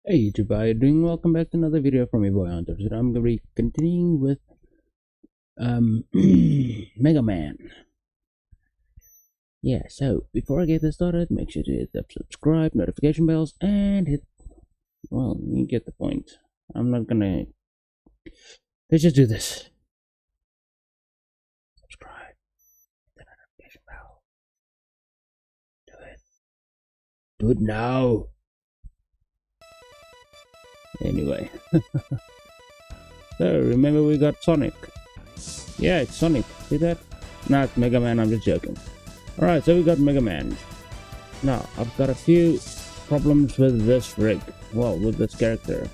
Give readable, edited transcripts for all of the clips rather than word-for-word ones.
Hey YouTube, how you doing? Welcome back to another video from your boy Hunter. Today I'm gonna be continuing with Mega Man. Yeah, so before I get this started, make sure to hit the subscribe, notification bells, and hit you get the point. I'm not gonna let's just do this. Subscribe, hit the notification bell. Do it. Do it now. Anyway. So remember we got Sonic. Yeah, it's Sonic. See that? Not Mega Man, I'm just joking. Alright, so we got Mega Man. Now, I've got a few problems with this rig. Well, with this character.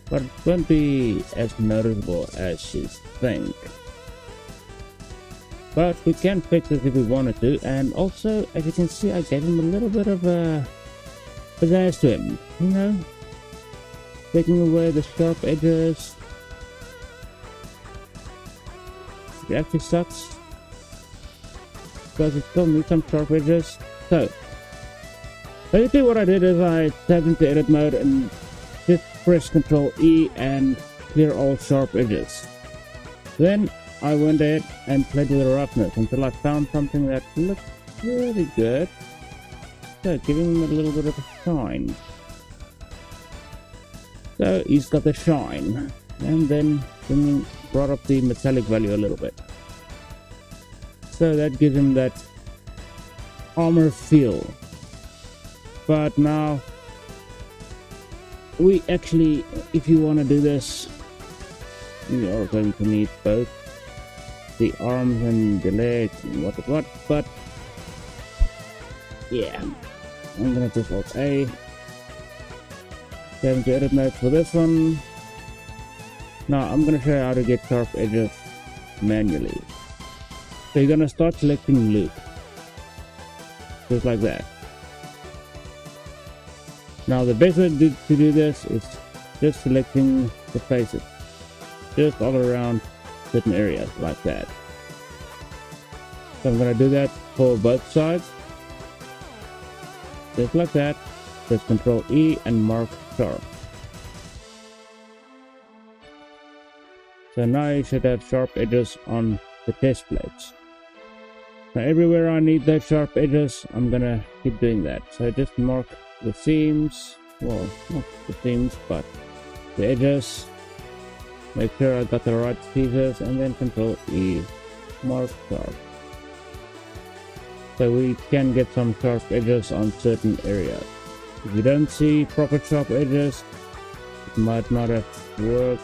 But it won't be as noticeable as you think. But we can fix it if we wanted to. And also, as you can see, I gave him a little bit of a pizzazz to him. You know? Taking away the sharp edges. It actually sucks. Because it still needs some sharp edges. So, basically what I did is I tapped into edit mode and just press Ctrl E and clear all sharp edges. Then I went ahead and played with the roughness until I found something that looked really good. So, giving him a little bit of a shine. So he's got the shine. And then brought up the metallic value a little bit. So that gives him that armor feel. But now we actually, if you want to do this, you are going to need both the arms and the legs and what, but yeah, I'm gonna just Alt A, go into edit mode for this one. Now I'm gonna show you how to get sharp edges manually. So you're gonna start selecting loop, just like that. Now the best way to do this is just selecting the faces, just all around certain areas like that. So I'm gonna do that for both sides, just like that. Just Control E and mark sharp. So now you should have sharp edges on the test plates. Now everywhere I need those sharp edges, I'm gonna keep doing that. So just mark the seams, well, not the seams, but the edges. Make sure I got the right pieces, and then Control E, mark sharp. So we can get some sharp edges on certain areas. If you don't see proper sharp edges, it might not have worked.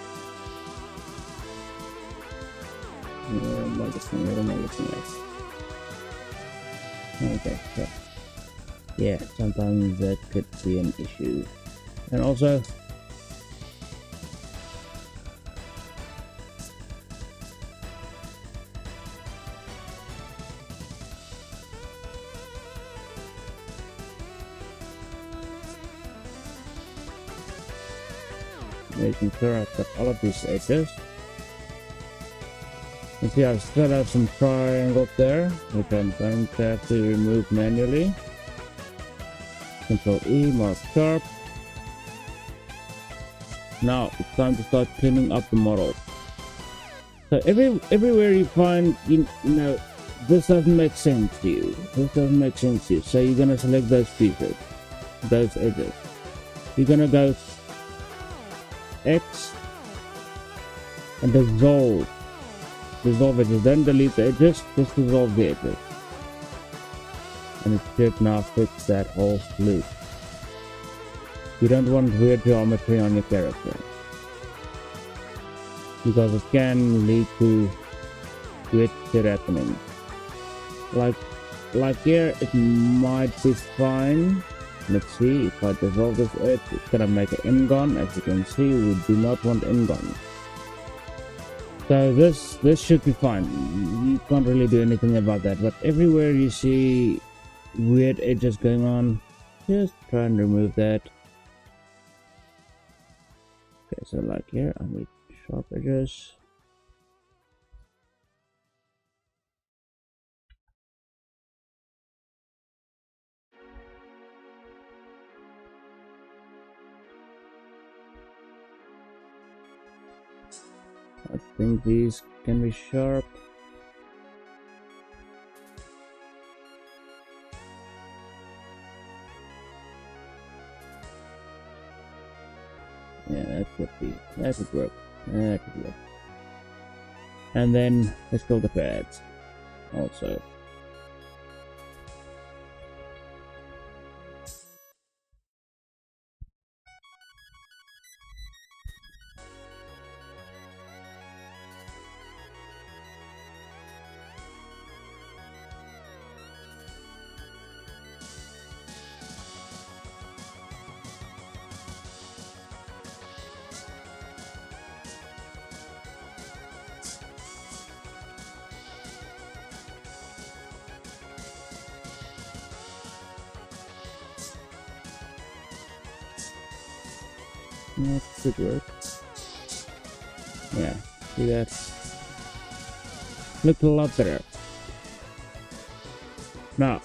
What am I looking at? Okay, so yeah, sometimes that could be an issue. And also, making sure I've got all of these edges. You see, I still have some triangles there, which I'm going to have to remove manually. Control E, mark sharp. Now it's time to start cleaning up the model. So everywhere you find, you know, this doesn't make sense to you. This doesn't make sense to you. So you're gonna select those pieces, those edges. You're gonna go X and dissolve edges. Don't delete the edges, just dissolve the edges. And it should now fix that whole loop. You don't want weird geometry on your character, because it can lead to weird shit happening. Like here, it might be fine. Let's see, if I dissolve this edge, it's gonna make an N-gon. As you can see, we do not want N-gon. So this should be fine. You can't really do anything about that. But everywhere you see weird edges going on, just try and remove that. Okay, so like here, I need sharp edges. I think these can be sharp. Yeah, that could work. That could work. And then let's build the pads also. That should work. Yeah, see that? Look a lot better. Now,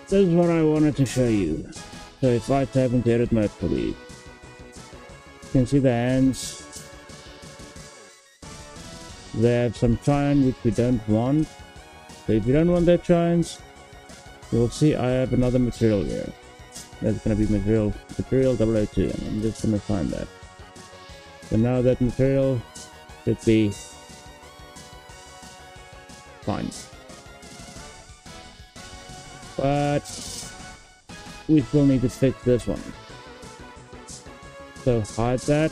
this is what I wanted to show you. So if I tap into edit mode for these, you can see the hands. They have some shine which we don't want. So if you don't want that shines, you'll see I have another material here. That's going to be material 002, and I'm just going to find that. So now that material should be fine. But we still need to fix this one. So hide that.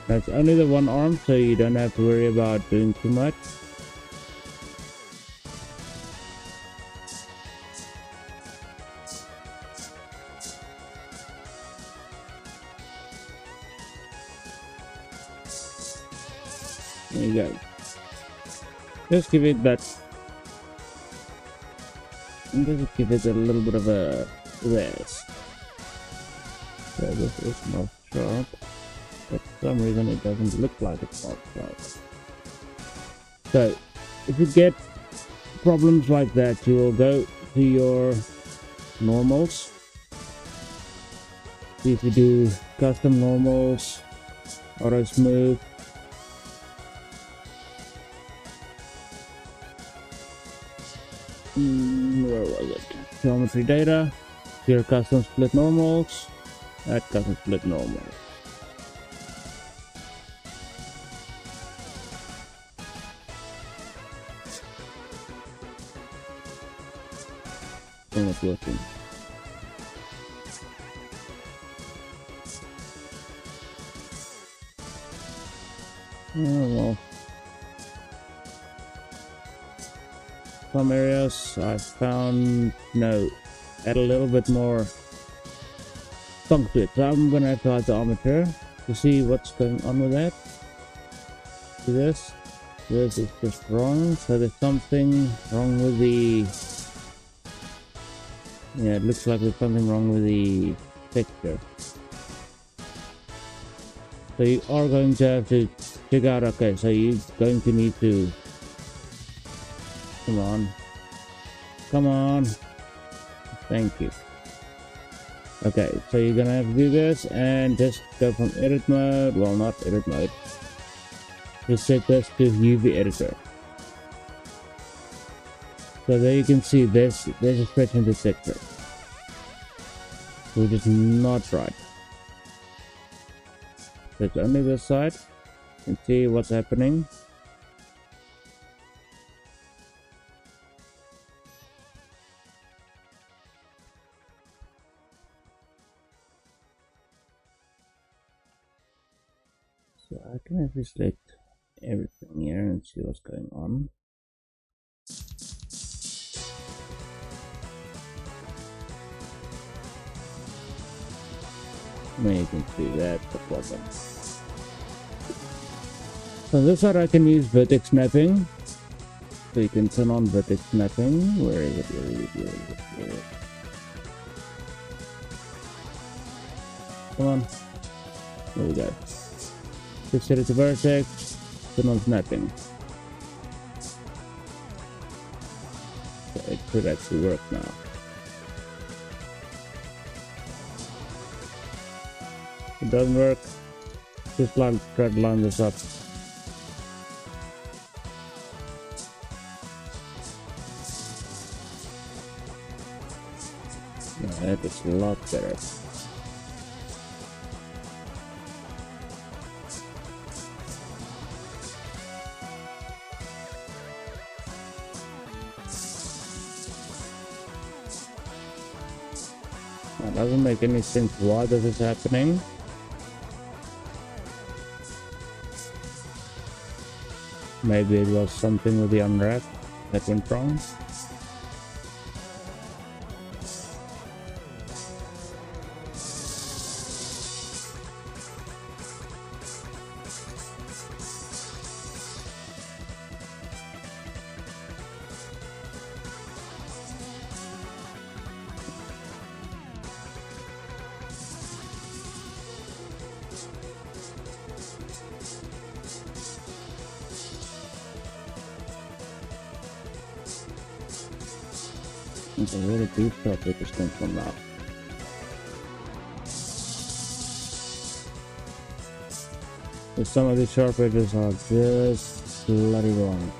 That's only the one arm, so you don't have to worry about doing too much. There you go. Just give it that. I'm going to give it a little bit of a rest. So this is not sharp. But for some reason it doesn't look like it's not sharp. So if you get problems like that, you will go to your normals. See if you do custom normals, auto smooth. Where was it? Geometry data, your custom split normals, add custom split normal. Still not working. Oh well. Some areas I found, no, add a little bit more funk to it. So I'm gonna have to add the armature to see what's going on with that. See this? This is just wrong. So there's something wrong with the. Yeah, it looks like there's something wrong with the texture. So you are going to have to check out. Okay, so you're going to need to. Come on. Come on. Thank you. Okay, so you're gonna have to do this and just go from edit mode. Well, not edit mode. Just set this to UV editor. So there you can see there's a stretch in the texture, which is not right. So it's only this side. You can see what's happening. So I can actually select everything here and see what's going on. Now you can see that's the problem. So this side I can use vertex snapping. So you can turn on vertex snapping. Where is it? Where is it? Where is it? Where is it? Come on. There we go. Just set it to vertex, turn on snapping. So it could actually work now. If it doesn't work, Just like try to line this up. Yeah, that is a lot better. That doesn't make any sense why this is happening. Maybe it was something with the unwrap that went wrong. Where did these sharp edges come from now? So some of these sharp edges are just bloody wrong.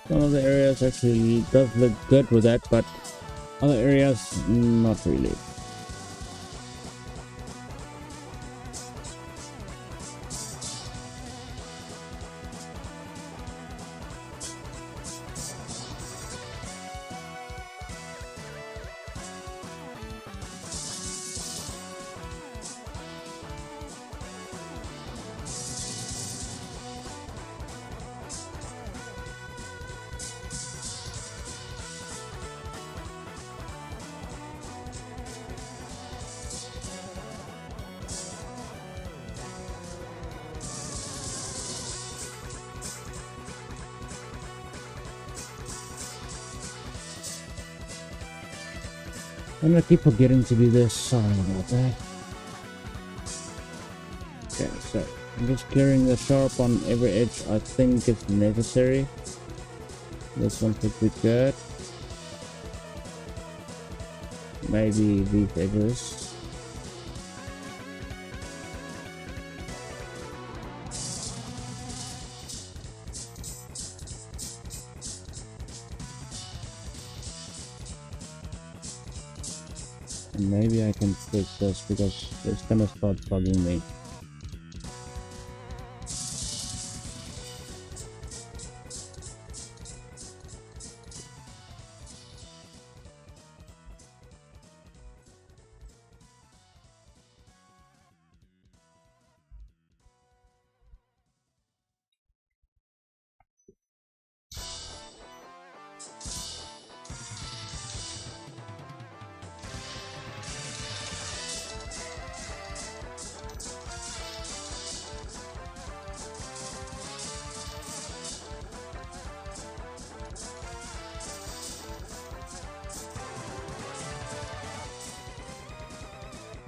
Some of the areas actually does look good with that, but other areas not really. I'm gonna keep forgetting to do this. Sorry about that. Okay, so I'm just clearing the sharp on every edge I think is necessary. This one should be good. Maybe these edges. And maybe I can fix this because it's gonna start bugging me.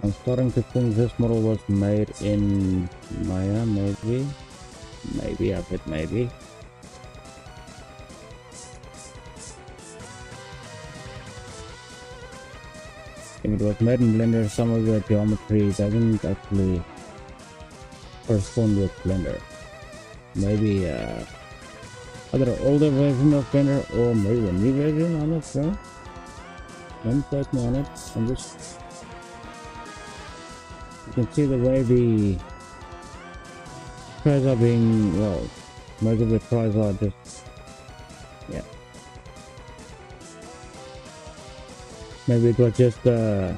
I'm starting to think this model was made in Maya, maybe. Maybe, I said maybe. If it was made in Blender, some of the geometry doesn't actually correspond with Blender. Maybe either an older version of Blender or maybe a new version, I'm not sure. Don't quote me on it. I'm just... You can see the way the tries are being, well, most of the tries are just, yeah. Maybe it was just the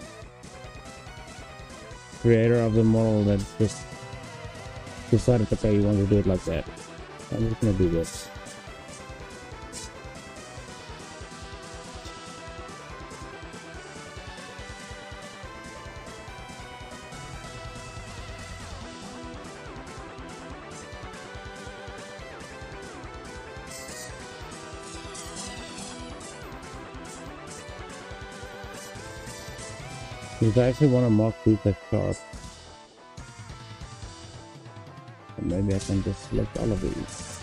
creator of the model that just decided, okay, you want to do it like that. I'm just gonna do this. Because I actually want to mark these as sharp. Or maybe I can just select all of these.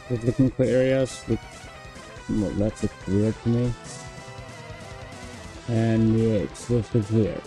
Just looking for areas with, well, that looks weird to me. And yeah, it's listed here.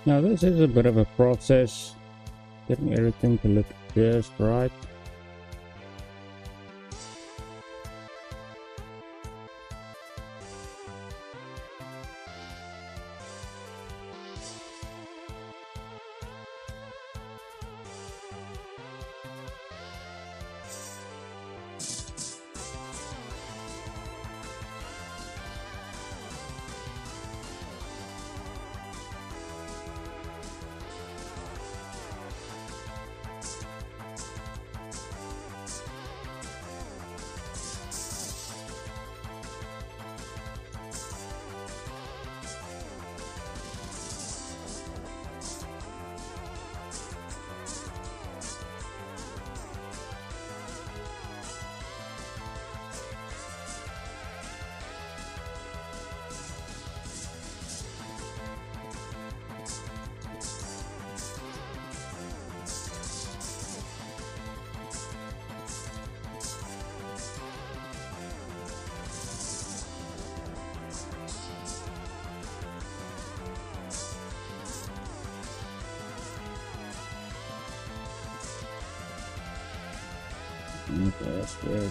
Now this is a bit of a process, getting everything to look just right. Okay, that's good.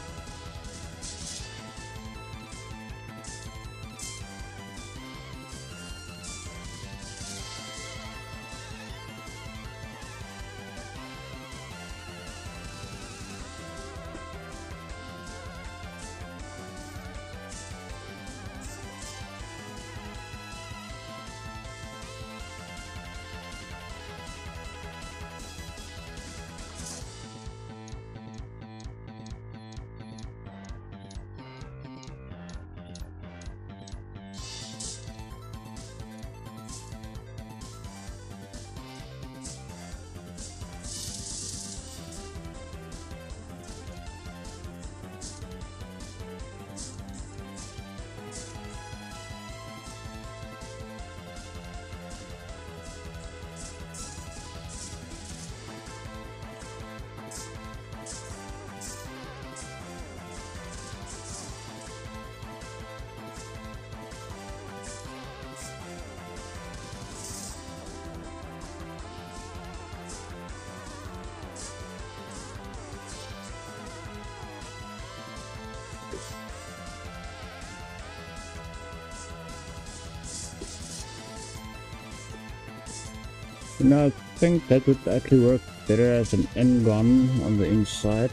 No, I think that would actually work better as an end gun on the inside.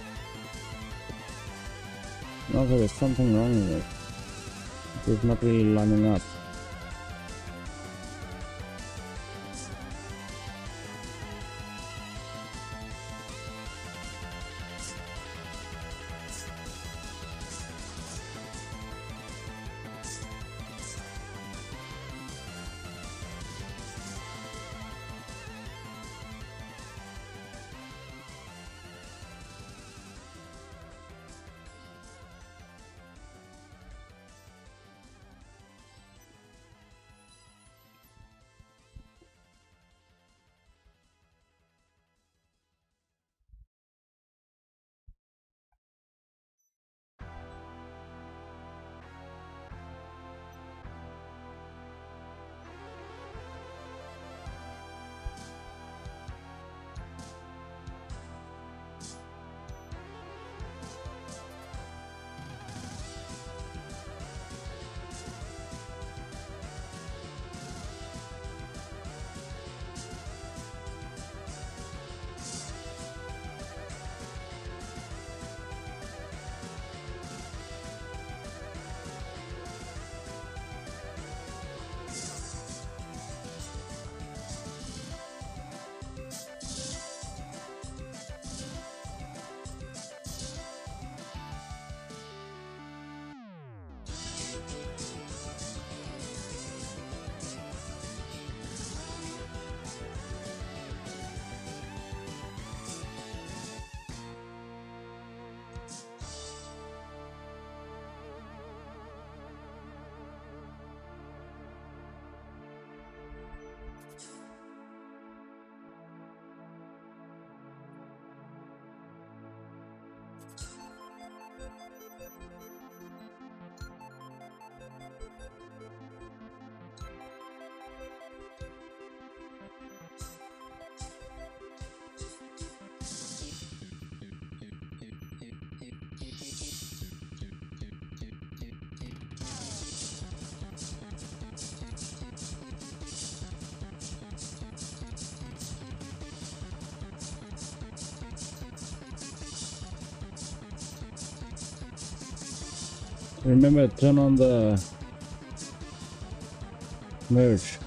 And also, there's something wrong with it. It's not really lining up. Remember, turn on the merge.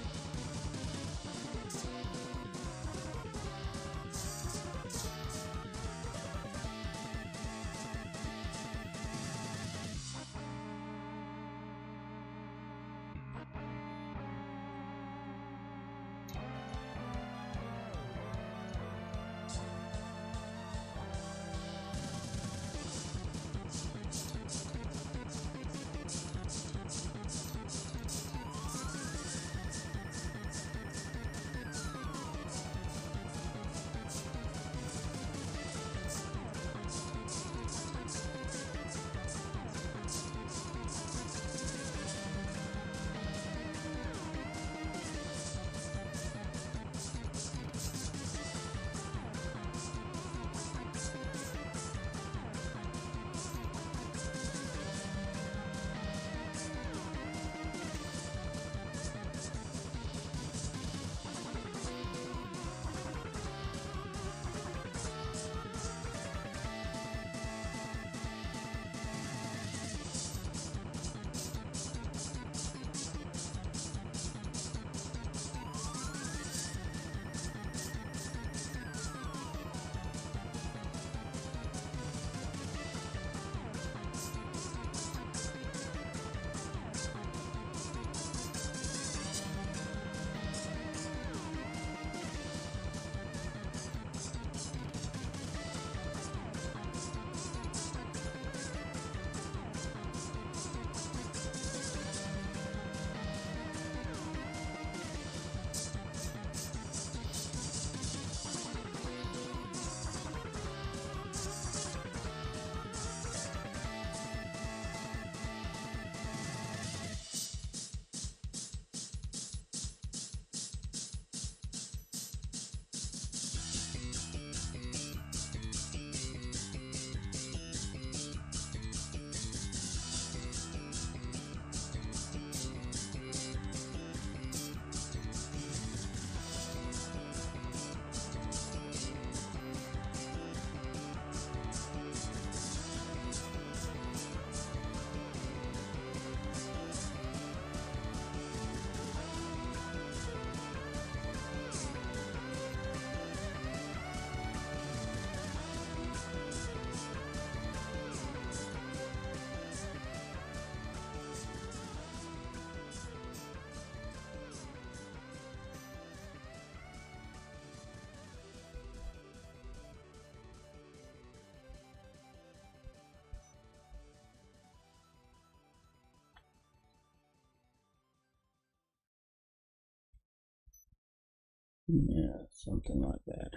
Yeah, something like that.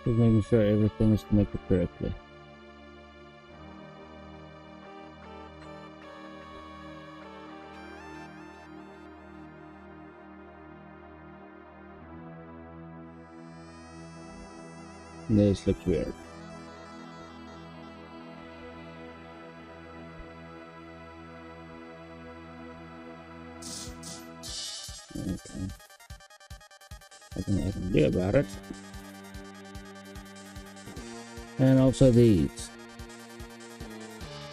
Just making sure everything is connected correctly. This looks weird. Okay. Nothing I can do about it. And also these.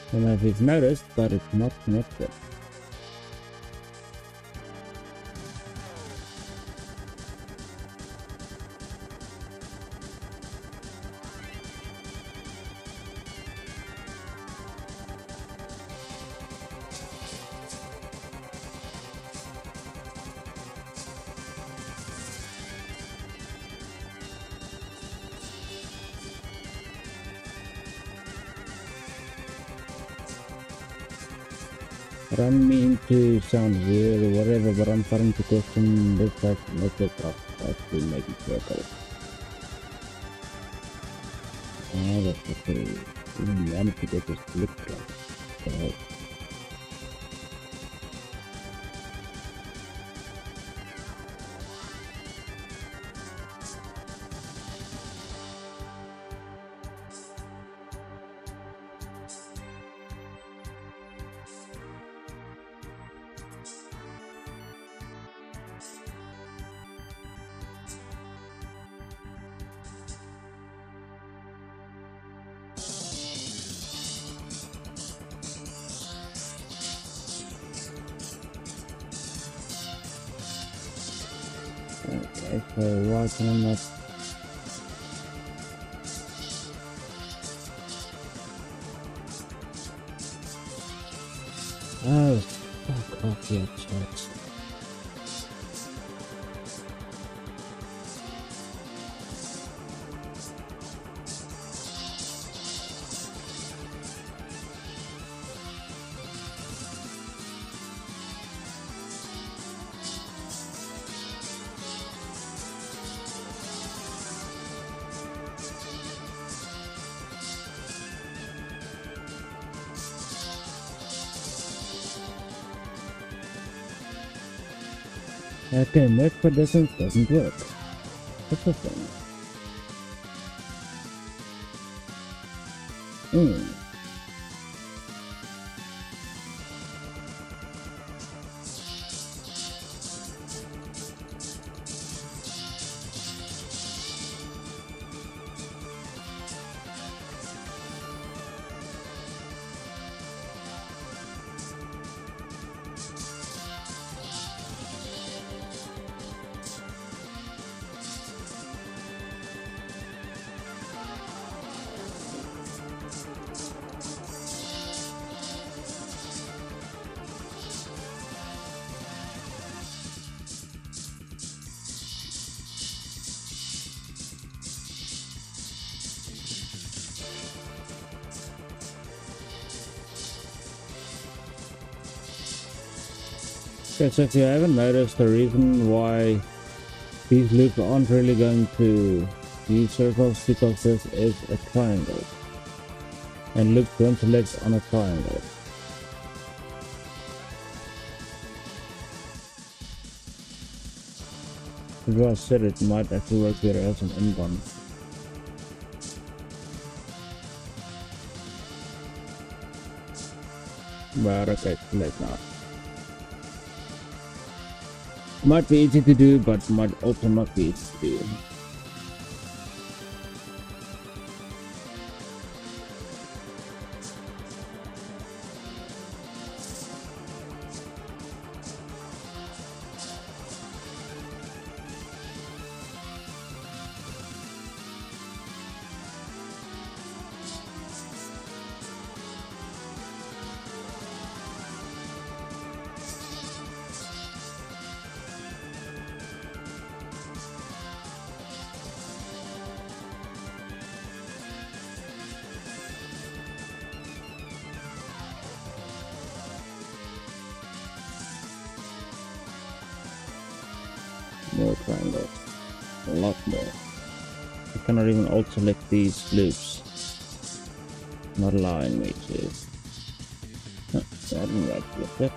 I don't know if you've noticed, but it's not connected. I don't mean to sound weird or whatever, but I'm starting to question this type of method of actually making circles. That's okay. Even managed to get this click right. Okay, so why can I not? Oh, fuck off, yeah, chat. Okay, net for distance doesn't work. What's the thing? Okay, so if you haven't noticed, the reason why these loops aren't really going to use circles because this is a triangle. And loops don't select on a triangle. As I said, it might actually work better as an end one. But okay, let's not. Might be easy to do, but might also not be easy to do. more triangles. A lot more. I cannot even alt-select these loops. Not allowing me to. No, I didn't right click it.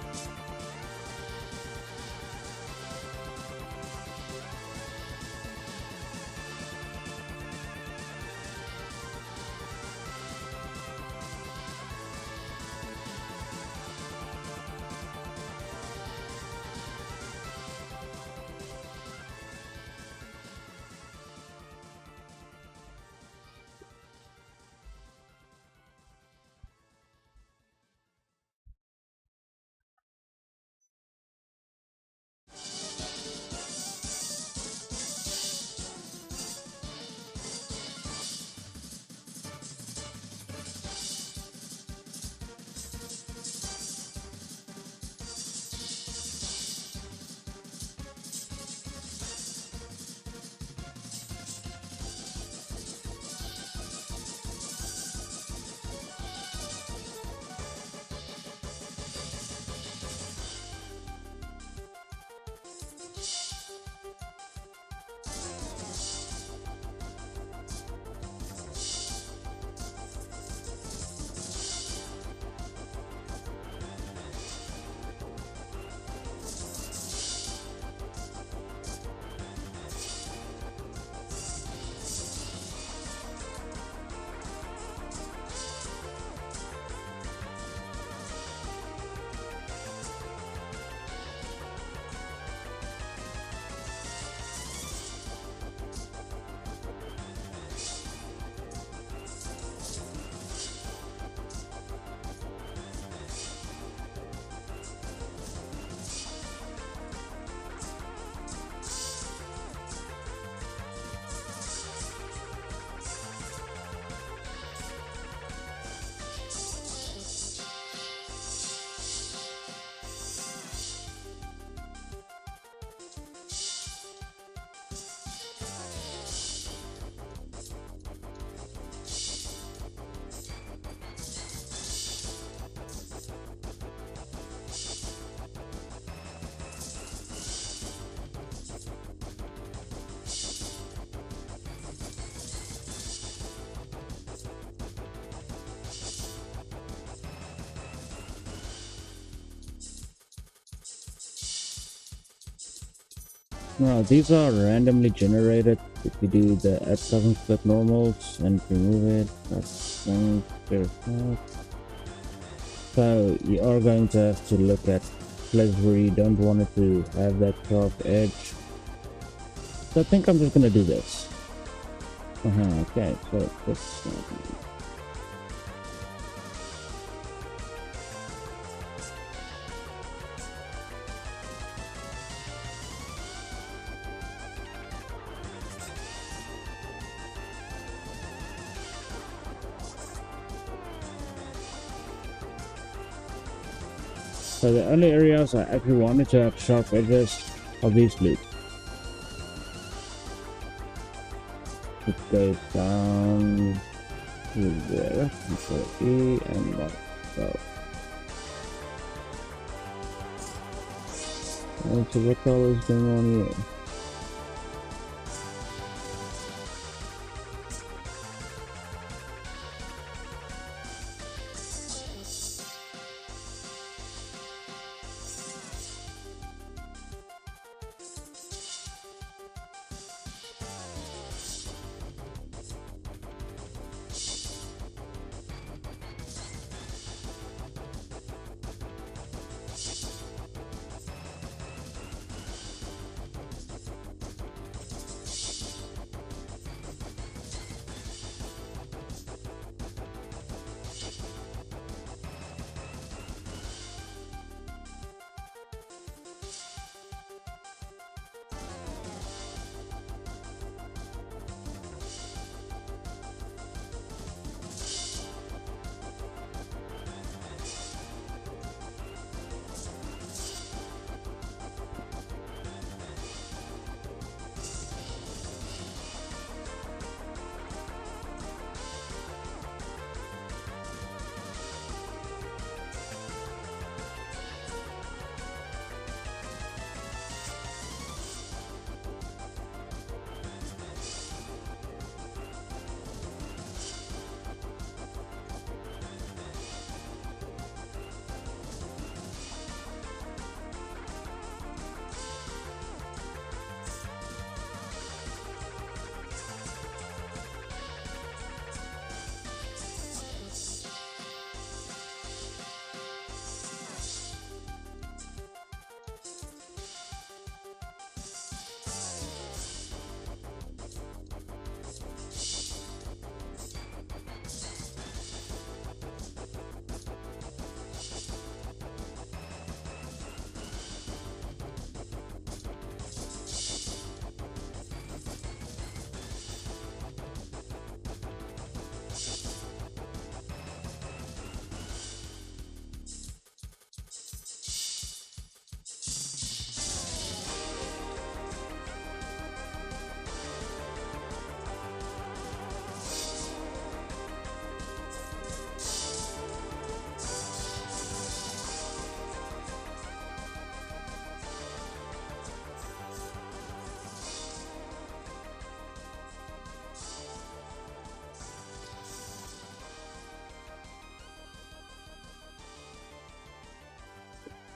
Now these are randomly generated. If you do the add custom split normals and remove it, that's out. So you are going to have to look at places where you don't want it to have that sharp edge. So I think I'm just gonna do this. Okay, so this. So the only areas I actually wanted to have sharp edges are these loops. It goes down to there, Control E and lock. So what color is going on here?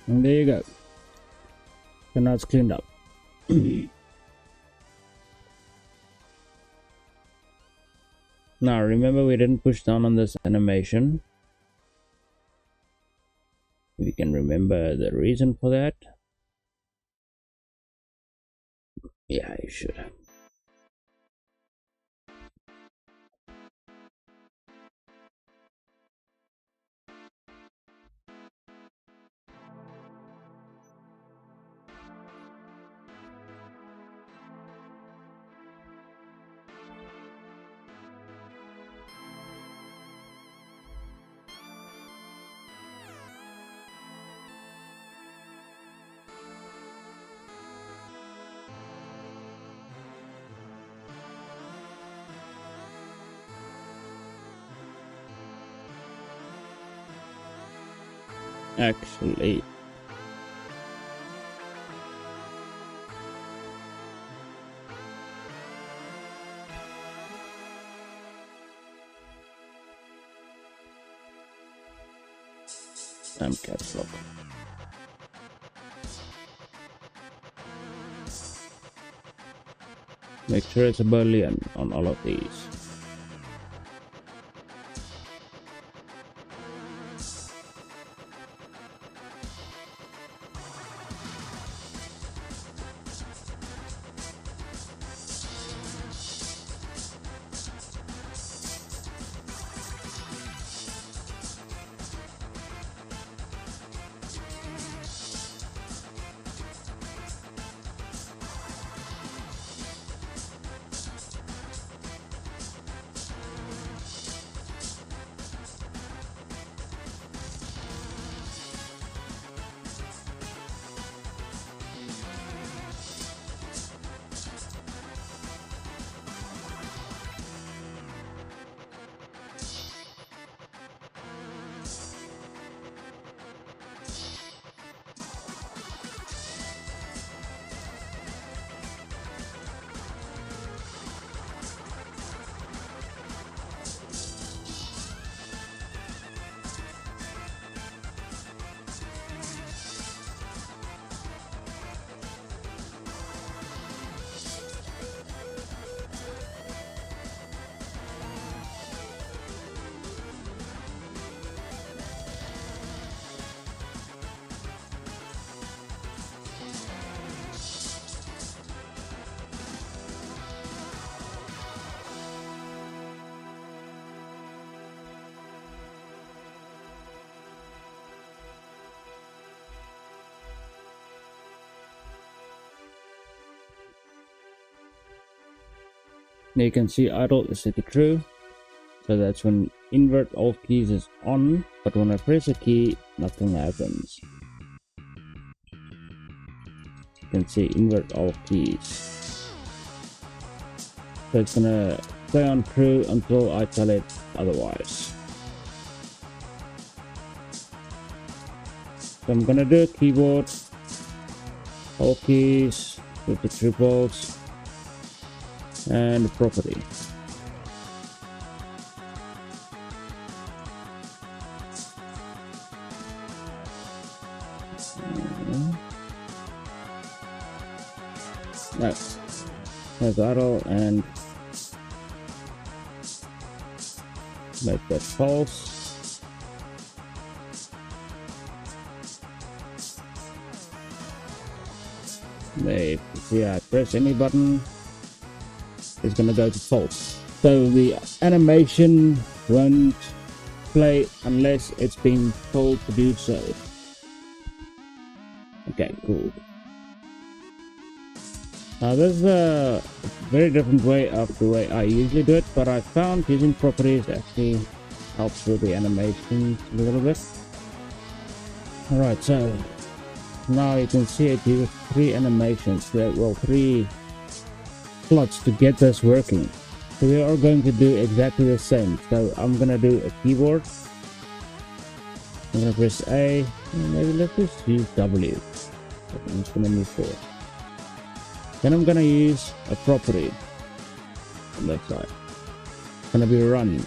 And there you go. So now it's cleaned up. Now remember, we didn't push down on this animation. We can remember the reason for that. Yeah, you should. Actually, I'm caps lock. Make sure it's a Boolean on all of these. Now you can see idle is set to true, so that's when invert all keys is on, but when I press a key, nothing happens. You can see invert all keys. So it's gonna stay on true until I tell it otherwise. So I'm gonna do a keyboard, all keys with the triples, and property. That's idle and make that false. If I press any button, it's gonna go to false. So the animation won't play unless it's been told to do so. Okay, cool. Now this is a very different way of the way I usually do it, but I found using properties actually helps with the animation a little bit. Alright, so now you can see it uses 3 animations, well 3 slots to get this working. So we are going to do exactly the same. So I'm gonna do a keyboard. I'm gonna press A, and maybe let's just use W. I'm just gonna move forward. Then I'm gonna use a property on that side. It's gonna be run.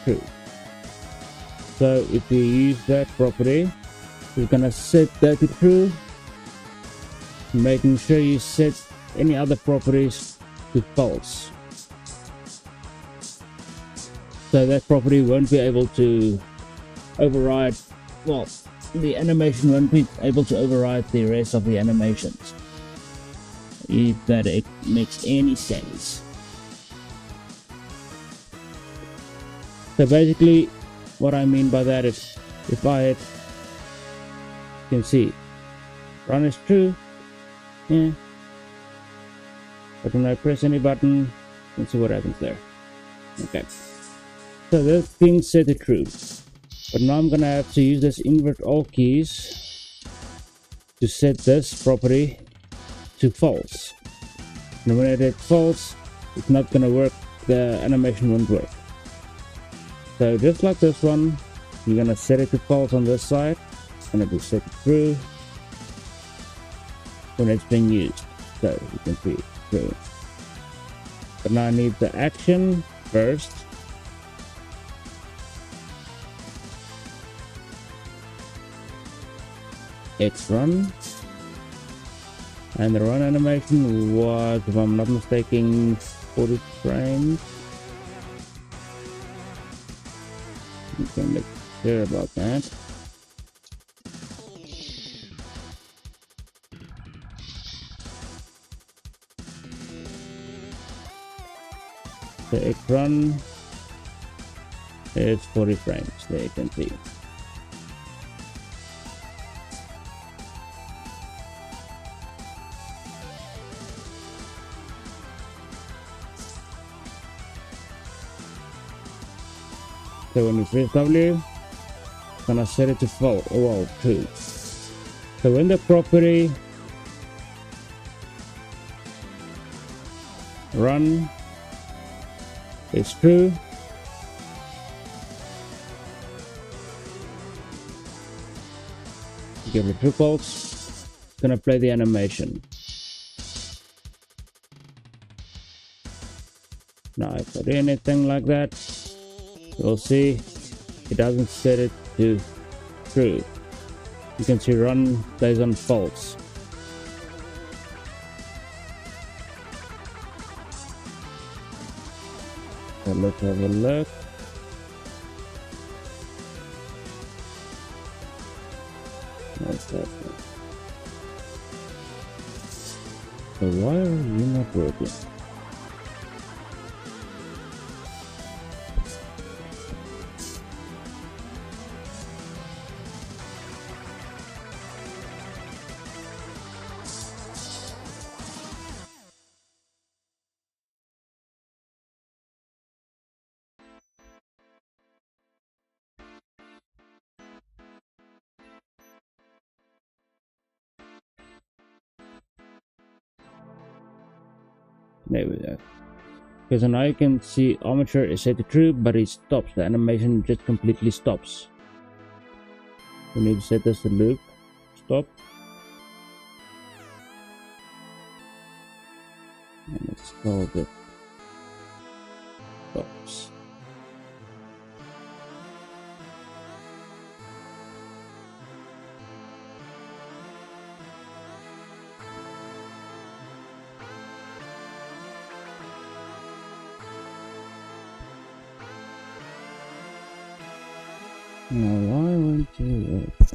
True. So if you use that property, you're gonna set that to true, making sure you set any other properties to false. So that property won't be able to override, well, the animation won't be able to override the rest of the animations, if that it makes any sense. So basically what I mean by that is, if I hit, you can see run is true, yeah, but when I press any button, you can see what happens there. Okay, so that's being set to true, but now I'm gonna have to use this invert all keys to set this property to false. And when I hit false, it's not gonna work, the animation won't work. So just like this one, you're gonna set it to false on this side, it's gonna be set to true when it's being used. So you can see true. But now I need the action first. It's run, and the run animation was, if I'm not mistaken, 40 frames. You can make sure about that. The run is 40 frames, there you can see. So when you press W, it's gonna set it to false, well, true. So when the property run is true, give it true false, it's gonna play the animation. Now if I do anything like that, you'll see it doesn't set it to true. You can see run plays on false. So let's have a look. What's that? So why are you not working? There we go. Because now you can see armature is set to true, but it stops. The animation just completely stops. We need to set this to loop. Stop. And let's call it stops. Now why won't you work?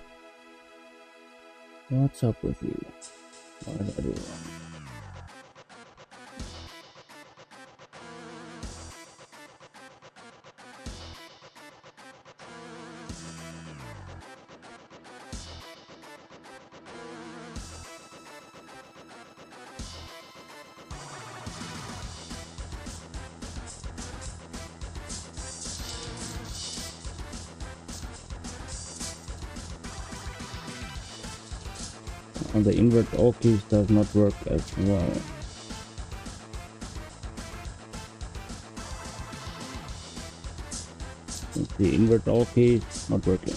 What's up with you? What did I do wrong? And the invert all keys does not work as well. The invert all keys not working.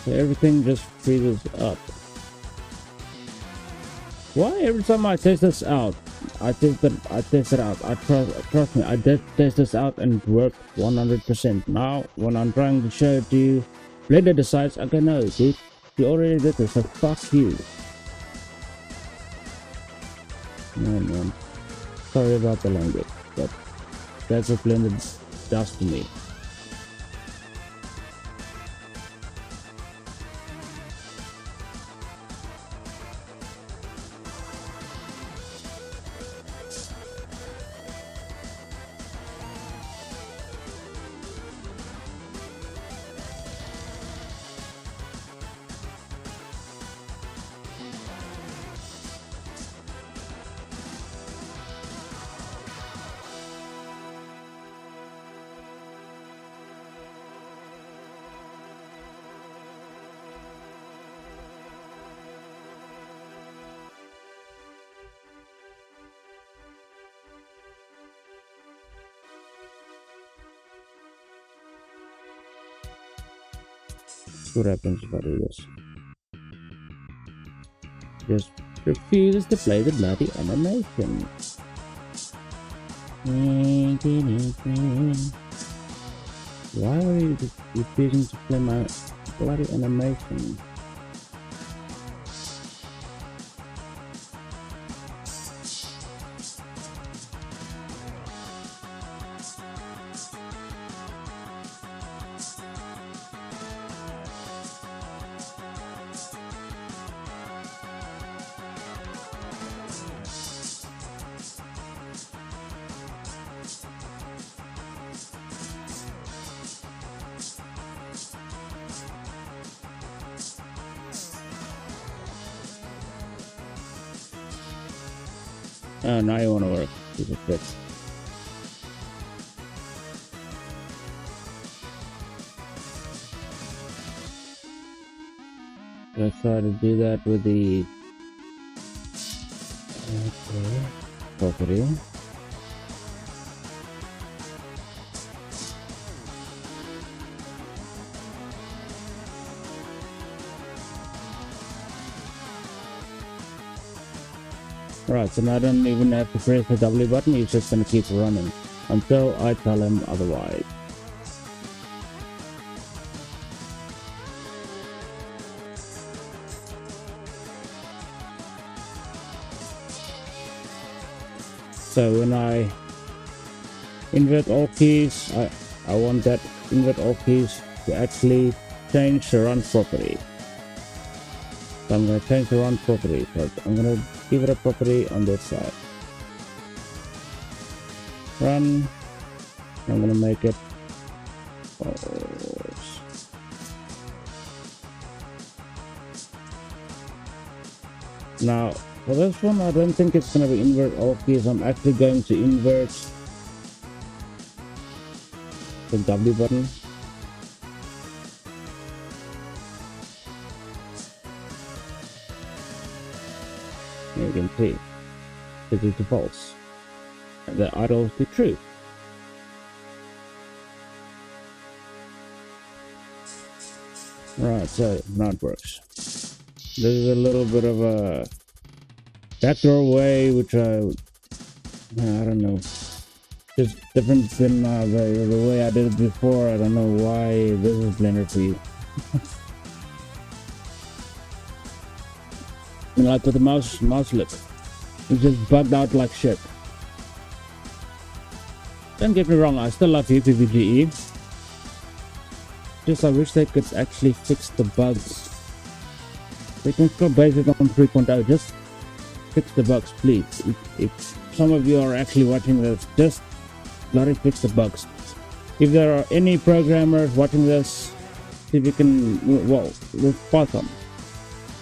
So everything just freezes up. Why every time I test this out, I tested out. Trust me, I did test this out and it worked 100%. Now, when I'm trying to show it to you, Blender decides, okay, no, dude, you already did this, so fuck you. No, man. Sorry about the language, but that's what Blender does to me. What happens if I do this? Just refuses to play the bloody animation. Why are you refusing to play my bloody animation? Oh, now you want to work. Piece of shit. Let's try to do that with the property. Right, so now I don't even have to press the W button, he's just gonna keep running until I tell him otherwise. So when I invert all keys, I want that invert all keys to actually change the run property. So I'm going to change the run property. So I'm going to give it a property on this side. Run. I'm going to make it false. Now, for this one, I don't think it's going to be invert all keys. I'm actually going to invert the W button. You can see this is the false and the idle is the true. Right, so now it works. This is a little bit of a backdoor way, which I don't know, just different than the way I did it before. I don't know why this is Blender for you. And like with the mouse lip, it just bugged out like shit. Don't get me wrong, I still love UPVGE. Just I wish they could actually fix the bugs. They can still base it on 3.0, just fix the bugs, please. If some of you are actually watching this, just let it fix the bugs. If there are any programmers watching this, see if you can, well, with Python.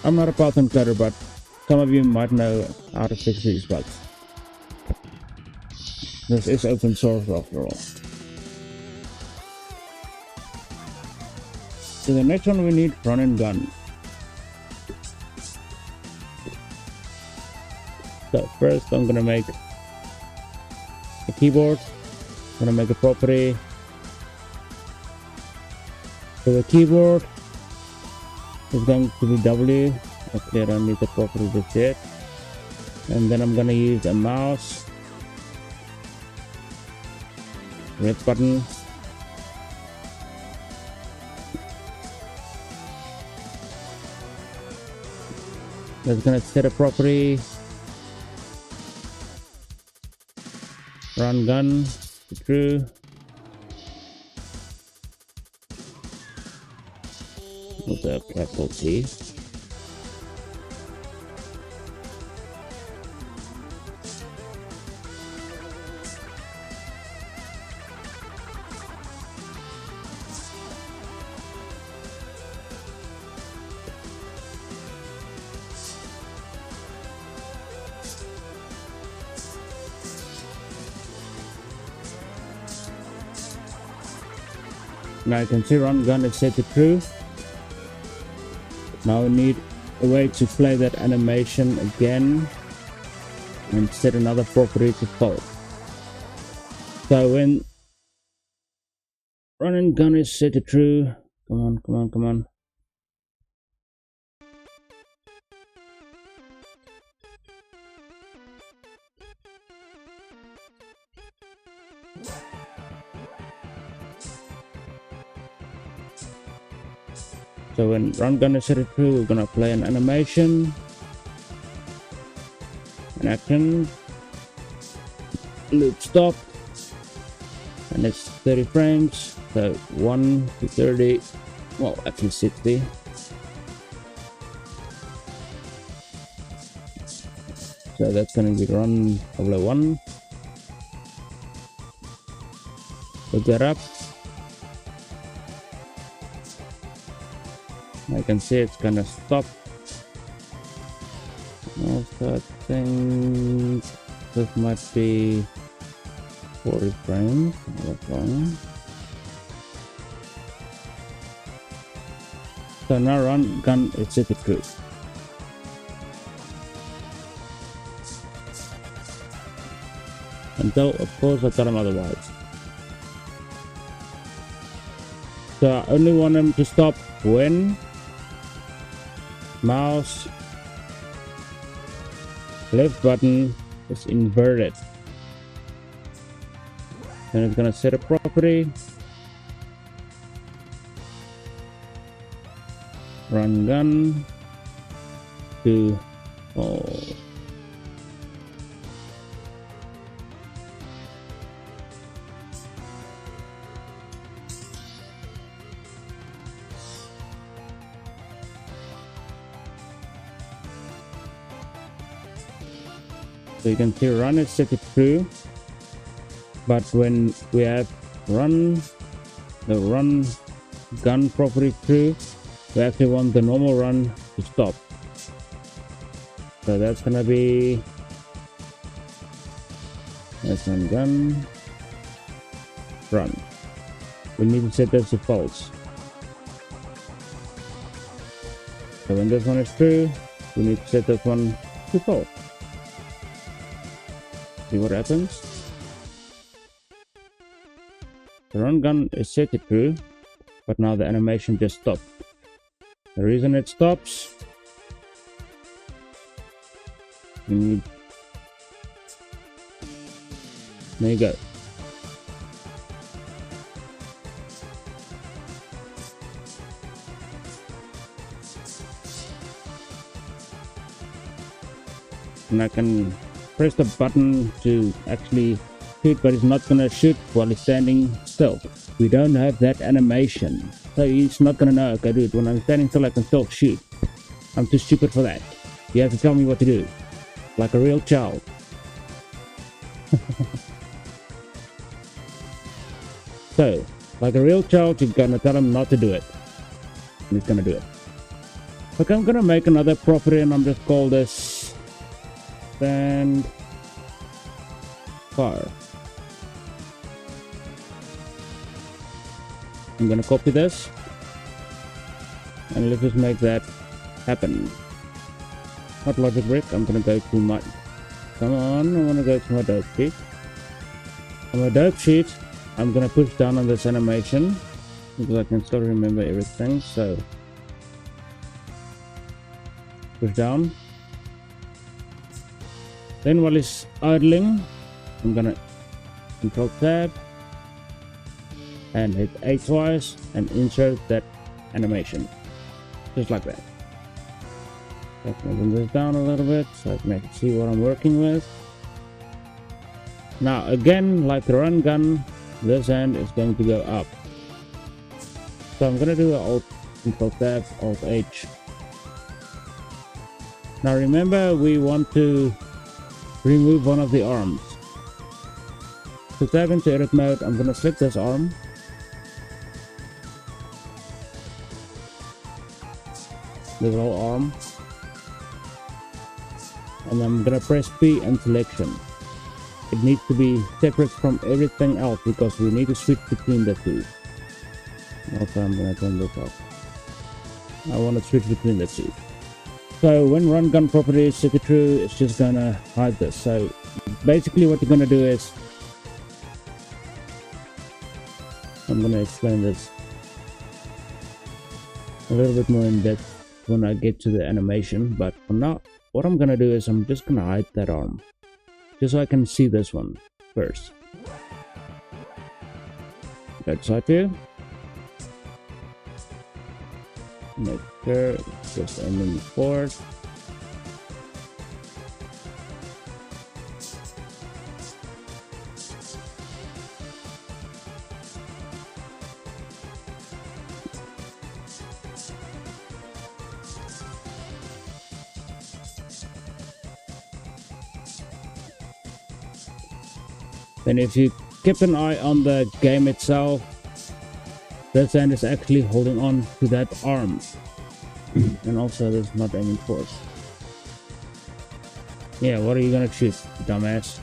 I'm not a Python coder, but some of you might know how to fix these bugs. This is open source after all. So the next one we need run and gun. So first I'm gonna make a keyboard. I'm gonna make a property for the keyboard. It's going to be W. Actually, I don't need the property just yet. And then I'm gonna use a mouse, red button, that's gonna set a property, run gun to true, with the capital T. Now you can see run gun is set to true. Now we need a way to play that animation again and set another property to false. So when run and gun is set to true, come on, come on, come on. So when run gun is set to true, we're gonna play an animation, an action, loop stop, and it's 30 frames. So 1 to 30, well actually 60. So that's gonna be run over 1. Look that up. I can see it's gonna stop. Also, I think this might be 40 frames. That's wrong. So now run gun is set to true. Until of course I tell him otherwise. So I only want him to stop when mouse left button is inverted. Then it's gonna set a property, run gun to false. So you can see run is set to true, but when we have run the run gun property true, we actually want the normal run to stop. So that's gonna be that's run gun run. We need to set this to false. So when this one is true, we need to set this one to false. See what happens? The run gun is set to true, but now the animation just stopped. The reason it stops, we need, there you go. And I can press the button to actually shoot, but it's not gonna shoot while it's standing still. We don't have that animation, so he's not gonna know, okay dude, when I'm standing still I can still shoot. I'm too stupid for that. You have to tell me what to do, like a real child. So like a real child, you're gonna tell him not to do it, and he's gonna do it. Okay, I'm gonna make another property and I'm just call this stand car. I'm gonna copy this and let's just make that happen. Not logic brick. I'm gonna go to my, come on, I wanna go to my dope sheet. On my dope sheet, I'm gonna push down on this animation because I can still remember everything. So push down. Then while it's idling, I'm gonna Control Tab and hit A twice and insert that animation, just like that. I can bring this down a little bit so I can actually see what I'm working with. Now again, like the run gun, this end is going to go up. So I'm gonna do an Alt Control Tab, Alt H. Now remember, we want to remove one of the arms. To tab into edit mode, I'm gonna select this arm. This whole arm. And I'm gonna press P and selection. It needs to be separate from everything else because we need to switch between the two. Also, I'm gonna turn this off. I want to switch between the two. So when run gun property is set to true, it's just gonna hide this. So basically what you're gonna do is, I'm gonna explain this a little bit more in depth when I get to the animation, but for now, what I'm gonna do is I'm just gonna hide that arm, just so I can see this one first. Go to side view. Make sure it's just aiming forward. Then if you keep an eye on the game itself, this hand is actually holding on to that arm. And also there's not aiming force. Yeah, what are you gonna shoot, dumbass?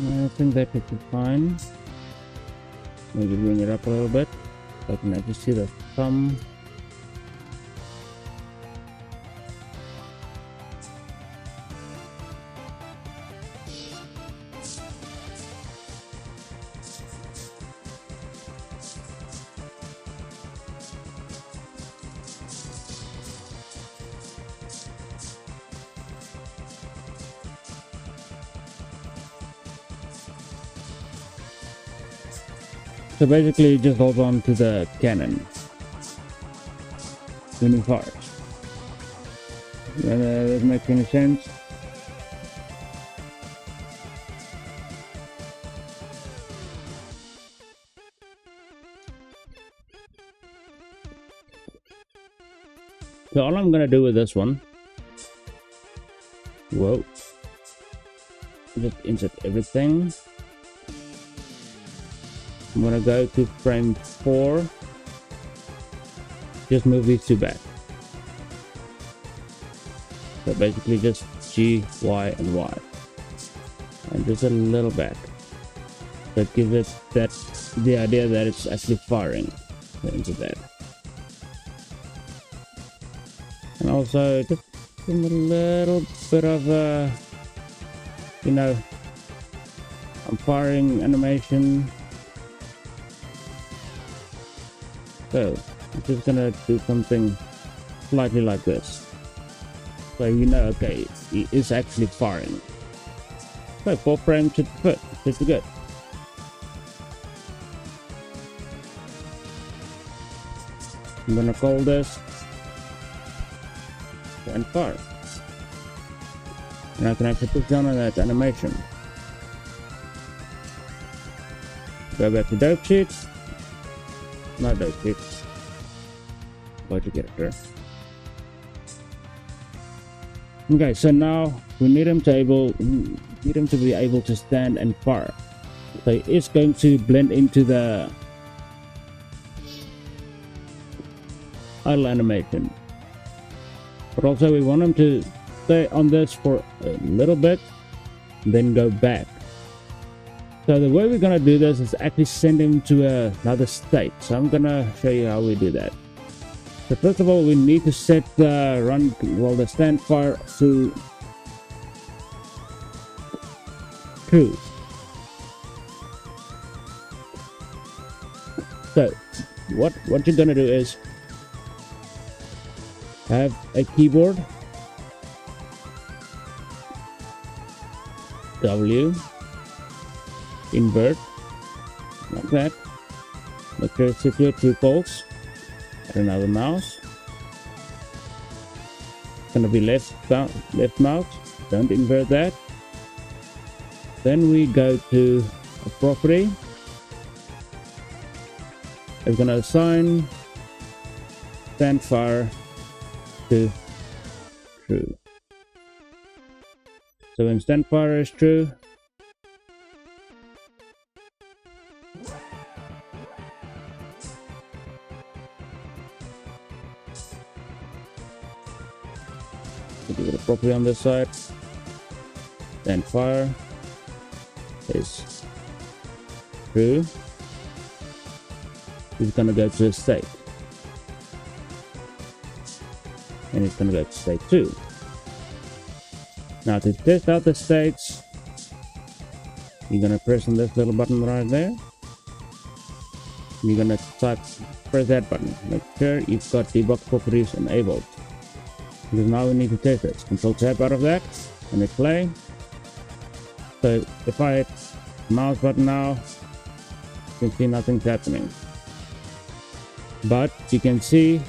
I think that should be fine. Maybe bring it up a little bit so I can actually see the thumb. So basically it just holds on to the cannon when it fires. Does that make any sense? So all I'm gonna do with this one, whoa, just insert everything. I'm gonna go to frame 4, just move these two back. So basically just G, Y, and Y. And just a little back. That gives it the idea that it's actually firing into that. And also just a little bit of I'm firing animation. So I'm just gonna do something slightly like this. So okay, it's actually firing. So 4 frames should be good. I'm gonna call this and fire. And I can actually put down on that animation. Go back to dope sheets. Not dope sheets. Budget character. Okay, so now we need him to be able to stand and fire. So he is going to blend into the idle animation. But also we want him to stay on this for a little bit, then go back. So the way we're gonna do this is actually send him to another state. So I'm gonna show you how we do that. So first of all, we need to set the the stand fire to true. So what you're gonna do is have a keyboard, W, invert, like that. Make sure it's situated true false. Add another mouse. It's gonna be left mouse. Don't invert that. Then we go to a property. It's gonna assign stand fire to true. So when stand fire is true, give it a property on this side. Stand fire is true. It's gonna go to a state, and it's gonna go to state 2. Now to test out the states, you're gonna press on this little button right there. You're gonna press that button. Make sure you've got debug properties enabled, because now we need to test this. Control tab out of that and hit play. So if I hit mouse button now, you can see nothing's happening. But you can see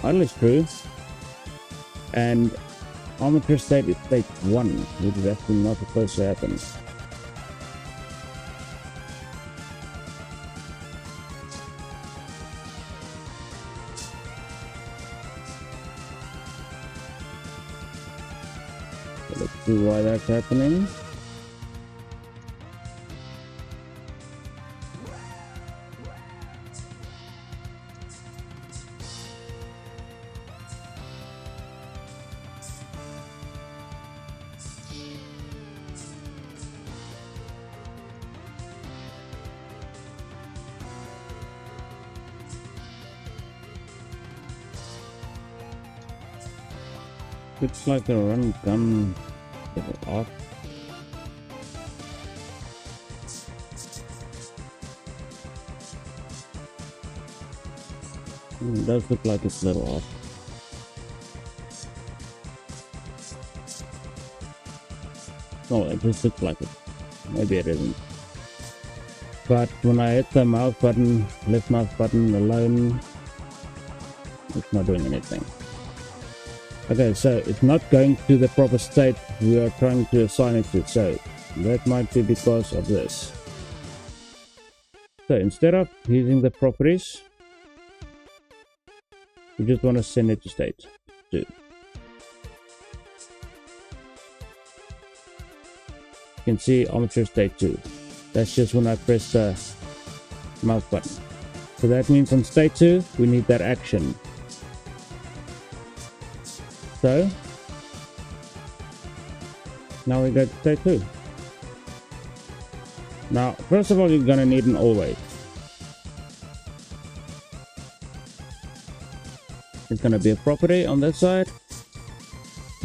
idle is true, and armature state is state 1, which is actually not supposed to happen. So let's see why that's happening. Looks like the run gun is off. It does look like it's a little off. Oh, it just looks like it. Maybe it isn't. But when I hit the mouse button, left mouse button alone, it's not doing anything. Okay, so it's not going to the proper state we are trying to assign it to, so that might be because of this. So instead of using the properties, we just want to send it to state 2. You can see armature state 2. That's just when I press the mouse button. So that means on state 2, we need that action. So now we go to state 2. Now, first of all, you're gonna need an always. It's gonna be a property on this side.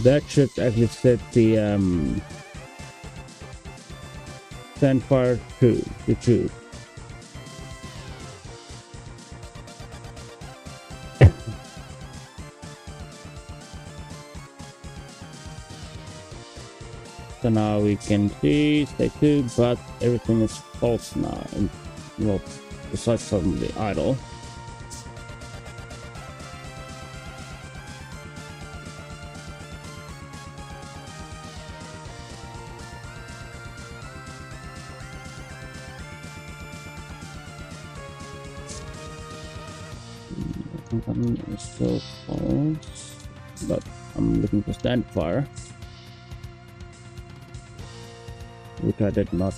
That should actually set the stand fire to true. So now we can see state 2, but everything is false now. And, well, besides from the idle. Is still false, but I'm looking for stand fire, which I did not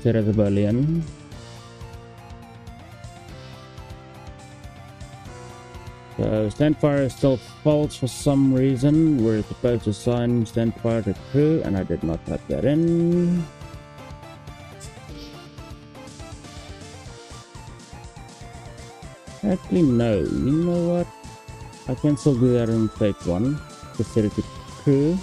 set as a Boolean. So stand fire is still false for some reason. We're supposed to assign stand fire to true, and I did not type that in. Actually, no. You know what? I can still do that in stage 1. Just set it to true.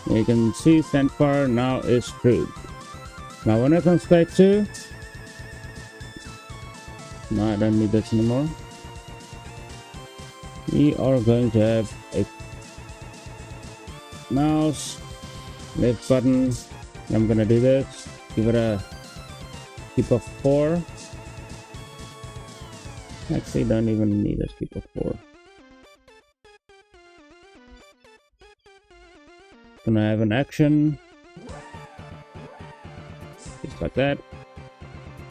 You can see stand fire now is true. Now when it's on stage 2, no, I don't need this anymore. We are going to have a mouse, left button. I'm gonna do this. Give it a keep of 4. Actually, don't even need a keep of 4. Gonna have an action, just like that.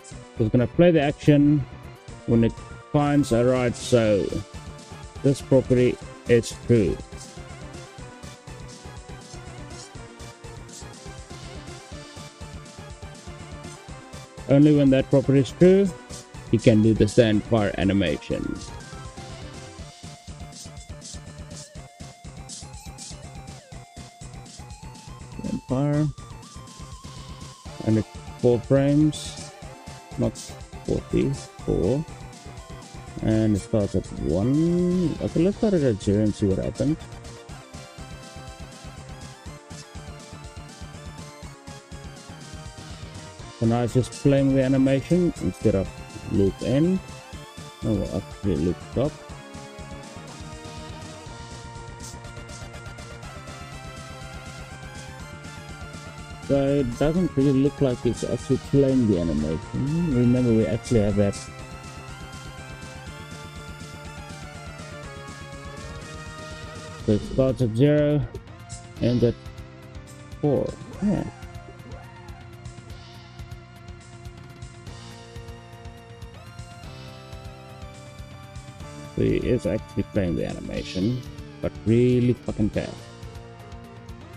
So it's gonna play the action when it finds a right. So this property is true. Only when that property is true, you can do the stand fire animation. Stand fire, and it's 4 frames, not 44. And it starts at 1. Okay, let's start it at 0 and see what happens. So now it's just playing the animation instead of loop end. Oh, well, actually loop stop. So it doesn't really look like it's actually playing the animation. Remember, we actually have that. So it starts at 0, ends at 4. Yeah. So he is actually playing the animation, but really fucking fast.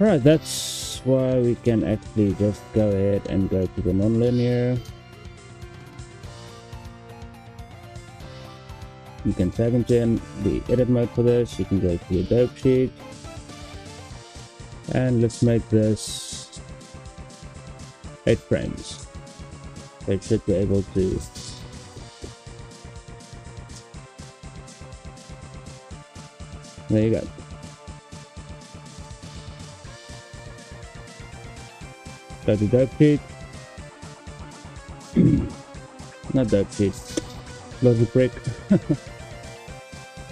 Alright, that's why we can actually just go ahead and go to the nonlinear. You can save into the edit mode for this. You can go to your dope sheet, and let's make this 8 frames. So it should be able to there you go. Go to dope sheet. Not dope sheet. Logic break.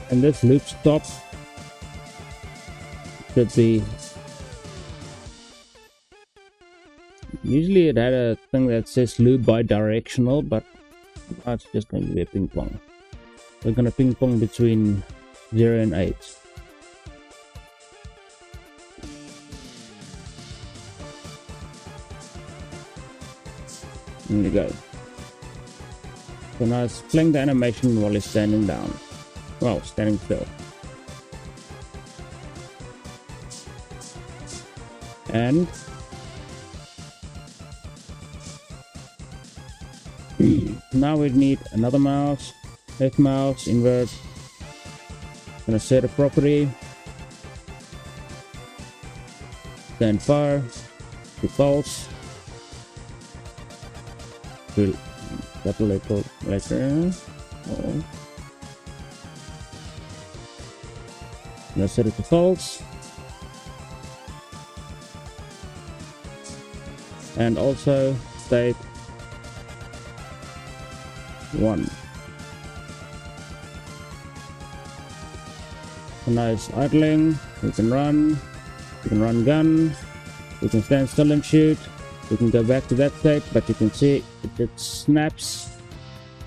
And this loop stop should be. Usually it had a thing that says loop bidirectional, but now it's just going to be a ping pong. We're going to ping pong between 0 and 8. There you go. So now it's playing the animation while he's standing down. Well, standing still. And now we need another mouse, left mouse, invert. Gonna set a property, stand fire to false, to capital letter. Oh. Let's set it to false, and also state 1. So now it's idling. We can run gun, we can stand still and shoot, we can go back to that state, but you can see it snaps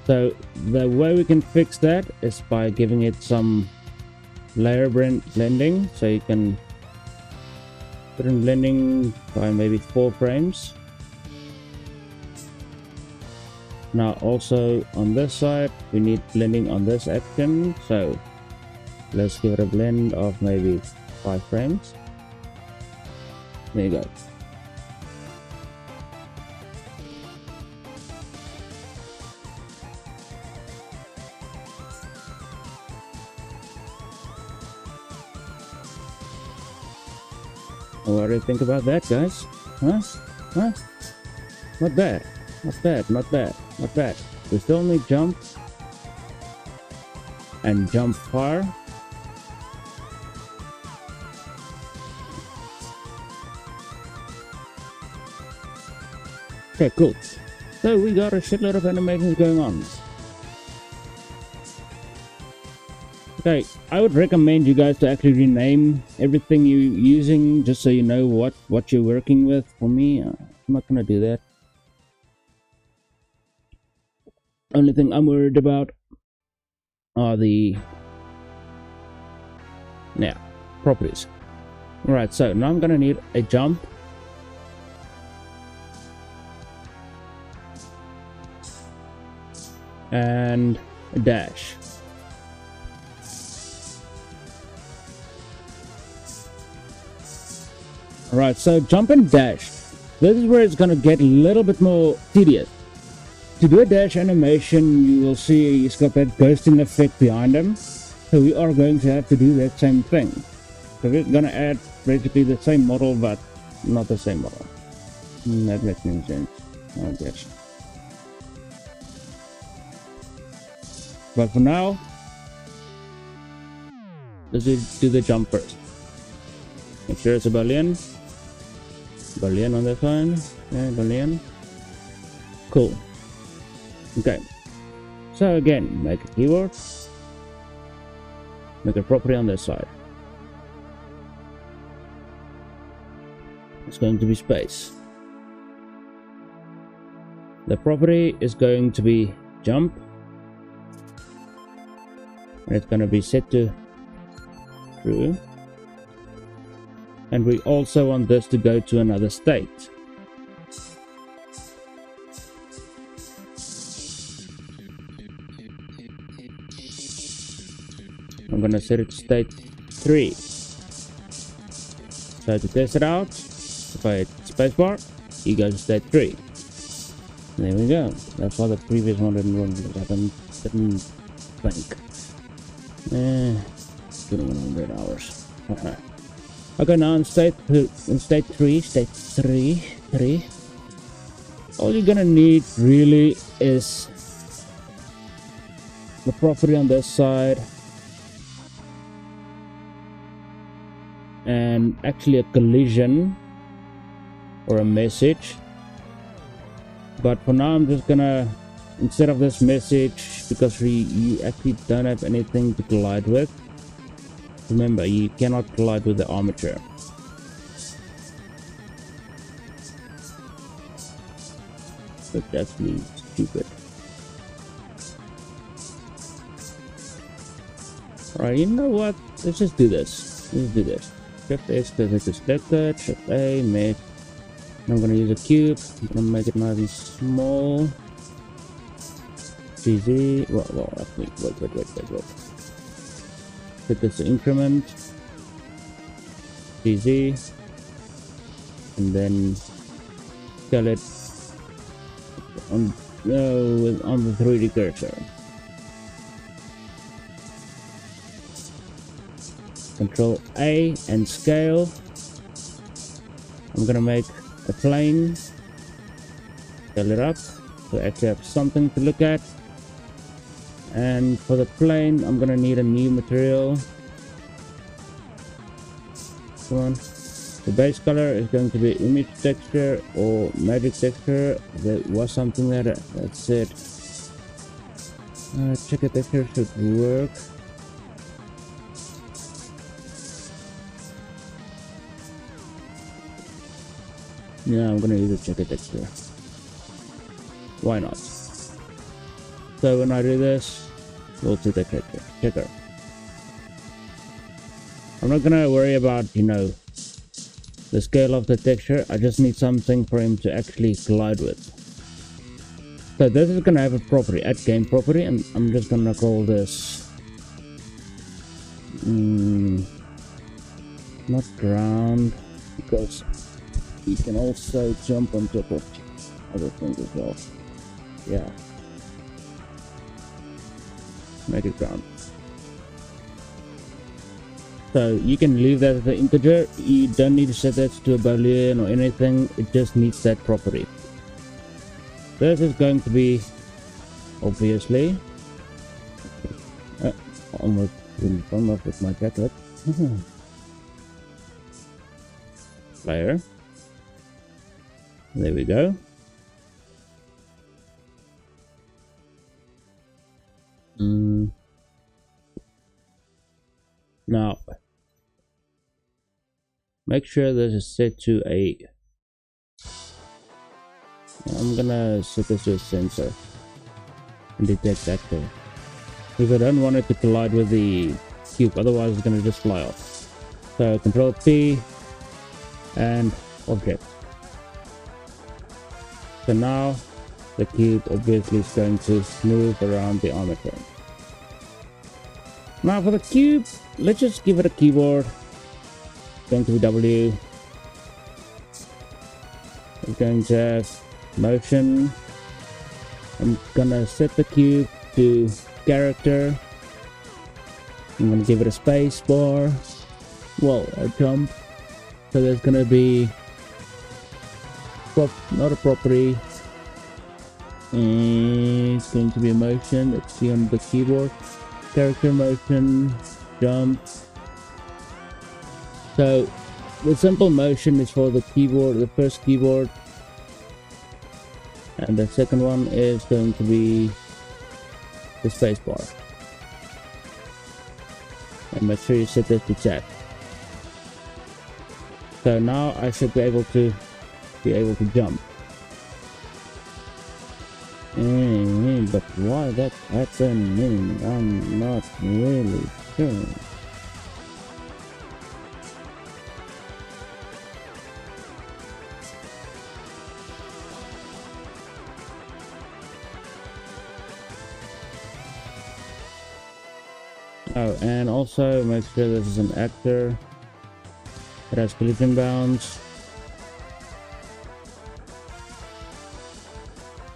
So the way we can fix that is by giving it some layer blending. So you can put in blending by maybe 4 frames. Now also on this side we need blending on this action, so let's give it a blend of maybe 5 frames. There you go. What do you think about that, guys? Huh? Not bad. Not bad, not bad, not bad. We still need jump and jump far. Okay, cool. So we got a shitload of animations going on. Okay, I would recommend you guys to actually rename everything you're using, just so you know what you're working with. For me, I'm not gonna do that. Only thing I'm worried about are the properties. Alright, so now I'm gonna need a jump. And a dash. Alright, so jump and dash. This is where it's gonna get a little bit more tedious. To do a dash animation, you will see he's got that ghosting effect behind him. So we are going to have to do that same thing. So we're gonna add basically the same model, but not the same model. That makes no sense, I guess. But for now, let's do the jump first. Make sure it's a Boolean. Boolean on this one. Yeah, Boolean. Cool. Okay. So again, make a keyword. Make a property on this side. It's going to be space. The property is going to be jump. And it's going to be set to true. And we also want this to go to another state. I'm going to set it to state 3. So to test it out, if I hit spacebar, you go to state 3. There we go. That's why the previous one didn't run. I didn't think. Doing 100 hours. Okay, now in state 3, all you're gonna need really is the property on this side and actually a collision or a message. But for now I'm just gonna, instead of this message, because you actually don't have anything to collide with. Remember, you cannot collide with the armature. But that's really stupid. Alright, you know what? Let's just do this. Let's do this. Shift S because it's selected. Shift A, make. I'm gonna use a cube. I'm gonna make it nice and small. GZ. Well, wait. Set this to increment. GZ. And then scale it on the 3D cursor. Control A and scale. I'm gonna make a plane. Scale it up so I actually have something to look at. And for the plane, I'm gonna need a new material. Come on. The base color is going to be image texture or magic texture. There was something there that said checker texture should work. Yeah, I'm gonna use a checker texture. Why not? So when I do this, we'll see the checker. I'm not gonna worry about, you know, the scale of the texture. I just need something for him to actually collide with. So this is gonna have a property, add game property, and I'm just gonna call this not ground, because he can also jump on top of other things as well. Yeah, make it ground. So you can leave that as an integer. You don't need to set that to a boolean or anything. It just needs that property. This is going to be, obviously, almost didn't come up with my jacket. Player. There we go. Now, make sure this is set to a. I'm gonna set this to a sensor and detect actor, because I don't want it to collide with the cube, otherwise it's gonna just fly off. So Control P and object. So now the cube obviously is going to move around the armature. Now for the cube, let's just give it a keyboard. It's going to be W. It's going to have motion. I'm gonna set the cube to character. I'm gonna give it a space bar. Well, a jump. So there's gonna be not a property. And it's going to be a motion. Let's see on the keyboard. Character motion, jump. So the simple motion is for the keyboard, the first keyboard, and the second one is going to be the space bar. And make sure you set this to chat. So now I should be able to jump. But why that happening? I'm not really sure. Oh, and also make sure this is an actor. It has collision bounds.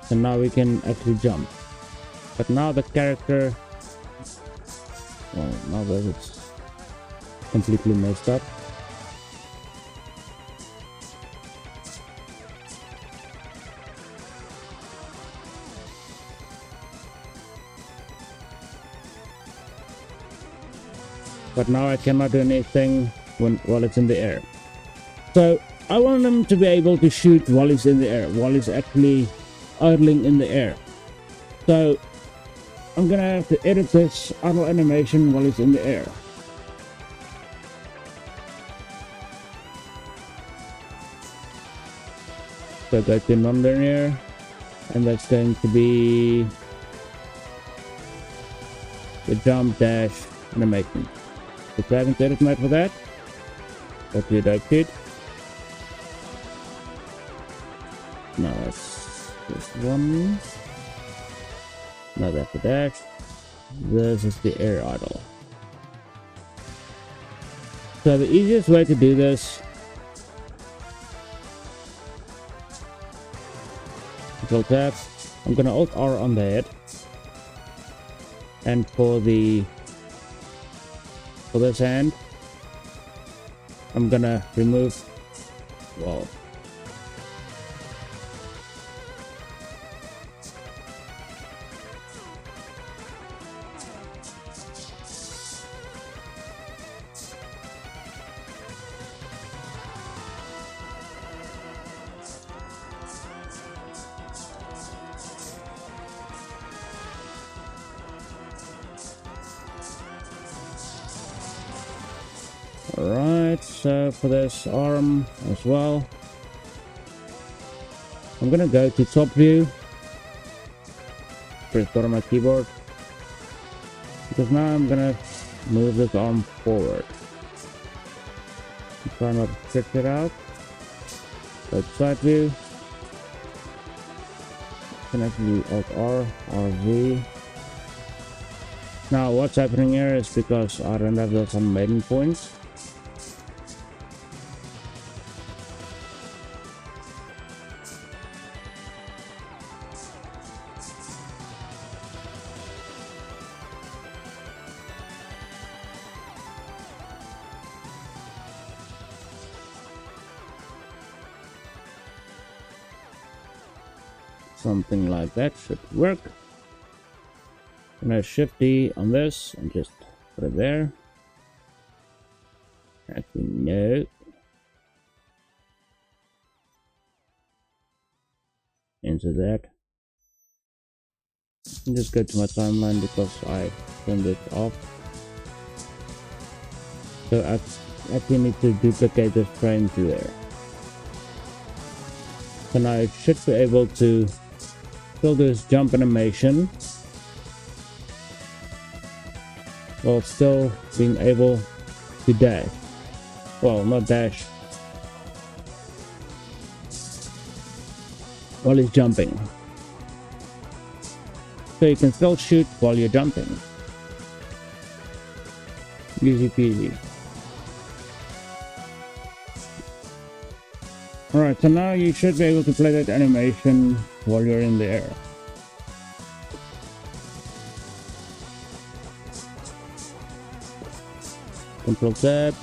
So now we can actually jump. But now the character, well, now that it's completely messed up. But now I cannot do anything while it's in the air. So I want him to be able to shoot while he's in the air, while he's actually idling in the air. So I'm gonna have to edit this idle animation while he's in the air. So go to non-linear, and that's going to be the jump dash animation. If you haven't edit mode for that, go to your dope sheet. No, that's this one. No, that's the dash. This is the air idle. So the easiest way to do this, Control Tab. I'm gonna Alt R on the head, and for this hand, I'm gonna remove. Well. Alright, so for this arm as well, I'm gonna go to top view, press button on my keyboard. Because now I'm gonna move this arm forward. Try not to stretch it out. Go side view. Connect the Alt R, RV. Now what's happening here is because I don't have those maiden points. Something like that should work. I'm gonna shift D on this and just put it there. Actually, no. Into that. And just go to my timeline because I turned it off. So I actually need to duplicate this frame to there. So now I should be able to still do this jump animation while still being able to dash. Well, not dash. While he's jumping. So you can still shoot while you're jumping. Easy peasy. Alright, so now you should be able to play that animation while you're in the air. Control tab.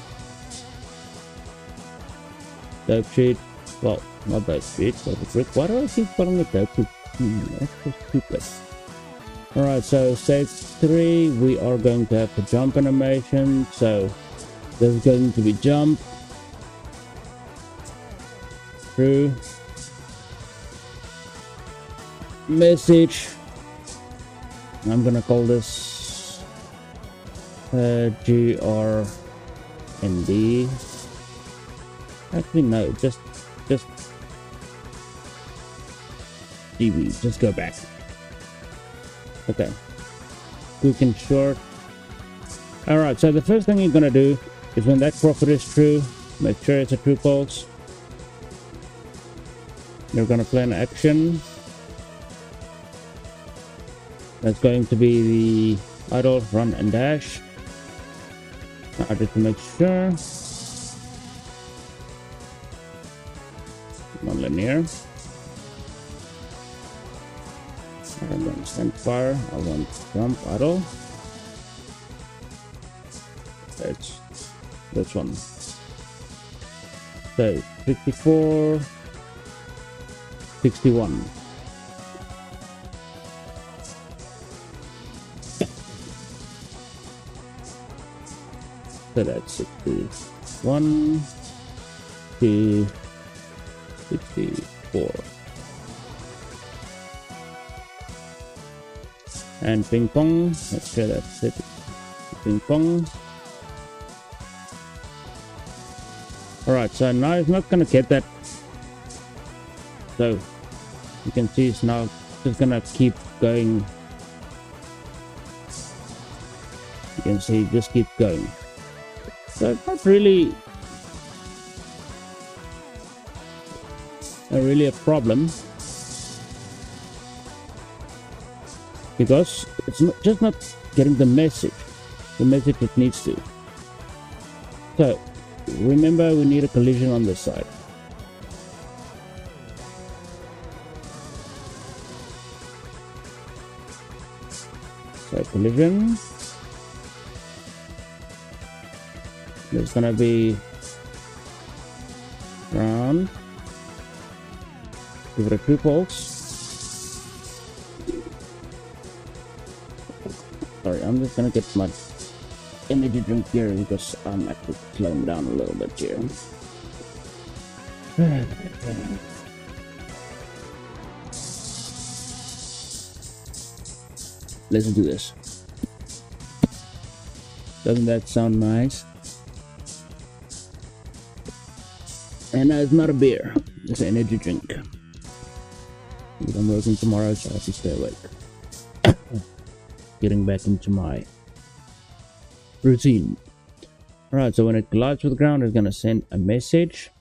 Dope sheet. Well, not dope sheet, but a brick. Why do I keep calling it dope sheet? That's so stupid. Alright, so stage 3, we are going to have the jump animation. So there's going to be jump through message. I'm gonna call this GRND. Actually no, just GB, just go back. Okay, quick and short. Alright, so the first thing you're gonna do is when that profit is true, make sure it's a true pulse. You're gonna play an action. That's going to be the idle, run and dash. Now just to make sure. Non-linear. I want stand fire. I want jump idle. That's this one. So 54. 61. So that's 61 to 64. And ping pong, let's say that's it. Ping pong. Alright, so now it's not gonna get that. So you can see it's now just gonna keep going. You can see just keep going. So it's not really a problem, because it's just not getting the message it needs to. So remember, we need a collision on this side. So collision. There's gonna be round. Give it a true pulse. Sorry, I'm just gonna get my energy drink here because I'm actually slowing down a little bit here. Let's do this. Doesn't that sound nice? And it's not a beer, it's an energy drink. I'm working tomorrow, so I have to stay awake. getting back into my routine. Alright, so when it collides with the ground, it's gonna send a message.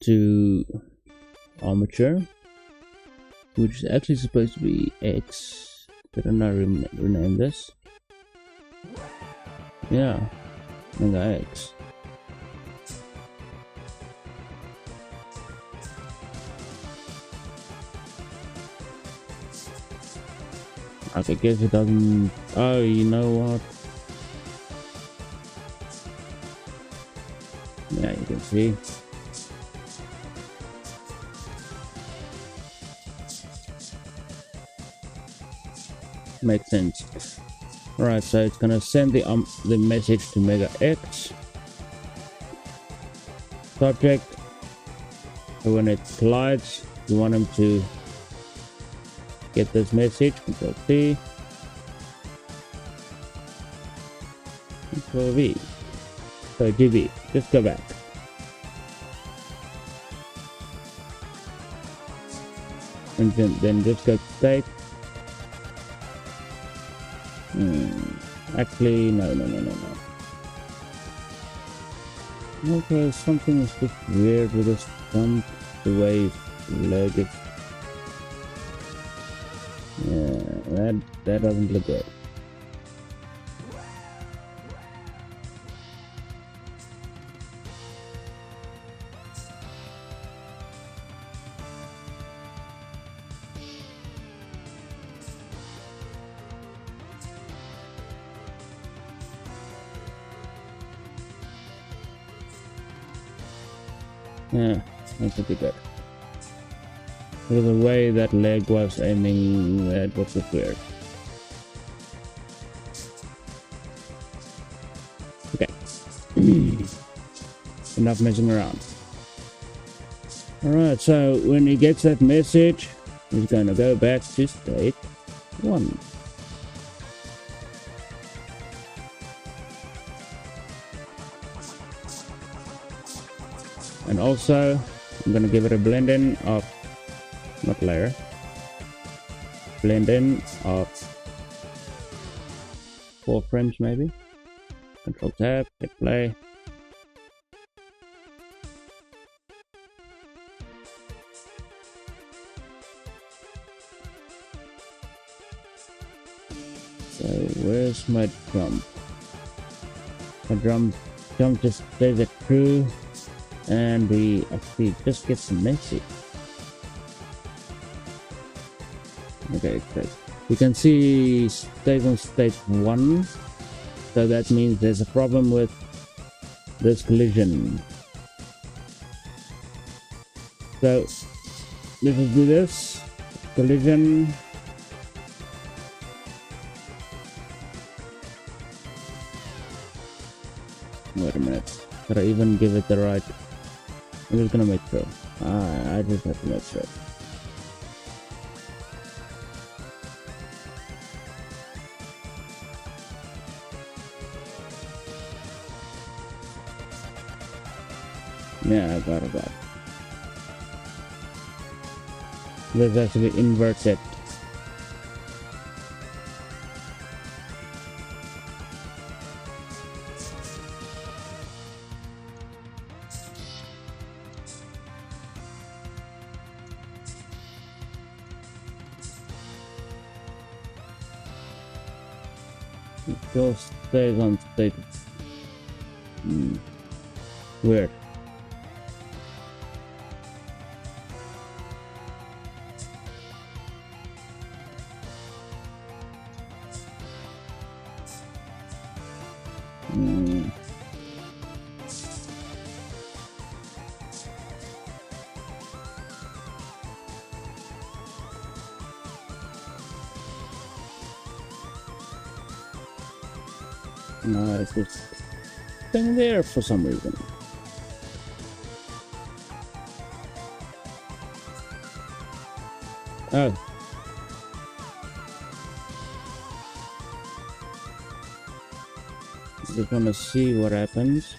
To armature, which is actually supposed to be X. Didn't I rename this? Yeah, Mega X. I guess it doesn't. Oh, you know what? Yeah, you can see. Makes sense. Alright, so it's gonna send the message to Mega X. Subject. So when it collides, you want him to get this message. Control C. Control V. So GB, just go back. And then just go state. Actually, no. Okay, something is just weird with this jump, the way leg is. Yeah, that doesn't look good. Yeah, that's pretty good. Because the way that leg was aiming, that was just weird. Okay. Enough messing around. Alright, so when he gets that message, he's gonna go back to state 1. And also, I'm gonna give it a blend in of, not layer, blend in of 4 frames maybe. Control tab, hit play. So where's my jump? My jump just stays at true. And we actually just get some message. Okay, so you can see stays on state 1, so that means there's a problem with this collision. So let's do this collision. Wait a minute, did I even give it the right? I'm just gonna make sure. I just have to make sure. Yeah, I got it. Let's actually invert it. It still stays on state. Weird. No, it's just staying there for some reason. Oh. Just want to see what happens.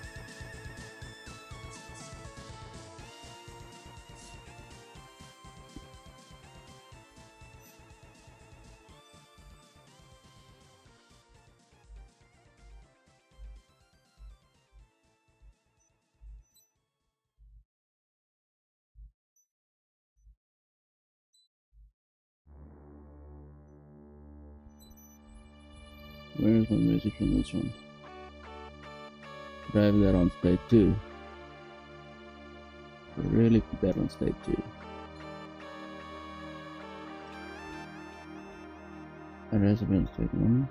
Where's my message from this one? Should I have that on state 2? Really put that on state 2. And has been on state 1.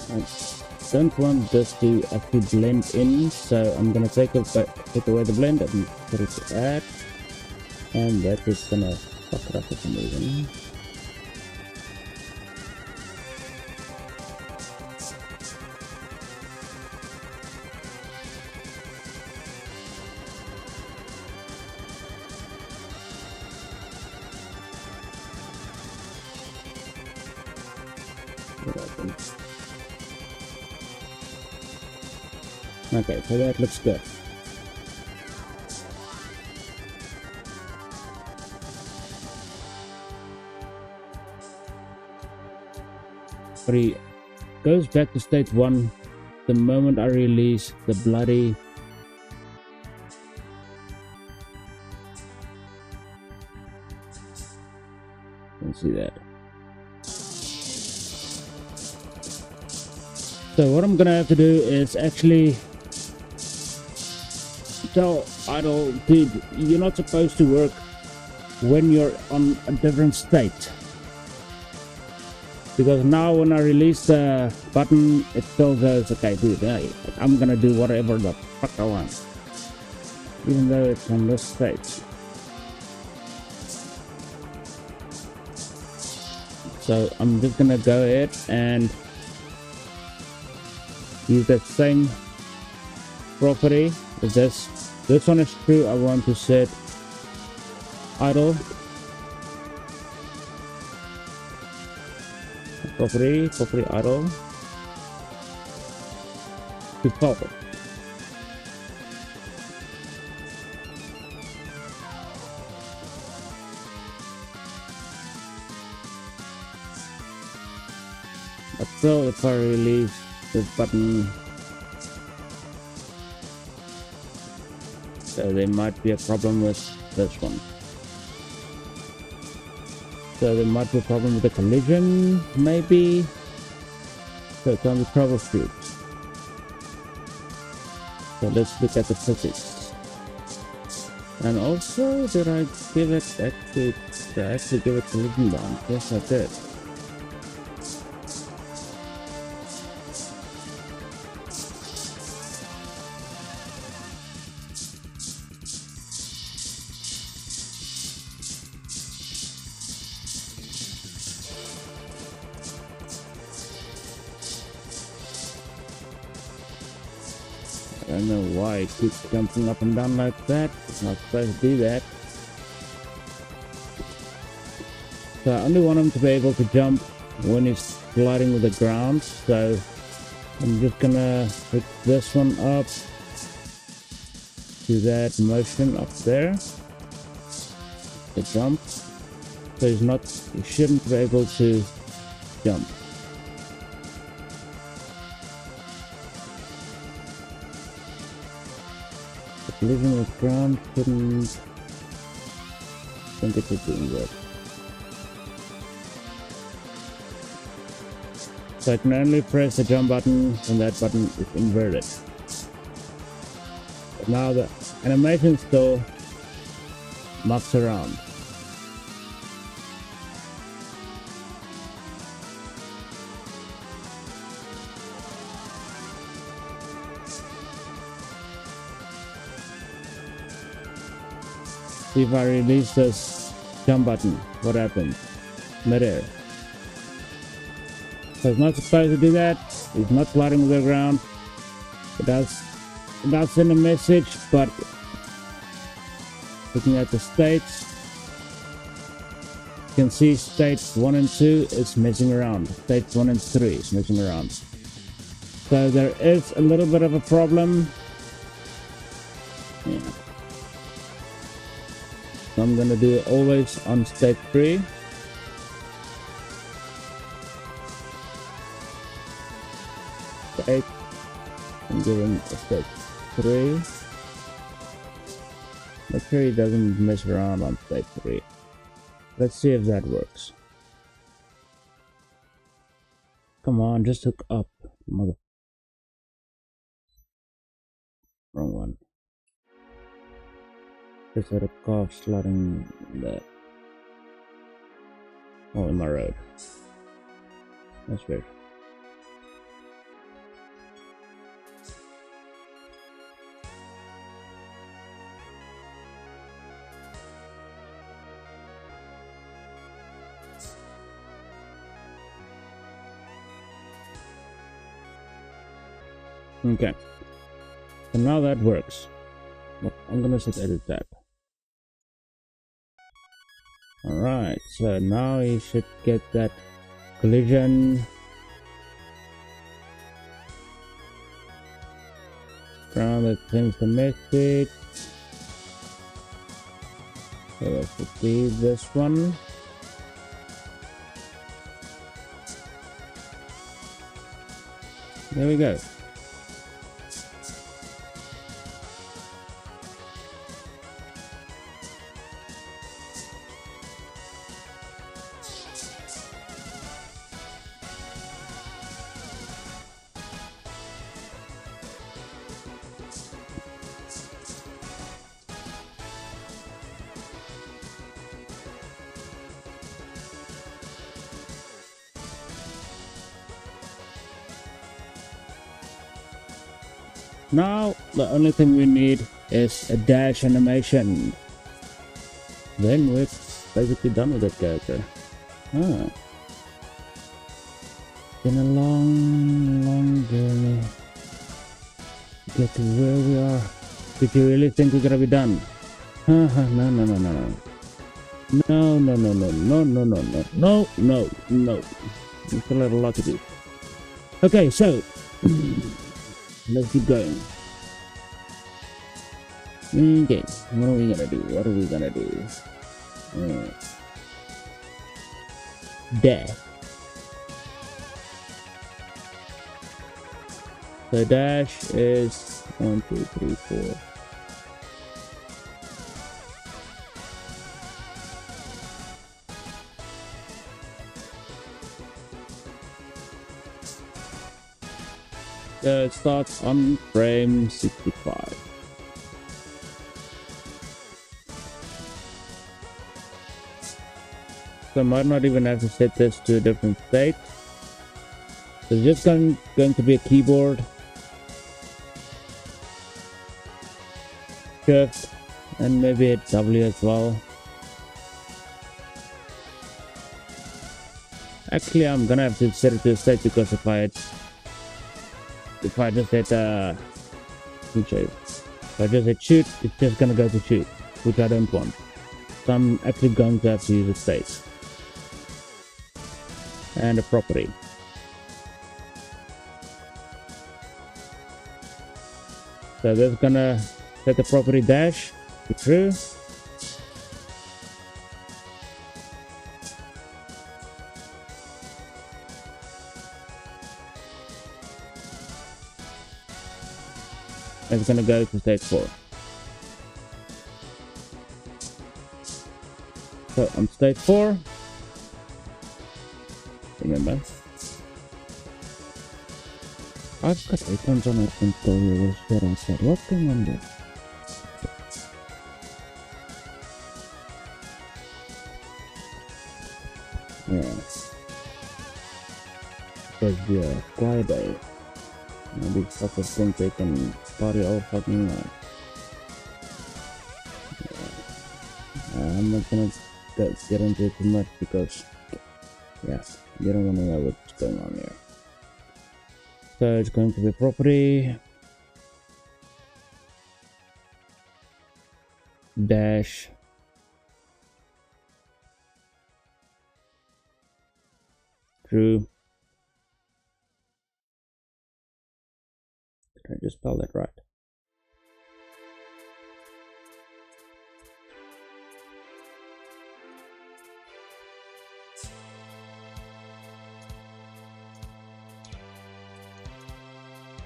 I don't want this to actually blend in, so I'm gonna take away the blend and put it to add, and that is gonna fuck it up for some reason. What happened? Okay, so that looks good. But he goes back to state 1 the moment I release the bloody let's see that. So what I'm gonna have to do is actually tell idle, dude, you're not supposed to work when you're on a different state, because now when I release the button it still goes, okay dude, I'm gonna do whatever the fuck I want even though it's on this state. So I'm just gonna go ahead and use that same property as this one is true. I want to set idle property idle to false. But still, if I release this button, so there might be a problem with this one. So there might be a problem with the collision, maybe. So it's on the troubleshoot. So let's look at the physics. And also, did I give it actually? Did I actually give it collision bound? Yes, I did. I don't know why it keeps jumping up and down like that. It's not supposed to do that. So I only want him to be able to jump when he's gliding with the ground. So I'm just gonna put this one up to that motion up there. The jump. So he shouldn't be able to jump. Collision with ground couldn't think it was doing that. So I can only press the jump button when that button is inverted. But now the animation still mucks around. See if I release this jump button, what happens? Midair. So it's not supposed to do that. It's not gliding with the ground. It does send a message, but Looking at the states, you can see states 1 and 2 is messing around. States 1 and 3 is messing around. So there is a little bit of a problem. Yeah. So I'm gonna do it always on state 3. State. I'm giving a state 3. Make sure he doesn't mess around on state 3. Let's see if that works. Come on, just hook up, mother. Wrong one. Just had a car sliding there. Oh, in my road. That's weird. Okay, so now that works. But I'm gonna set edit that. Alright, so now you should get that collision around that things to mess with. So that should be this one. There we go. Now the only thing we need is a dash animation. Then we're basically done with that character. Ah. Been a long journey to get to where we are. Did you really think we're gonna be done? No. No. We still have a lot to do. Okay, so let's keep going. Okay, what are we gonna do? Dash. The dash is 1, 2, 3, 4. It starts on frame 65. So I might not even have to set this to a different state. So it's just going to be a keyboard, shift, and maybe a W as well. Actually, I'm gonna have to set it to a state because if I just hit if I just hit shoot, it's just gonna go to shoot, which I don't want. So I'm actually going to have to use a state and a property. So that's gonna set the property dash to true. It's gonna go to stage 4. So on stage 4, remember, I've got icons on it and tell you this here inside. What's going on there? Yeah. Because the quiet day. These fuckers think they can party all fucking night. Yeah. I'm not gonna get into it too much because, yeah, you don't wanna know what's going on here. So it's going to be property. dash true. Did I just spell that right?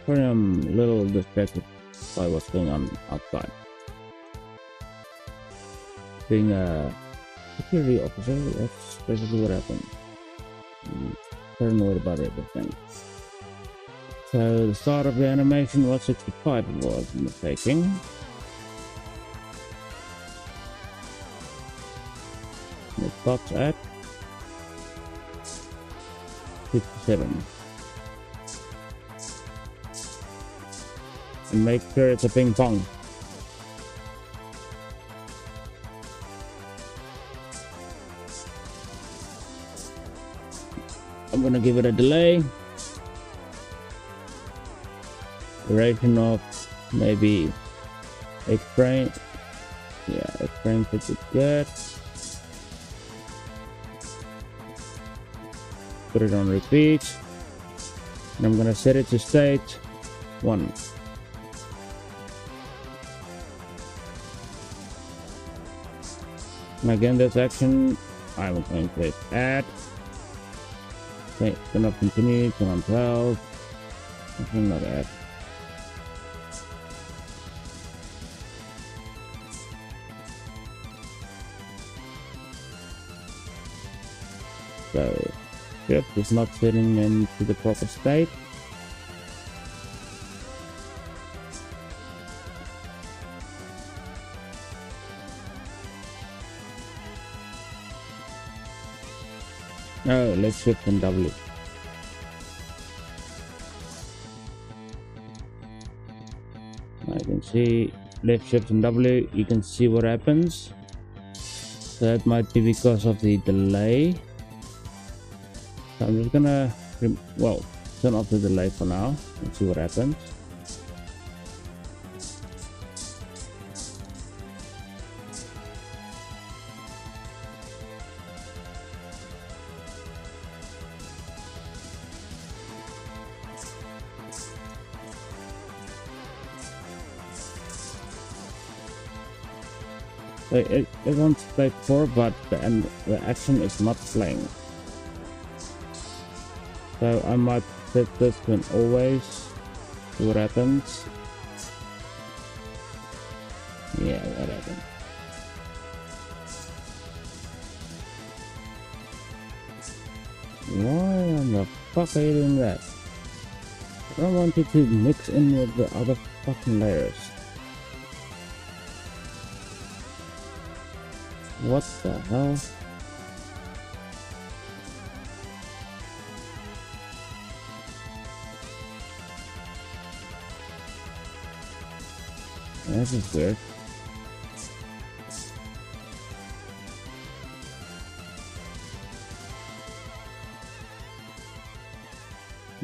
Sorry, I'm a little distracted by what's going on outside. Being a security officer, that's basically what happened. I'm paranoid about everything. So the start of the animation was 65, it was mistaken. And it stops at 57. And make sure it's a ping pong. I'm gonna give it a delay. Duration of maybe 8 frames. Yeah, 8 frames is good. Put it on repeat. And I'm gonna set it to state 1. And again, this action, I'm going to hit add. Okay, turn off continue, turn on 12. Nothing not add. So, shift is not fitting into the proper state. Oh, let's shift and W. I can see left shift and W, you can see what happens. So that might be because of the delay. So I'm just gonna, well, turn off the delay for now and see what happens. It on state 4, but the action is not playing. So I might set this to an always, see what happens. Yeah, that happened. Why in the fuck are you doing that? I don't want you to mix in with the other fucking layers. What the hell? This is weird.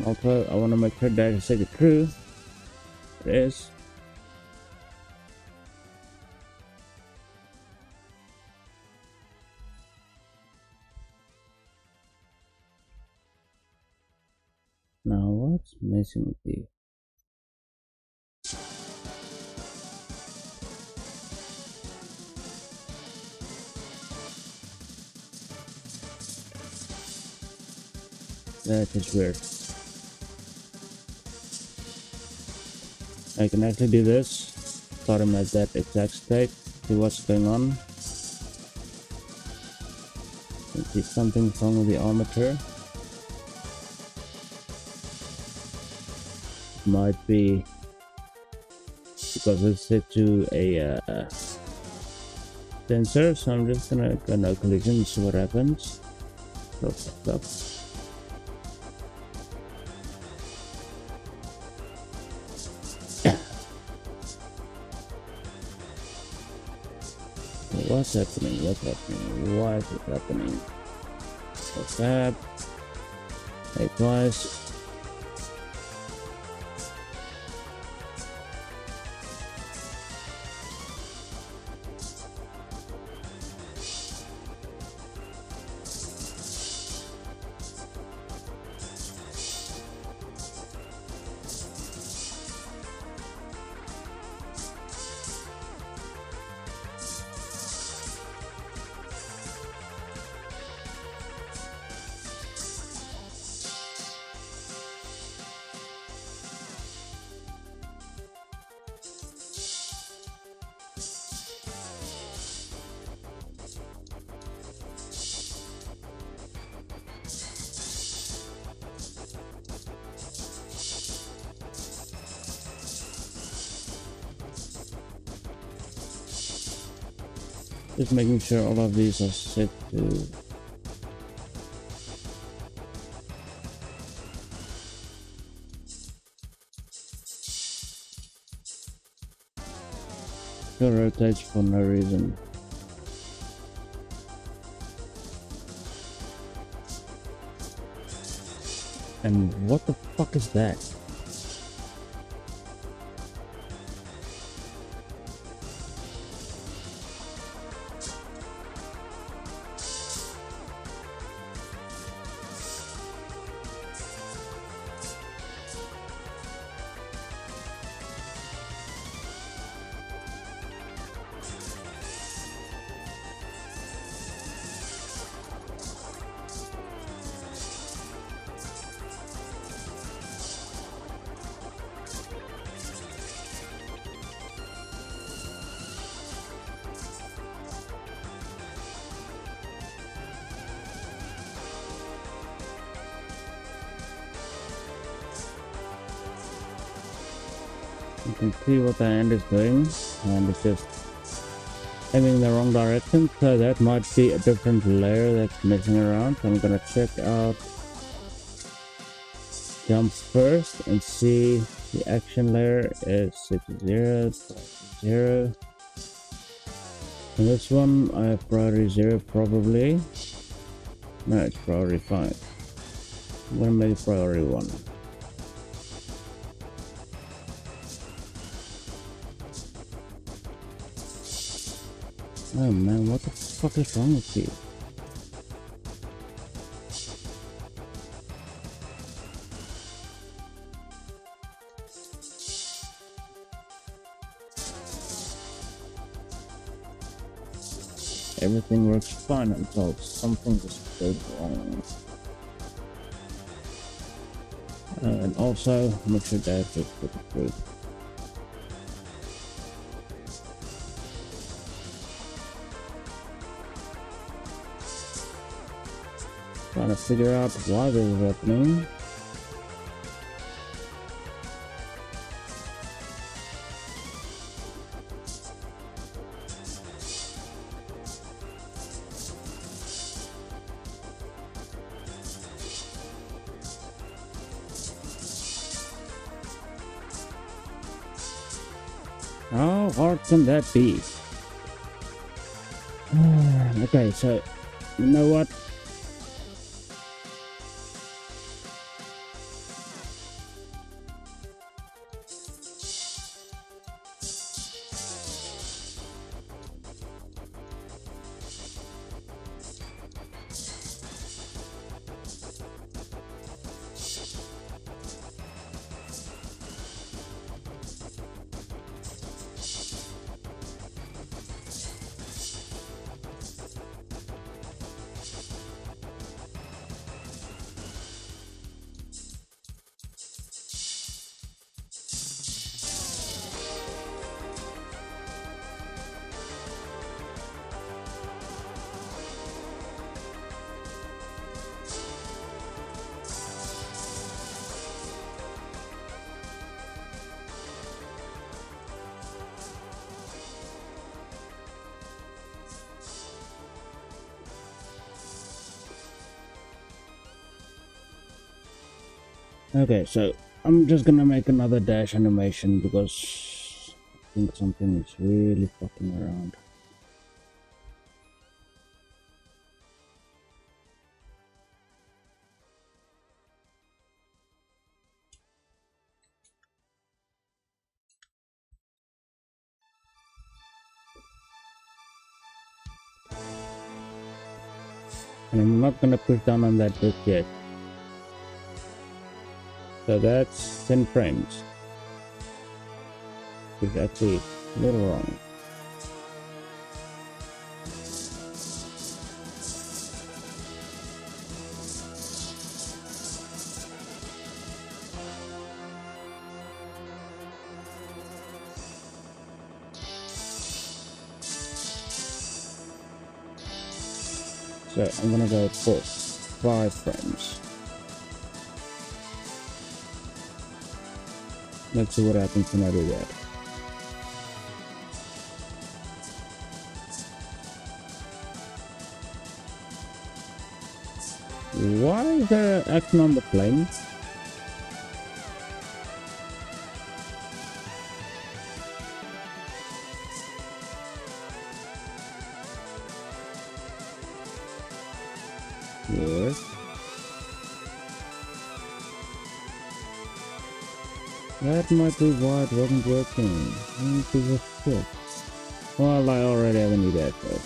Also, I want to make sure that I say the true. It is. Now, what's missing with you? That is weird. I can actually do this. Start him at that exact state. See what's going on. I see something wrong with the armature. Might be because it's set to a sensor, so I'm just gonna go no collision, see what happens. So fucked up. What's happening? What's happening? Why is it happening? What's that? Hey, twice. Just making sure all of these are set to it rotates for no reason. And what the fuck is that? You can see what the hand is doing, and it's just aiming the wrong direction, so that might be a different layer that's messing around. So I'm gonna check out jump first and see the action layer is set to 0, 0. And this one I have priority 0 probably. No, it's priority 5. I'm gonna make it priority 1. Oh man, what the fuck is wrong with you? Everything works fine until something just goes wrong. And also, make sure that it's put the through. Trying to figure out why this is happening. How hard can that be? Okay, so you know what? Okay, so I'm just gonna make another dash animation because I think something is really fucking around. And I'm not gonna push down on that just yet. So that's 10 frames. It's actually a little wrong. So I'm gonna go for 5 frames. Let's see what happens when I do that. Why is there action on the plane? Yes. That might be why it wasn't working. Piece of shit. Well, I already have a new dad though.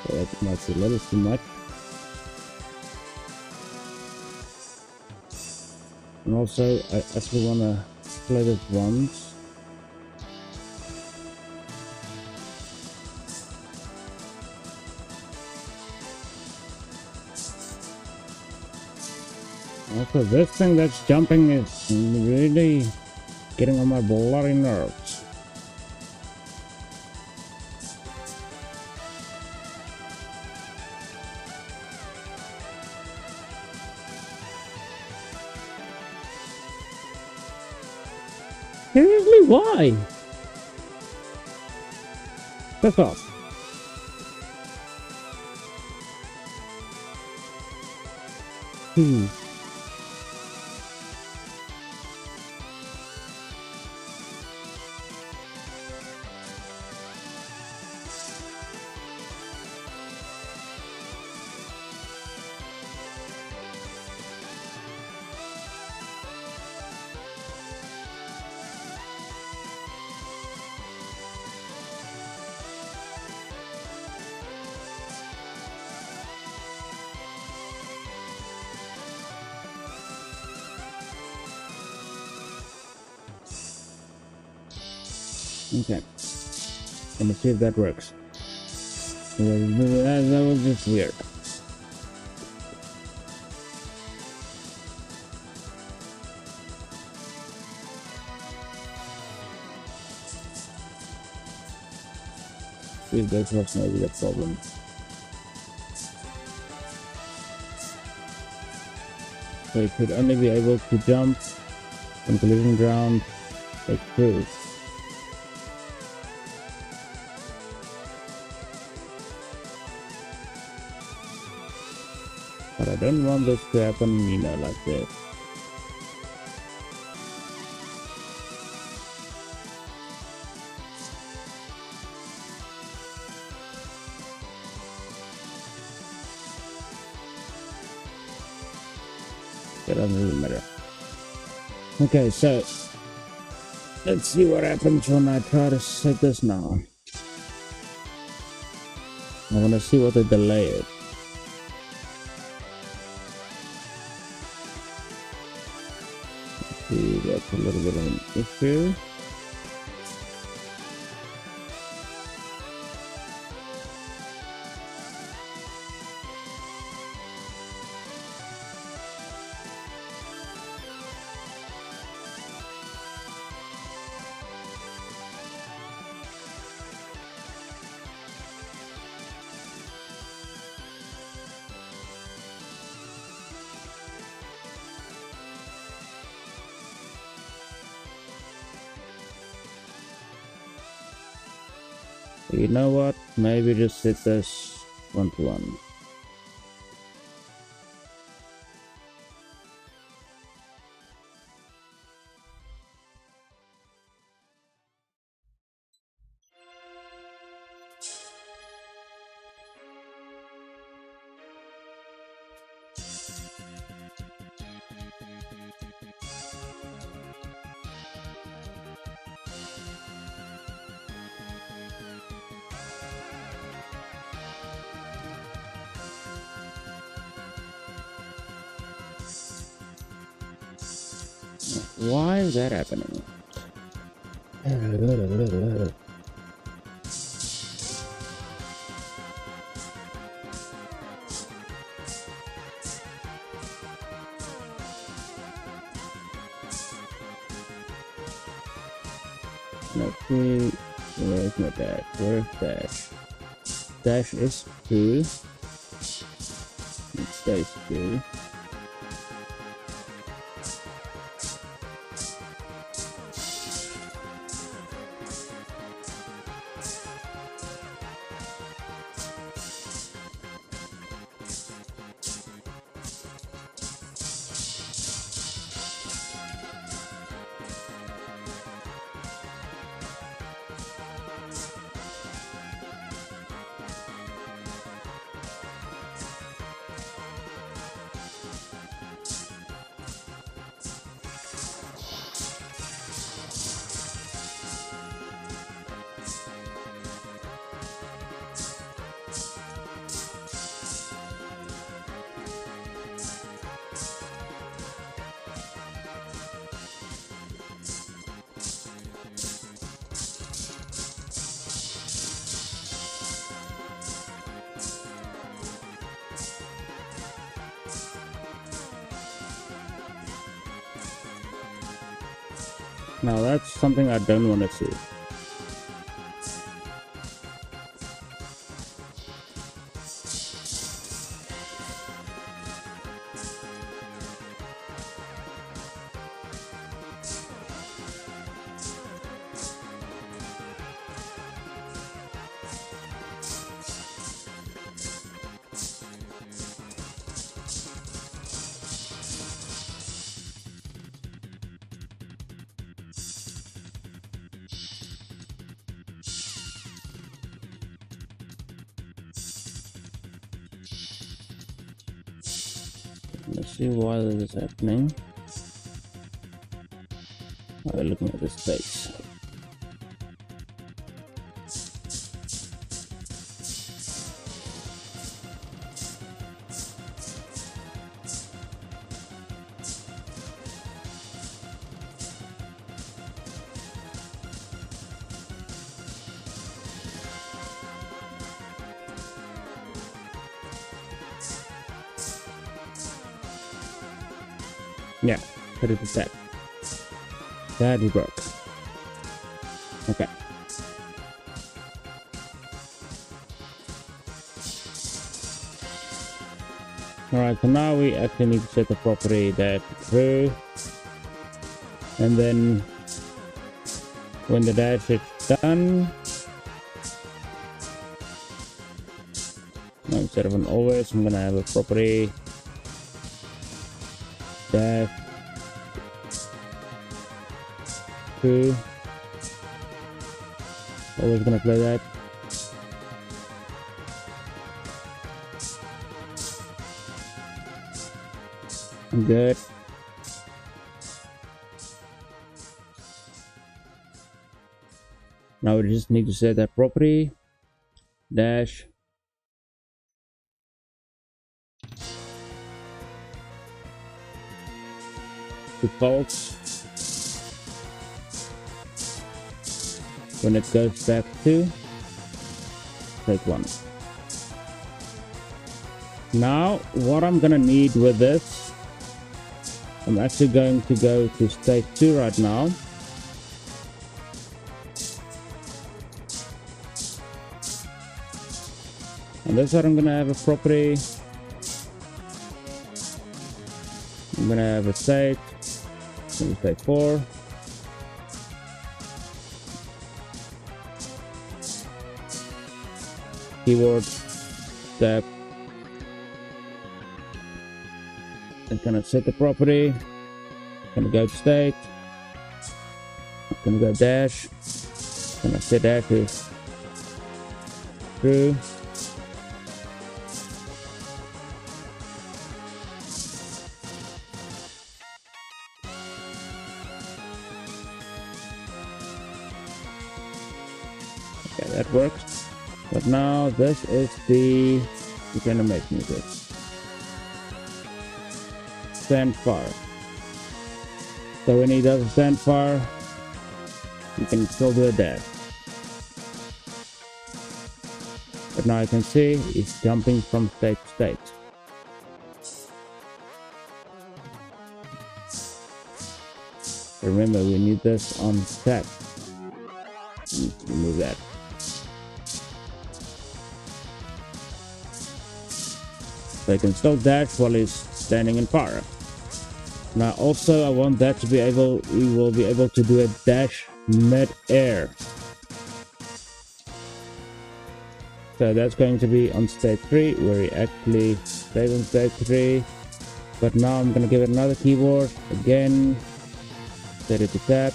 So that might be a little too much. And also, I actually want to play this once. Also, this thing that's jumping is really getting on my bloody nerves. Seriously, why? Piss off. Okay. Let me see if that works. That was just weird. See if that was maybe the problem. So it could only be able to jump from collision ground like through. But I don't want this to happen, you know, like this. It doesn't really matter. Okay, so let's see what happens when I try to set this now. I want to see what the delay is. See, that's a little bit of an issue. You know what? Maybe just set this 1-to-1. Why is that happening? Let's see, where's my dash? Where's dash? Dash is 2. It stays 2. Now that's something I don't want to see. Let's see why this is happening. We're looking at this space. Yeah, put it to that. That will work. Okay. Alright, so now we actually need to set the property that through. And then when the dash is done, now instead of an always, I'm gonna have a property dash through. Always gonna play that. Good. Now we just need to set that property dash to false when it goes back to state 1. Now what I'm gonna need with this, I'm actually going to go to state 2 right now. And that's what I'm gonna have a property. I'm gonna have a state, state 4. Keyword step. I'm gonna set the property. I'm gonna go to state. I'm gonna go dash. I'm gonna set dash is true. Okay, that works. But now this is the gonna make me this. Stand fire. So when he does a stand fire, you can still do a dash. But now you can see he's jumping from state to state. Remember, we need this on stack. Remove that. So you can still dash while he's standing in fire. Now also I want that to be able, we will be able to do a dash mid-air. So that's going to be on state 3 where he actually stays on state 3. But now I'm going to give it another keyword again, set it to tap.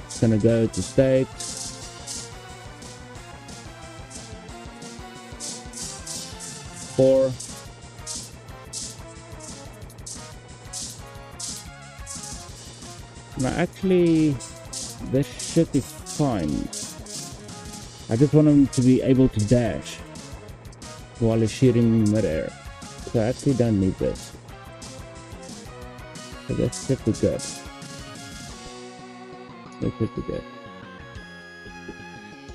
It's going to go to state. Four. Now actually this should be fine. I just want him to be able to dash while he's shooting mid-air. So I actually don't need this. So that should be good. That should be good.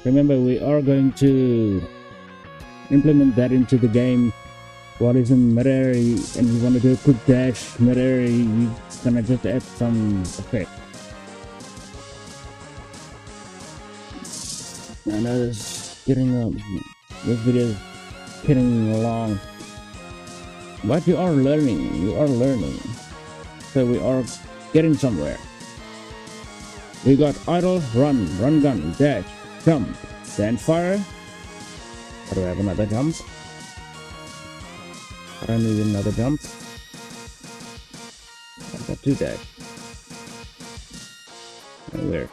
Remember, we are going to implement that into the game while he's in midair and you want to do a quick dash midair, you're gonna just add some effect. I know this video is getting long, but you are learning, so we are getting somewhere. We got idle, run, gun, dash, jump, stand fire. Or do I have another jump? I don't need another jump. I've got two dash. Where?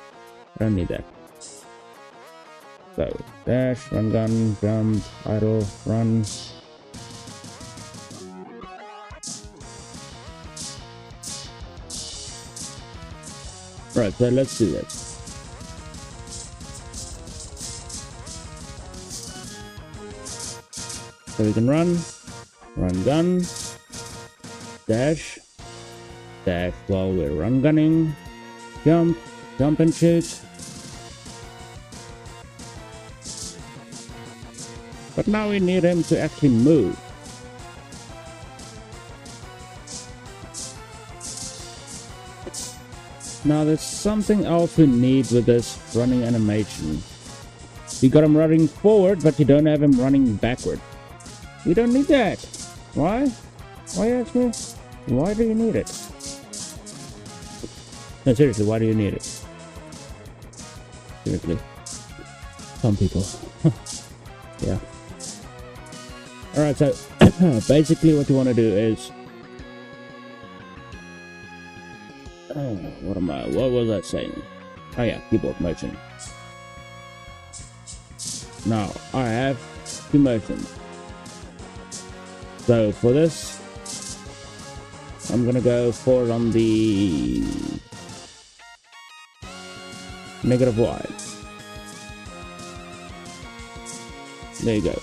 I don't need that. So, dash, run gun, jump, idle, run. Right, so let's do this. So we can run gun, dash while we're run gunning, jump and shoot. But now we need him to actually move. Now there's something else we need with this running animation. You got him running forward, but you don't have him running backward. We don't need that. Why? Why, ask me? Why do you need it? No, seriously, why do you need it? Seriously. Some people. Yeah. Alright, so basically what you want to do is... what was I saying? Oh yeah, keyboard motion. Now, I have two motions. So for this, I'm gonna go forward on the -Y. There you go.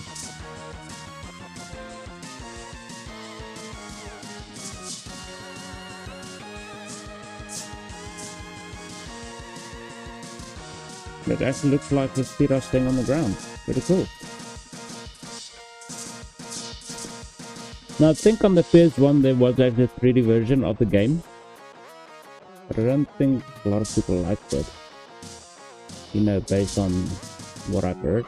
It actually looks like his feet are staying on the ground. Pretty cool. Now I think on the PS1 there was actually a 3D version of the game, but I don't think a lot of people liked it. You know, based on what I've heard.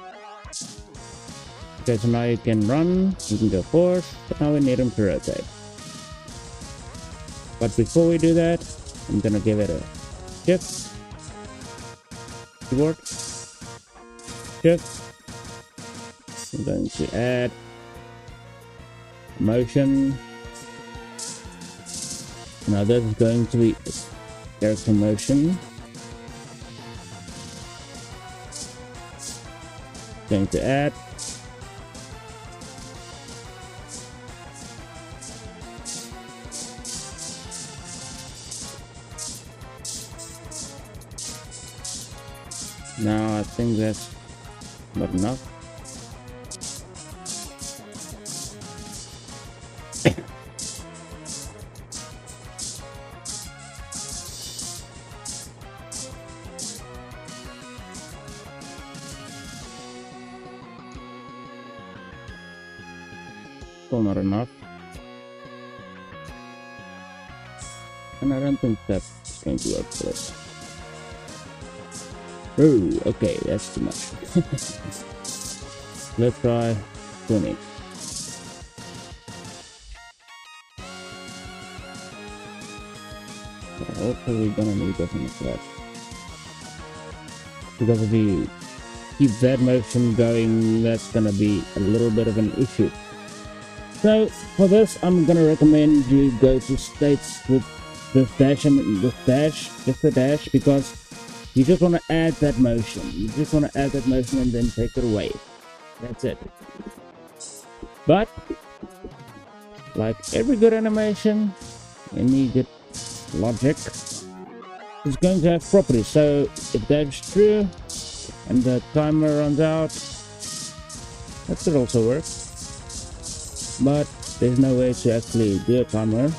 Okay, so now you can run, you can go forward, but now we need him to rotate. But before we do that, I'm gonna give it a shift. Keyboard. Shift. I'm going to add motion. Now this is going to be character motion. Going to add now I think that's not enough. Still not enough. And I don't think that's going to work for us. Oh, okay, that's too much. Let's try 20. Hopefully we're gonna need that in the flat. Because if you keep that motion going, that's gonna be a little bit of an issue. So for this, I'm gonna recommend you go to states with this dash and this dash, just the dash, because you just want to add that motion. You just want to add that motion and then take it away. That's it. But like every good animation, any good logic is going to have properties. So if that's true and the timer runs out, that could also work. But there's no way to actually do a timer.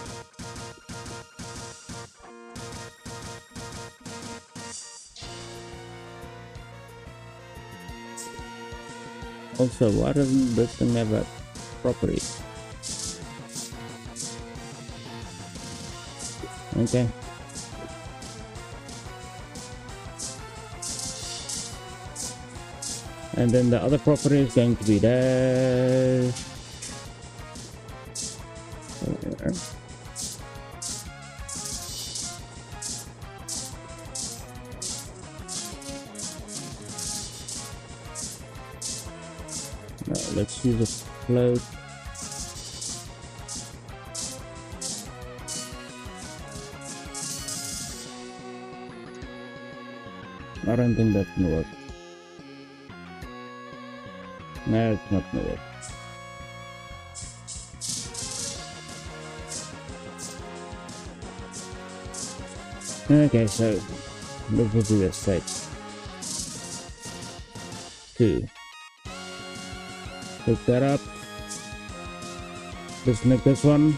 Also, why doesn't this thing have a property? Okay. And then the other property is going to be there. Now let's use a float. I don't think that's gonna work. No, it's not gonna work. Okay, so let's do this. State 2. Pick that up. Let's make this one.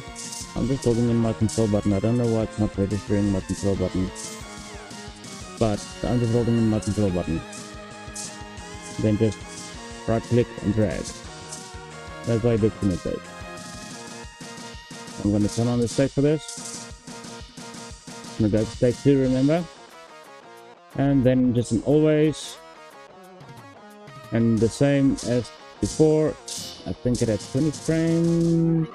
I'm just holding in my control button. I don't know why it's not registering my control button. But I'm just holding in my control button. Then just right click and drag. That's why I disconnect it. I'm gonna turn on the state for this. I'm gonna go to state 2, remember? And then just an always. And the same as before. I think it has 20 frames.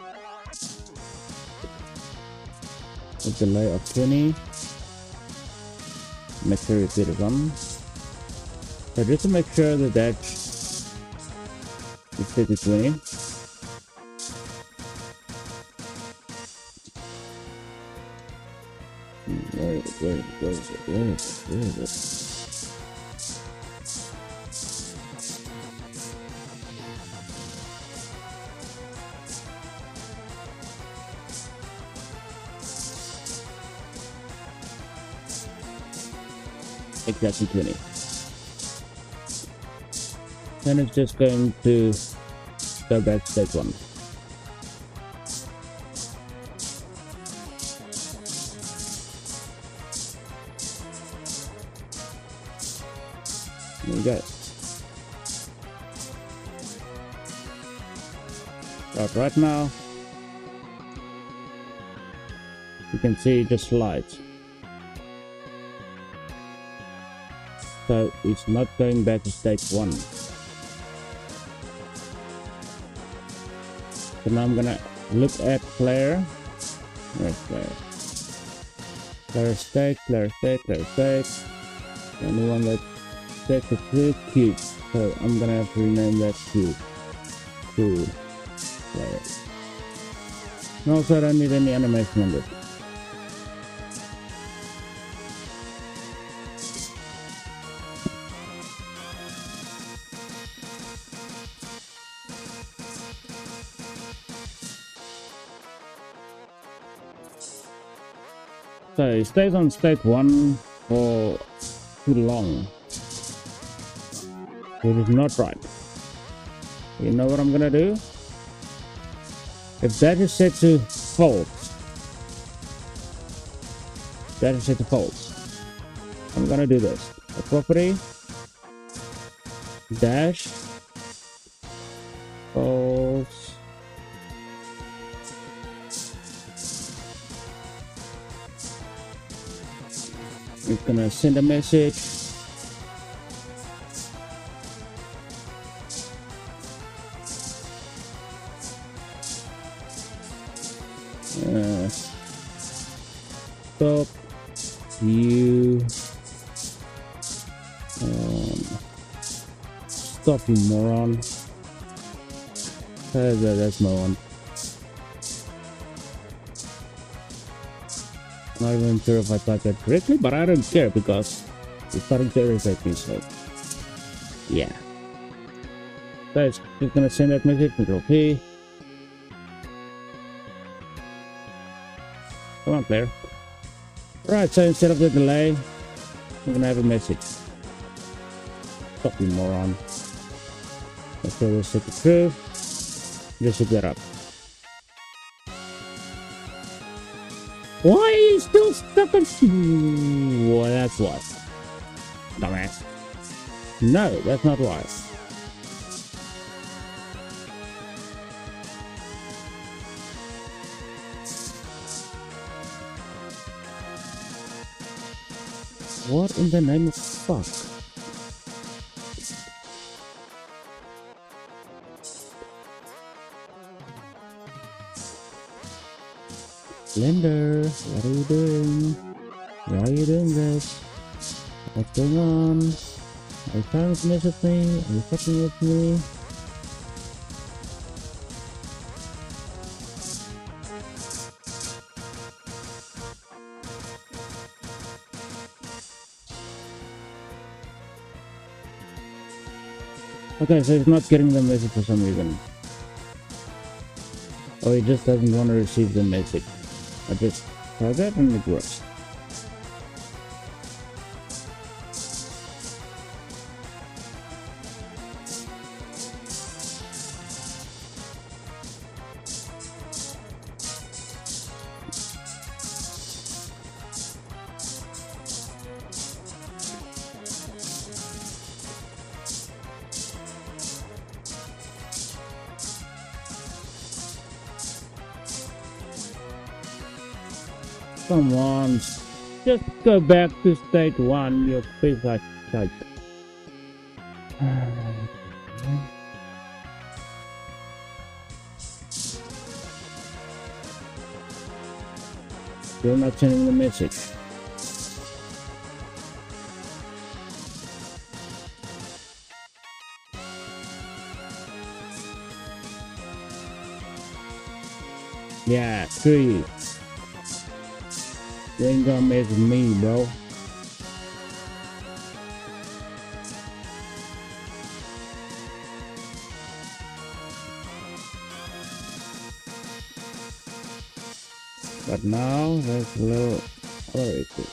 A delay of 20. Make sure you put it on. So just to make sure that that's set to 20. Where is it? Exactly 20. Then it's just going to go back to state 1. There you go. But right now, you can see it just slides. So it's not going back to state 1. So now I'm gonna look at player. Where's player? Player state. And the one that set to cube. So I'm gonna have to rename that cube to player. And also I don't need any animation on this. So it stays on state 1 for too long, which is not right. You know what I'm gonna do? If that is set to false, I'm gonna do this. A property dash false. It's gonna send a message. Stop you. Stop you moron. That's moron. Not even sure if I typed that correctly, but I don't care because it's starting to irritate me, so yeah. So it's just gonna send that message, Control P. Come on, player. Right, so instead of the delay, I'm gonna have a message. Stop you moron. Let's go to set the true. Just hook that up. Why are you still stuck on? Well, that's why. Dumbass. No, that's not why. What in the name of fuck? Blender, what are you doing? Why are you doing this? What's going on? Are you trying to mess with me? Are you fucking with me? Okay, so he's not getting the message for some reason. Or he just doesn't want to receive the message. I just try that and it works. Come on, just go back to stage 1, your face like shite. You're not sending the message. Yeah, screw you. You ain't gonna mess with me, bro. But now there's a little other issue.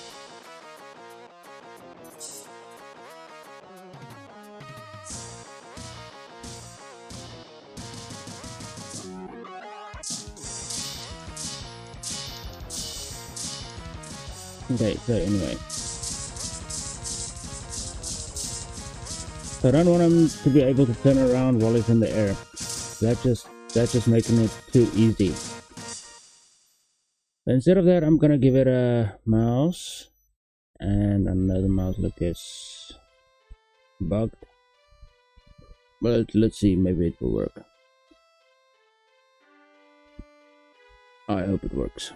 Okay, so anyway. So I don't want him to be able to turn around while he's in the air. That's just making it too easy. Instead of that, I'm gonna give it a mouse, and another mouse look is bugged. But let's see, maybe it will work. I hope it works.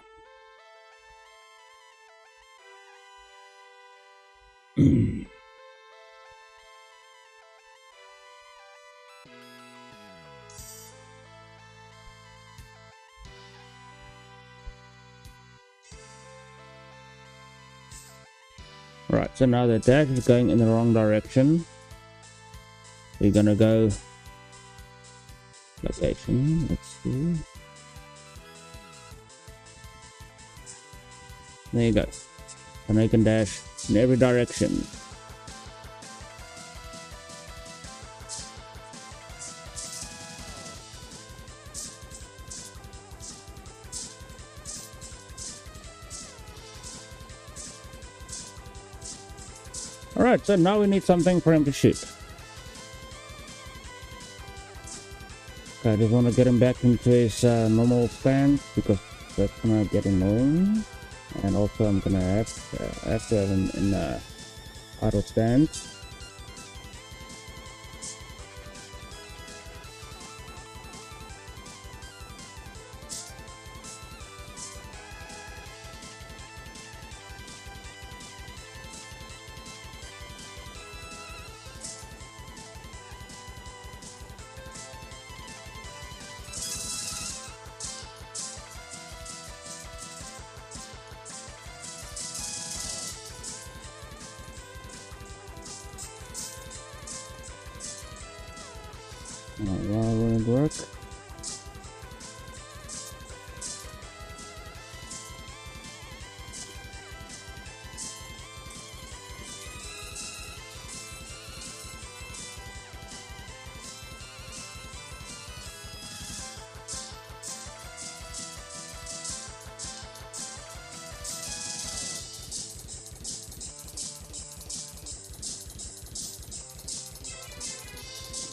Right, so now the dash is going in the wrong direction. We're gonna go location, let's see. There you go. And I can dash in every direction. Alright, so now we need something for him to shoot. Okay, I just want to get him back into his normal stance because that's gonna get annoying. And also I'm gonna have to have him in auto stance. Why won't it work?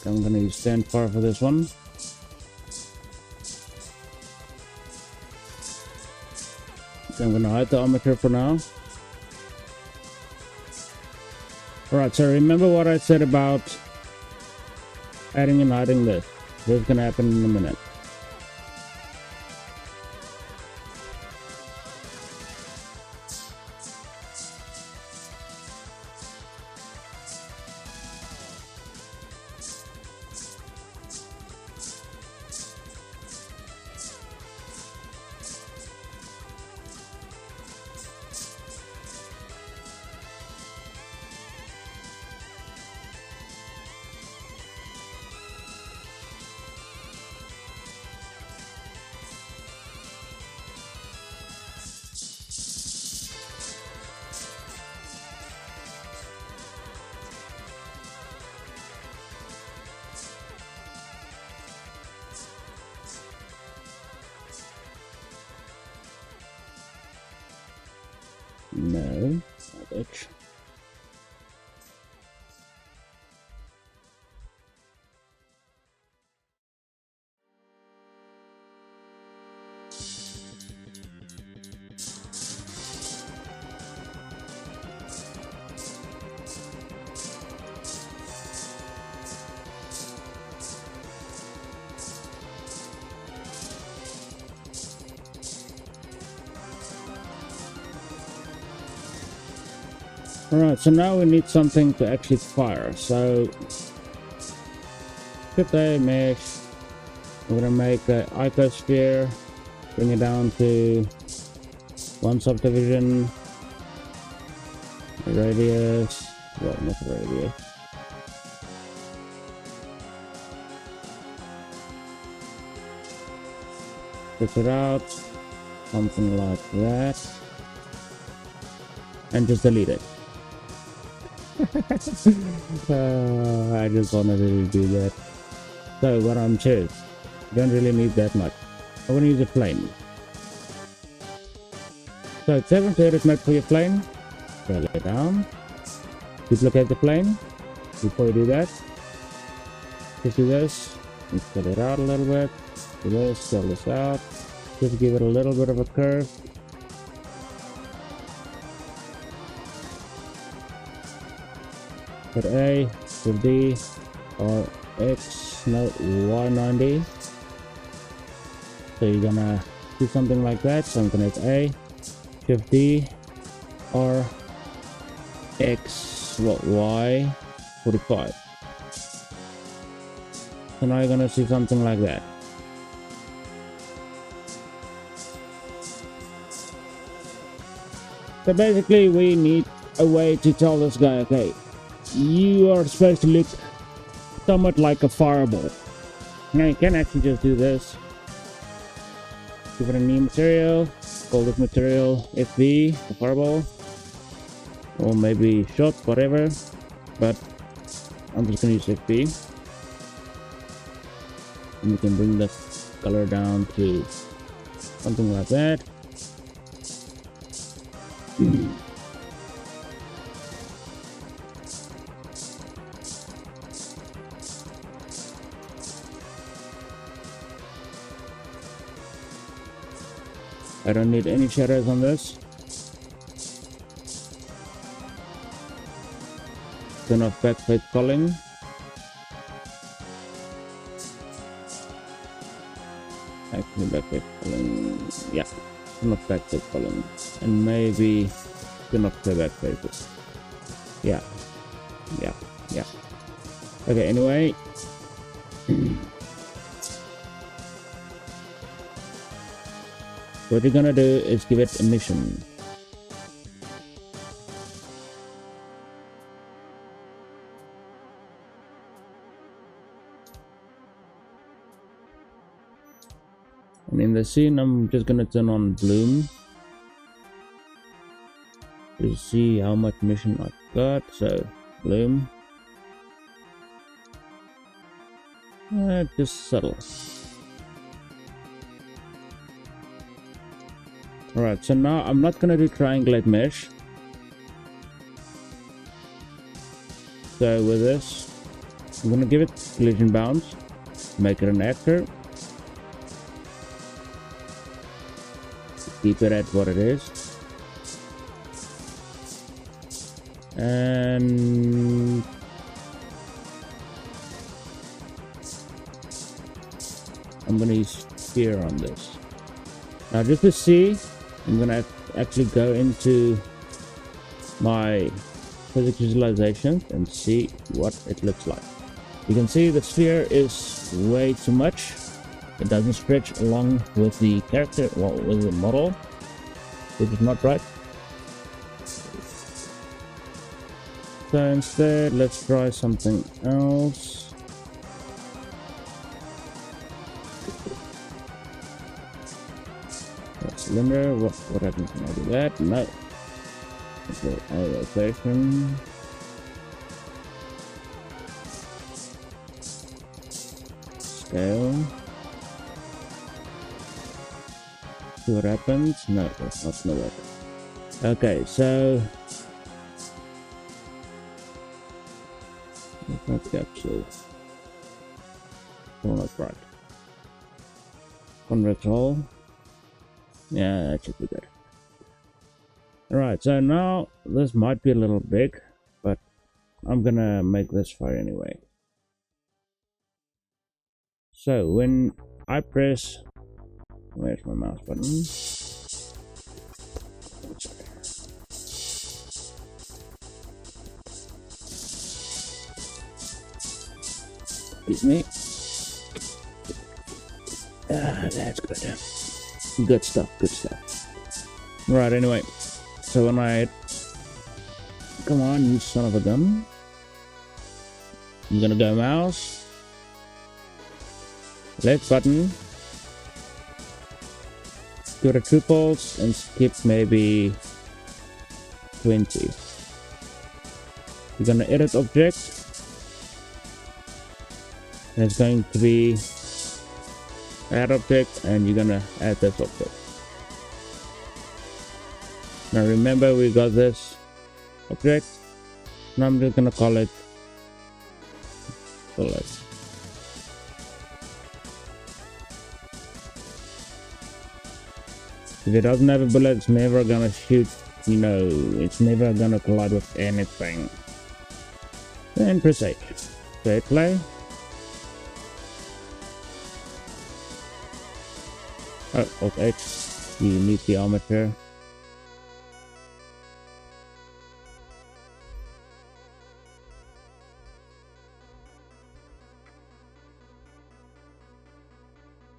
I'm gonna use stand far for this one. So I'm gonna hide the armature for now. Alright, so remember what I said about adding and hiding this. This is gonna happen in a minute. No, not it. Alright, so now we need something to actually fire. So, shift A, mesh. We're gonna make an icosphere, bring it down to one subdivision, radius, well, not radius. Switch it out, something like that, and just delete it. I just wanted to do that. So what I'm choosing, don't really need that much. I want to use a plane. So it's 700 meg for your plane. Scale it down. Duplicate the plane. Before you do that, just do this and scale it out a little bit. Do this, scale this out. Just give it a little bit of a curve. Hit A, hit D, or X, no, Y90. So you're gonna do something like that. So I'm gonna hit A, shift D, or X, what, Y, 45. So now you're gonna see something like that. So basically we need a way to tell this guy, okay, you are supposed to look somewhat like a fireball. Now you can actually just do this. Give it a new material, call this material FB, a fireball, or maybe shot, whatever, but I'm just gonna use FB. And you can bring the color down to something like that. I don't need any shadows on this. Turn off backface culling. Actually, backface culling. Yeah, turn off backface culling. And maybe turn off the backfaces. Yeah. Okay, anyway. What we're gonna do is give it emission. And in the scene, I'm just gonna turn on bloom to see how much emission I've got. So bloom, just subtle. Alright, so now I'm not gonna do triangulate mesh. So with this, I'm gonna give it collision bounds, make it an actor, keep it at what it is. And I'm gonna use sphere on this. Now just to see, I'm gonna actually go into my physics visualization and see what it looks like. You can see the sphere is way too much. It doesn't stretch along with the character, well, with the model, which is not right. So instead, let's try something else. That cylinder, what happens when I do that? No. Okay, rotation. Scale. See what happens? No, that's not gonna work. Okay, so not capsule. Still not right. Convex hull. Yeah, that should be good. Alright, so now this might be a little big, but I'm gonna make this fire anyway. So when I press, where's my mouse button? Excuse me. That's good. Good stuff, good stuff. Right, anyway. So when I... Come on, you son of a gun. I'm gonna go mouse. Left button. Go to 2 pulse and skip maybe 20. You're gonna edit object. And it's going to be add object, and you're gonna add this object. Now remember, we got this object, and I'm just gonna call it bullet. If it doesn't have a bullet, it's never gonna shoot, you know, it's never gonna collide with anything. Then press H. So hit play. Oh, Alt H. You need the armature.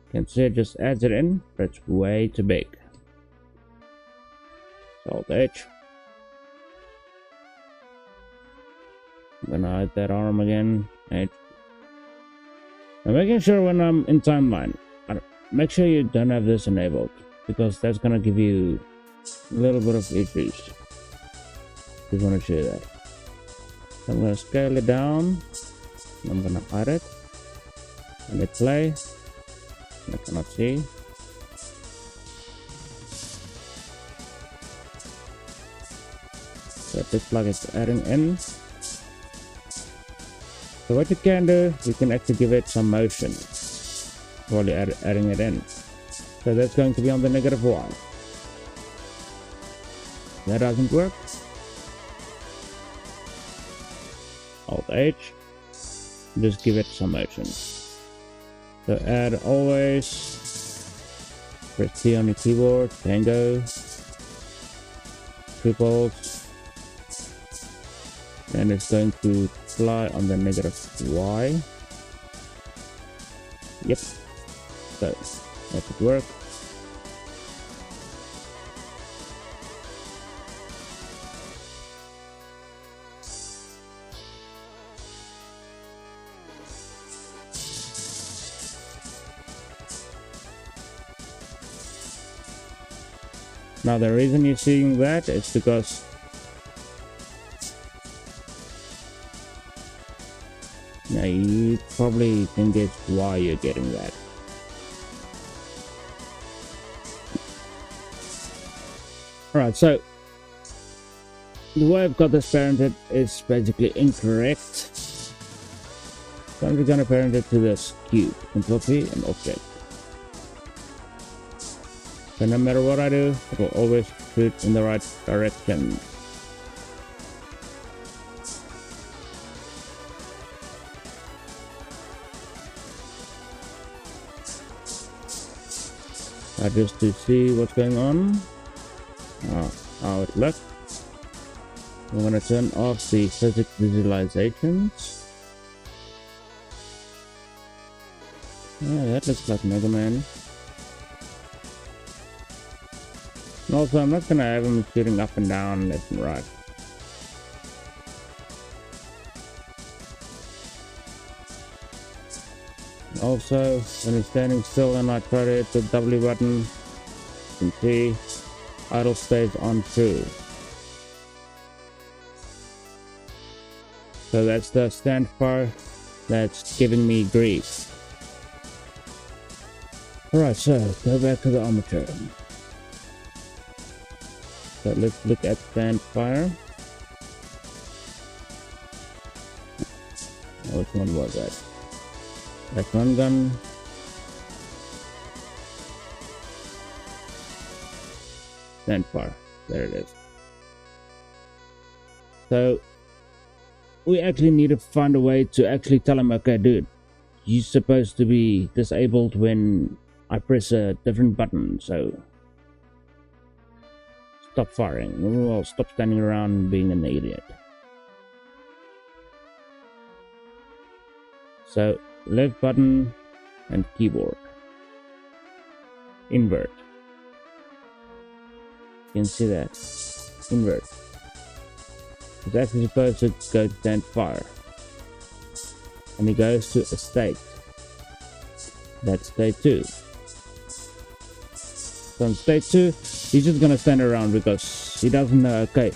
You can see it just adds it in, but it's way too big. Alt H. I'm gonna hide that arm again. H. I'm making sure when I'm in timeline, make sure you don't have this enabled, because that's gonna give you a little bit of issues. Just want to show you that. So I'm gonna scale it down. I'm gonna hide it. And hit play. I cannot see. So this plug is adding in. So what you can do, you can actually give it some motion while you're adding it in. So that's going to be on the -1. That doesn't work. Alt H. Just give it some motion. So add always. Press T on your keyboard. Tango. 2 bolts. And it's going to fly on the -Y. Yep. So that should work. Now the reason you're seeing that is because now you probably can guess why you're getting that. Alright, so the way I've got this parented is basically incorrect. So I'm just gonna parent it to this cube, Control P and object. So no matter what I do, it will always shoot in the right direction. just to see what's going on, how it looks. I'm going to turn off the physics visualizations. Yeah, that looks like MegaMan. And also, I'm not going to have him shooting up and down, left and right. Also, when he's standing still and I try to hit the W button, you can see idle stays on true. So that's the stand fire that's giving me grief. Alright, so go back to the armature. So let's look at stand fire. Which one was that? That's one gun. Stand fire. There it is. So we actually need to find a way to actually tell him, okay, dude, you're supposed to be disabled when I press a different button, so stop firing. Well, stop standing around being an idiot. So left button and keyboard. Invert. You can see that. Invert. It's actually supposed to go to stand fire. And he goes to a state. That's state 2. So in state 2, he's just gonna stand around because he doesn't know, okay,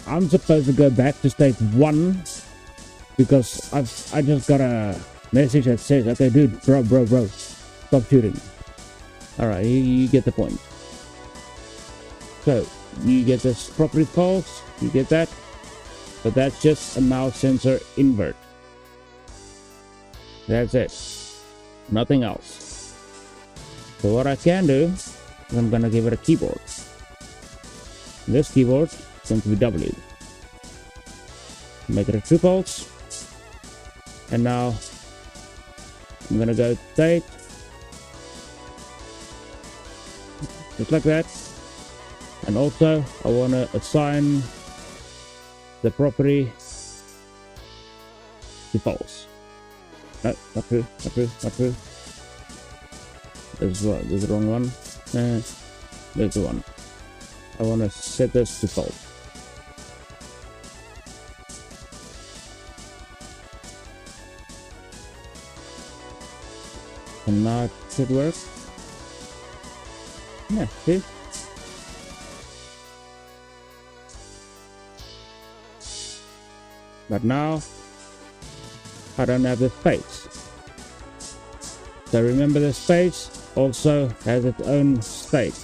I'm supposed to go back to state 1 because I just got a message that says, okay, dude, bro, stop shooting. Alright, you get the point. So, you get this property false, you get that, but that's just a mouse sensor invert. That's it. Nothing else. So what I can do is I'm gonna give it a keyboard. This keyboard is going to be W. Make it a true pulse. And now I'm gonna go state. Just like that. And also I wanna assign the property to false. No, not true. This is the wrong one. There's the one. I want to set this to false. And now it should work. Yeah, see? But now I don't have the space. So remember, the space also has its own state.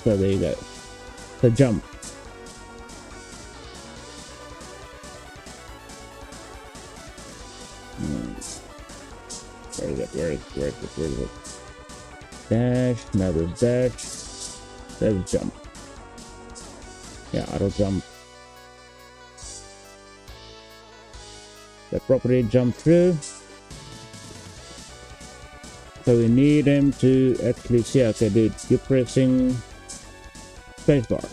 So there you go. So jump. Where is it? Dash, now there's dash, there's jump. Yeah, auto jump. The property jump through. So we need him to actually see, okay dude, you're pressing spacebar.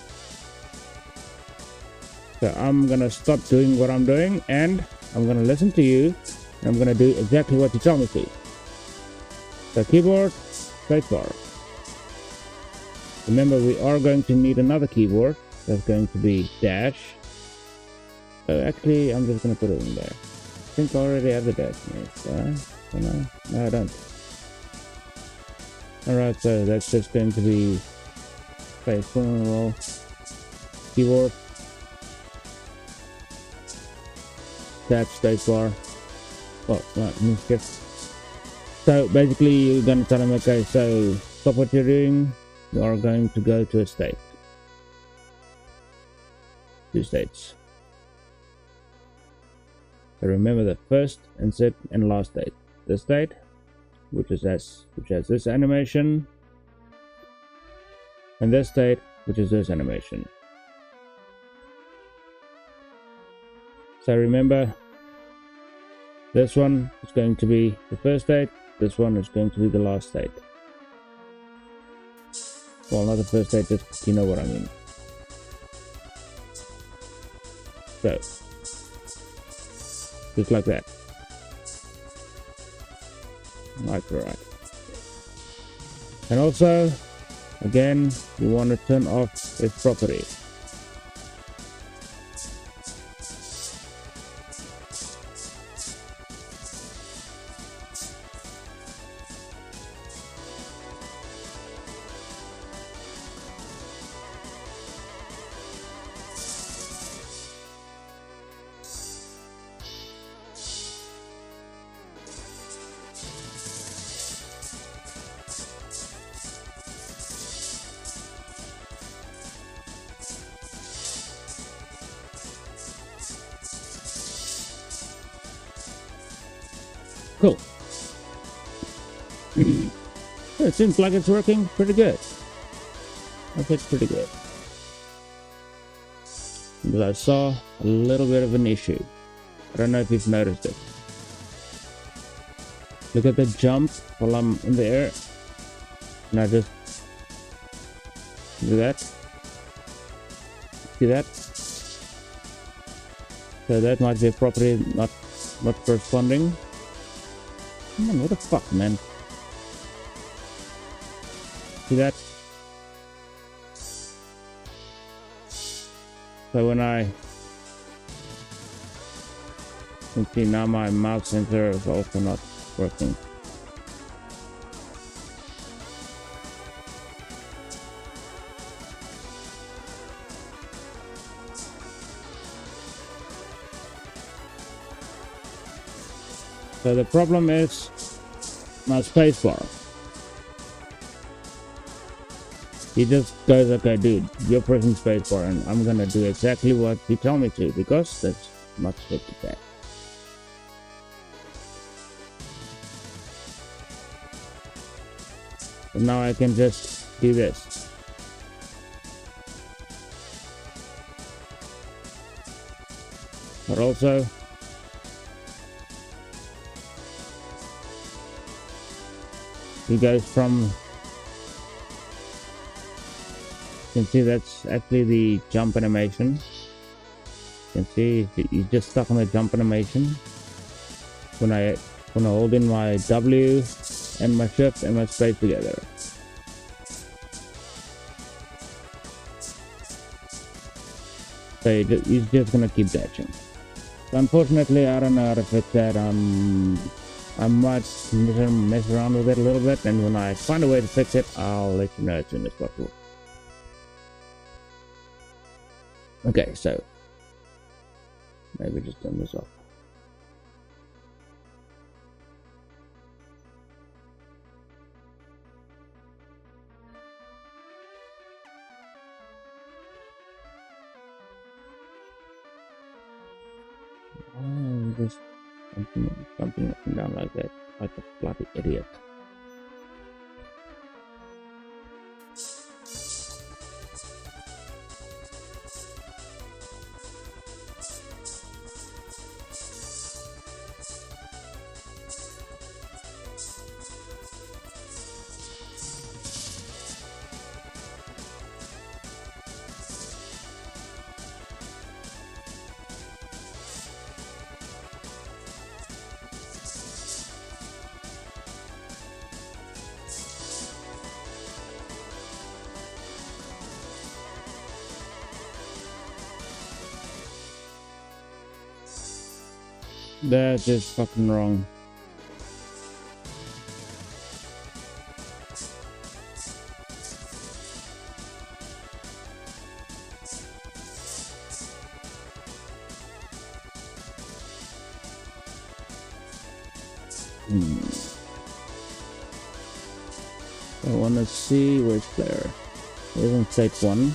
So I'm gonna stop doing what I'm doing and I'm gonna listen to you and I'm gonna do exactly what you tell me to. So keyboard, spacebar. Remember, we are going to need another keyboard. That's going to be dash. So actually I'm just gonna put it in there. I think I already have the dash. No, I don't. Alright, so that's just going to be spacebar, keyboard, dash, spacebar. Oh, right, move shift. So basically you're going to tell him, okay, so stop what you're doing. You are going to go to a state. 2 states. So remember the first, insert, and last state. The state, which has this animation, and this state, which is this animation. So remember, this one is going to be the first state, this one is going to be the last state. Well, not the first state, just you know what I mean. So, just like that. Like right. And also, again, you want to turn off this property. Cool. It seems like it's working pretty good. I think it's pretty good. But I saw a little bit of an issue. I don't know if you've noticed it. Look at the jump while I'm in the air. And I just do that. See that? So that might be a property not corresponding. Come on, what the fuck, man? See that? So when I can see now my mouse sensor is also not working. So the problem is my spacebar. He just goes, okay, dude, you're pressing spacebar, and I'm gonna do exactly what you tell me to, because that's not fit to that. And now I can just do this. But also, he goes from, you can see that's actually the jump animation. You can see he's just stuck on the jump animation. When I hold in my W and my shift and my space together. So he's just gonna keep dashing. So unfortunately, I don't know how to fix that. I might mess around with it a little bit, and when I find a way to fix it, I'll let you know as soon as possible. Okay, so maybe just turn this off. Just something up and down like that, like a bloody idiot. That's just fucking wrong. I want to see where's there. There's in state 1.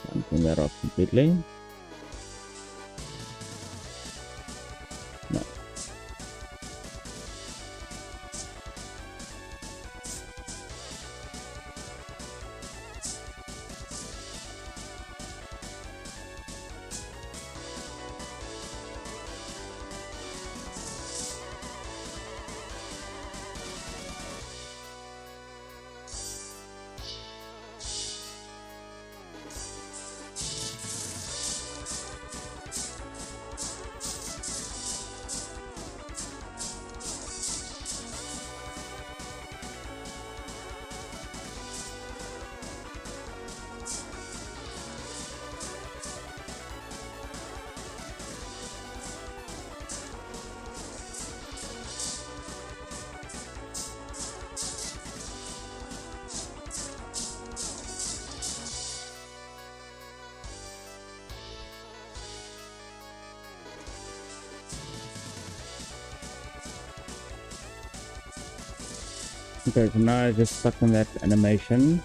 I'll turn that off completely. No. Okay, so now I just stuck in that animation.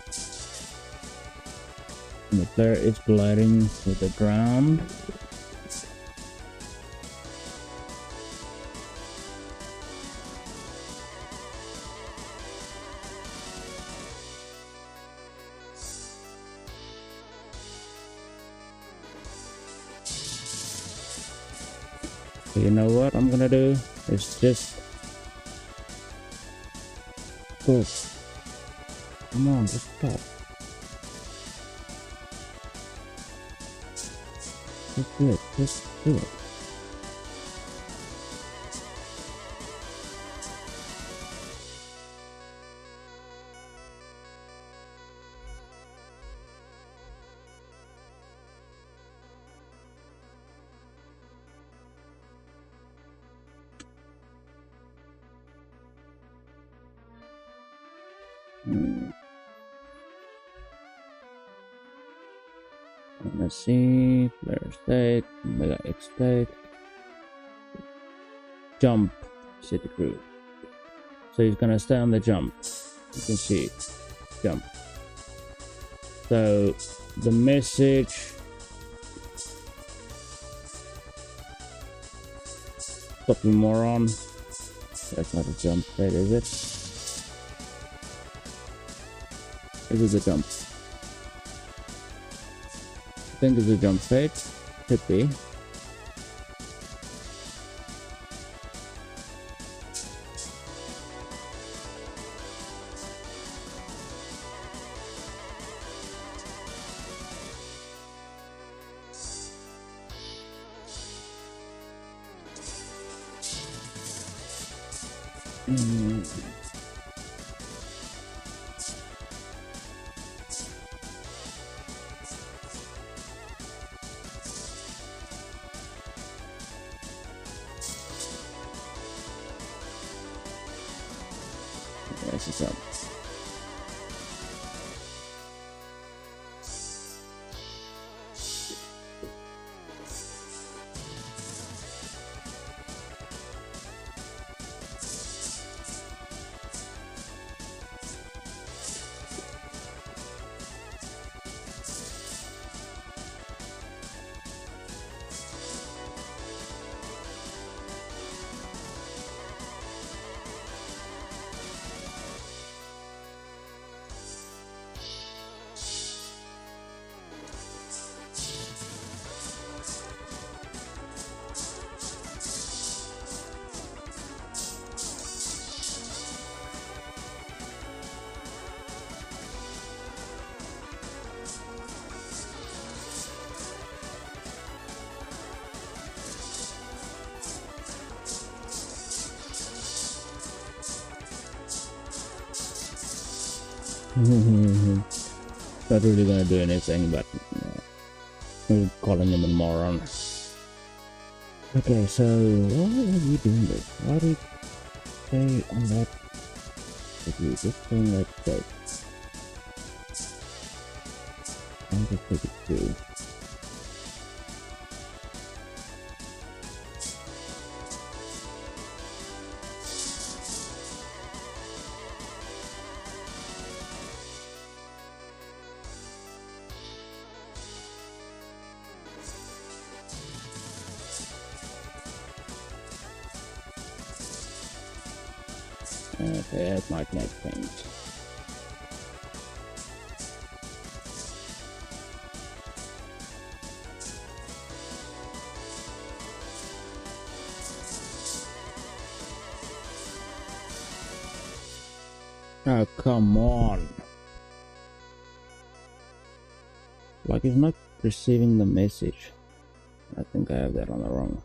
And the player is gliding with the ground. So you know what I'm gonna do? Is just go. Come on, just stop. Just do it. Just do it. Let's see, player state, mega X state, jump, city crew. So he's gonna stay on the jump. You can see, jump. So the message, stop you moron. That's not a jump state, is it? Is it a jump? I think it's a jump state. Could be. That's a jump. Not really gonna do anything, but I'm calling him a moron. Okay, so why are you doing this? Why did you stay on that? If you just doing like that, I'm just take it too. Okay, that might make things. Oh, come on. Like, it's not receiving the message. I think I have that on the wrong.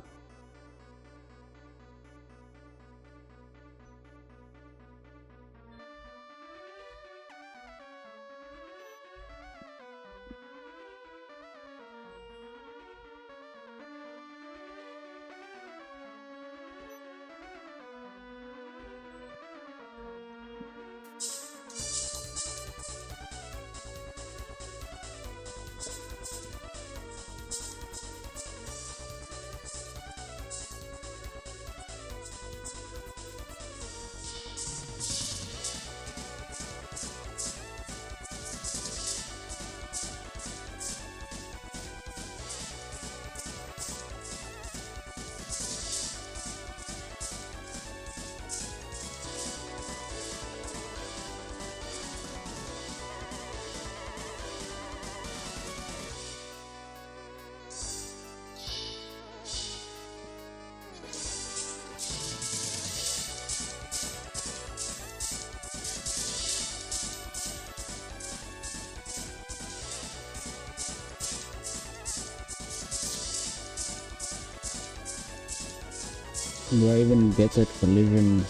Do I even get that collision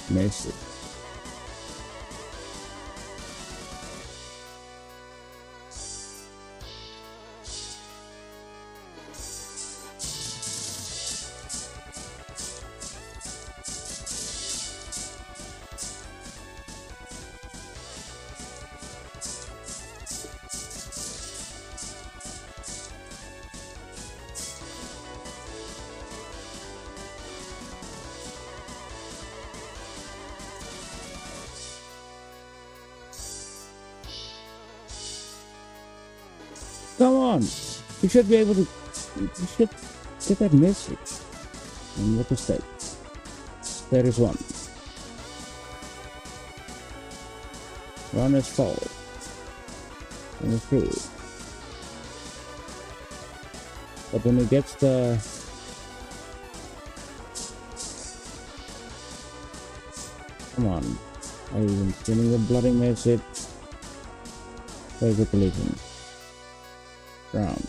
message? Come on! You should be able to... You should get that message. And what is that? There is one. One is full. And it's true. But when it gets the... Come on. Are you even sending a bloody message? Where's the collision? Round.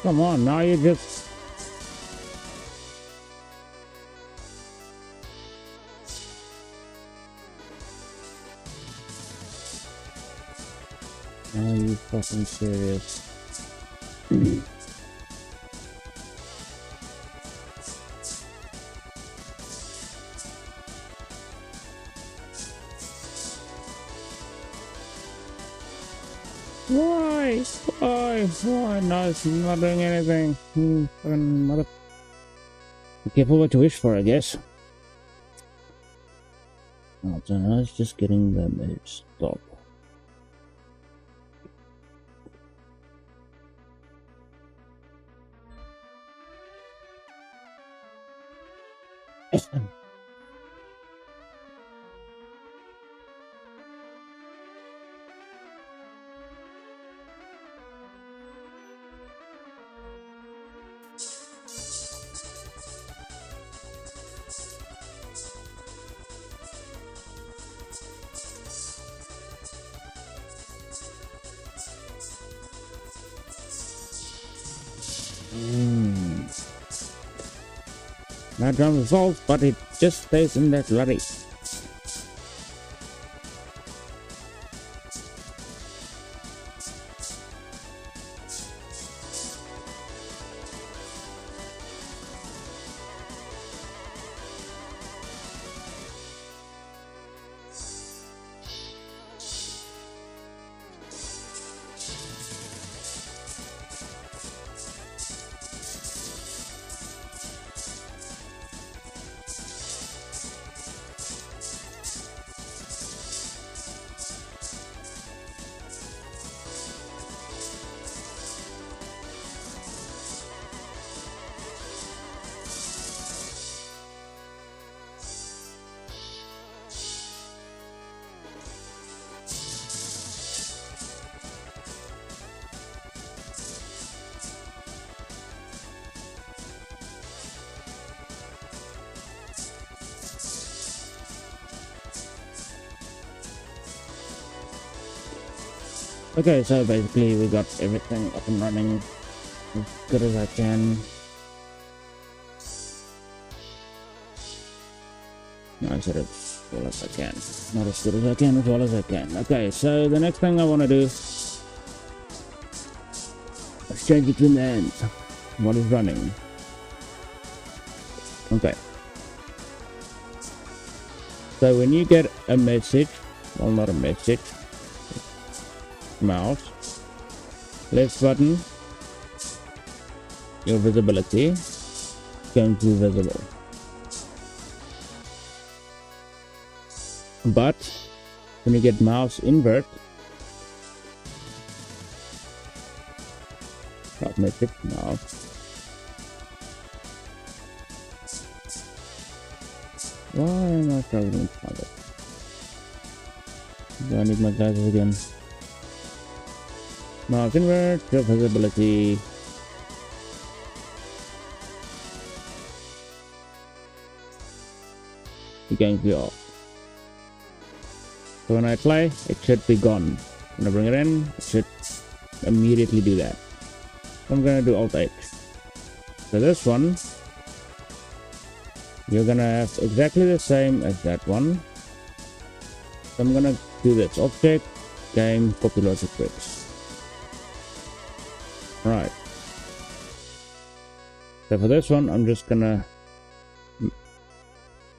Come on, now you just... Are you fucking serious? Why? Why? No, it's not doing anything. Fucking mother... Be careful what you wish for, I guess. Oh, so now it's just getting the message. Stop. Not done resolved, but it just stays in that bloody. Okay, so basically we got everything up and running as good as I can. No, I said as well as I can. Not as good as I can, as well as I can. Okay, so the next thing I want to do is change between the ends. What is running? Okay. So when you get a message, well, not a message, mouse, left button, your visibility going to be visible. But when you get mouse invert, message mouse. Why am I struggling to find it? Do I need my glasses again? Now convert to visibility. You're going to be off. So when I play, it should be gone. When I bring it in, it should immediately do that. I'm gonna do Alt H. So this one, you're gonna have exactly the same as that one. So I'm gonna do this: object, game, copy logic bricks. Right. So for this one, I'm just gonna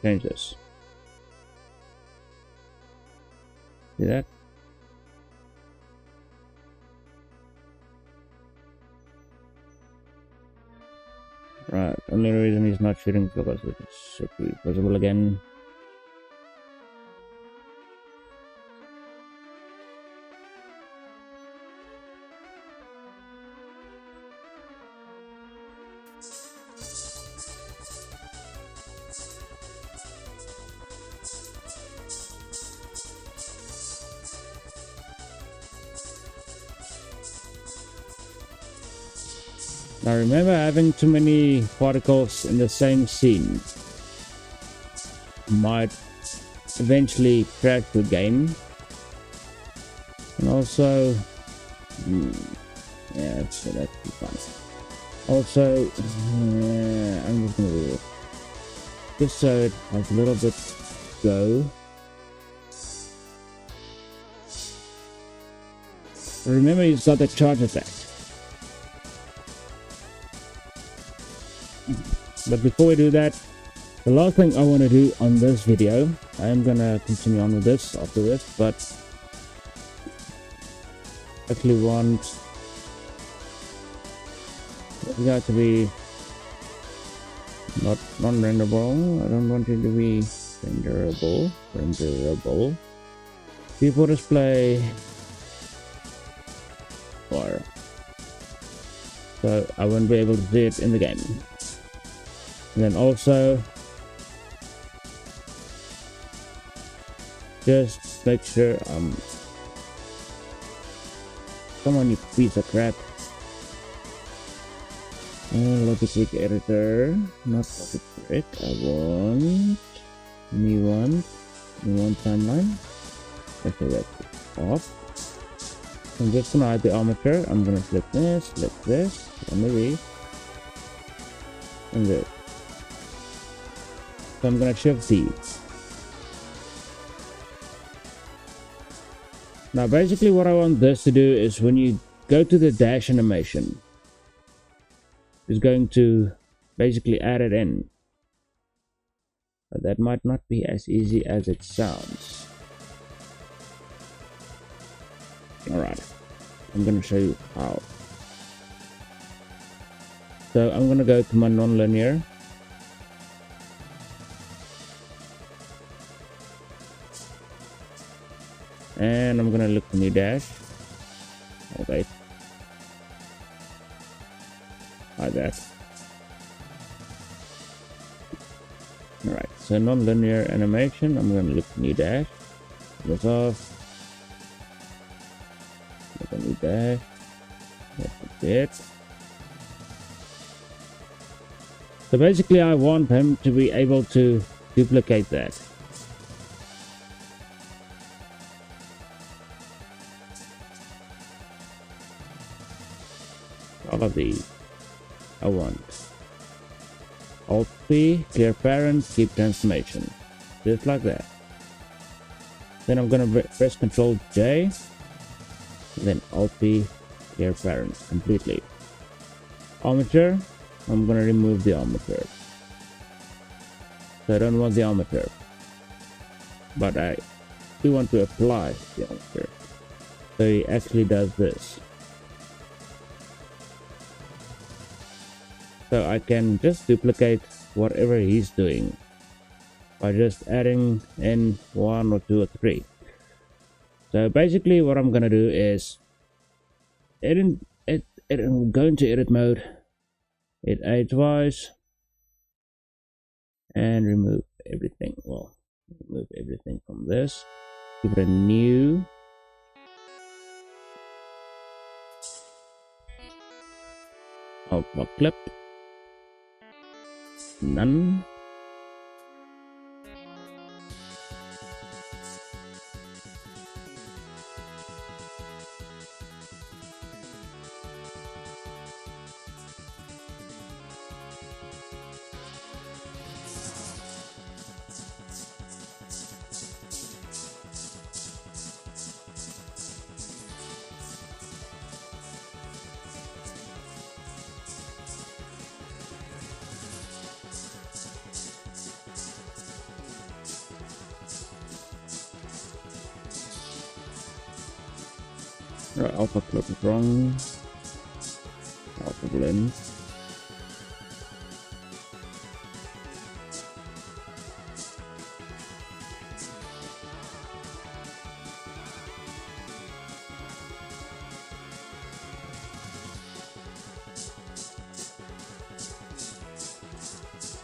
change this. See that? Right. Only reason he's not shooting because it should be visible again. Now remember, having too many particles in the same scene might eventually crash the game. And also, yeah, so that'd be fun. Also, I'm just gonna do this just so it has a little bit go. Remember, he's got the charge attack. But before we do that, the last thing I want to do on this video, I am gonna continue on with this after this, but actually want it got to be not non-renderable. I don't want it to be renderable. People display fire, so I won't be able to see it in the game. And then also just make sure come on, you piece of crap. Logic editor, not logic brick. I want new one timeline. Okay, that's off. I'm just gonna hide the armature. I'm gonna flip this, and maybe and this. So I'm gonna shift these. Now basically what I want this to do is when you go to the dash animation, is going to basically add it in. But that might not be as easy as it sounds. Alright, I'm gonna show you how. So I'm gonna go to my non-linear. And I'm gonna look for new dash. Okay. Like that. Alright, so non-linear animation, I'm gonna look for new dash. Goes off. Look at new dash. That's it. So basically I want him to be able to duplicate that. All of these I want. Alt P, clear parent, keep transformation. Just like that. Then I'm gonna press Ctrl J, then Alt P, clear parent completely. Armature, I'm gonna remove the armature. So I don't want the armature, but I do want to apply the armature. So he actually does this. So I can just duplicate whatever he's doing by just adding in 1 or 2 or 3. So basically what I'm gonna do is go into edit mode, hit A twice, and remove everything. Well, remove everything from this. Give it a new. Alpha clip. None. Right, alpha clip is wrong. Alpha blend.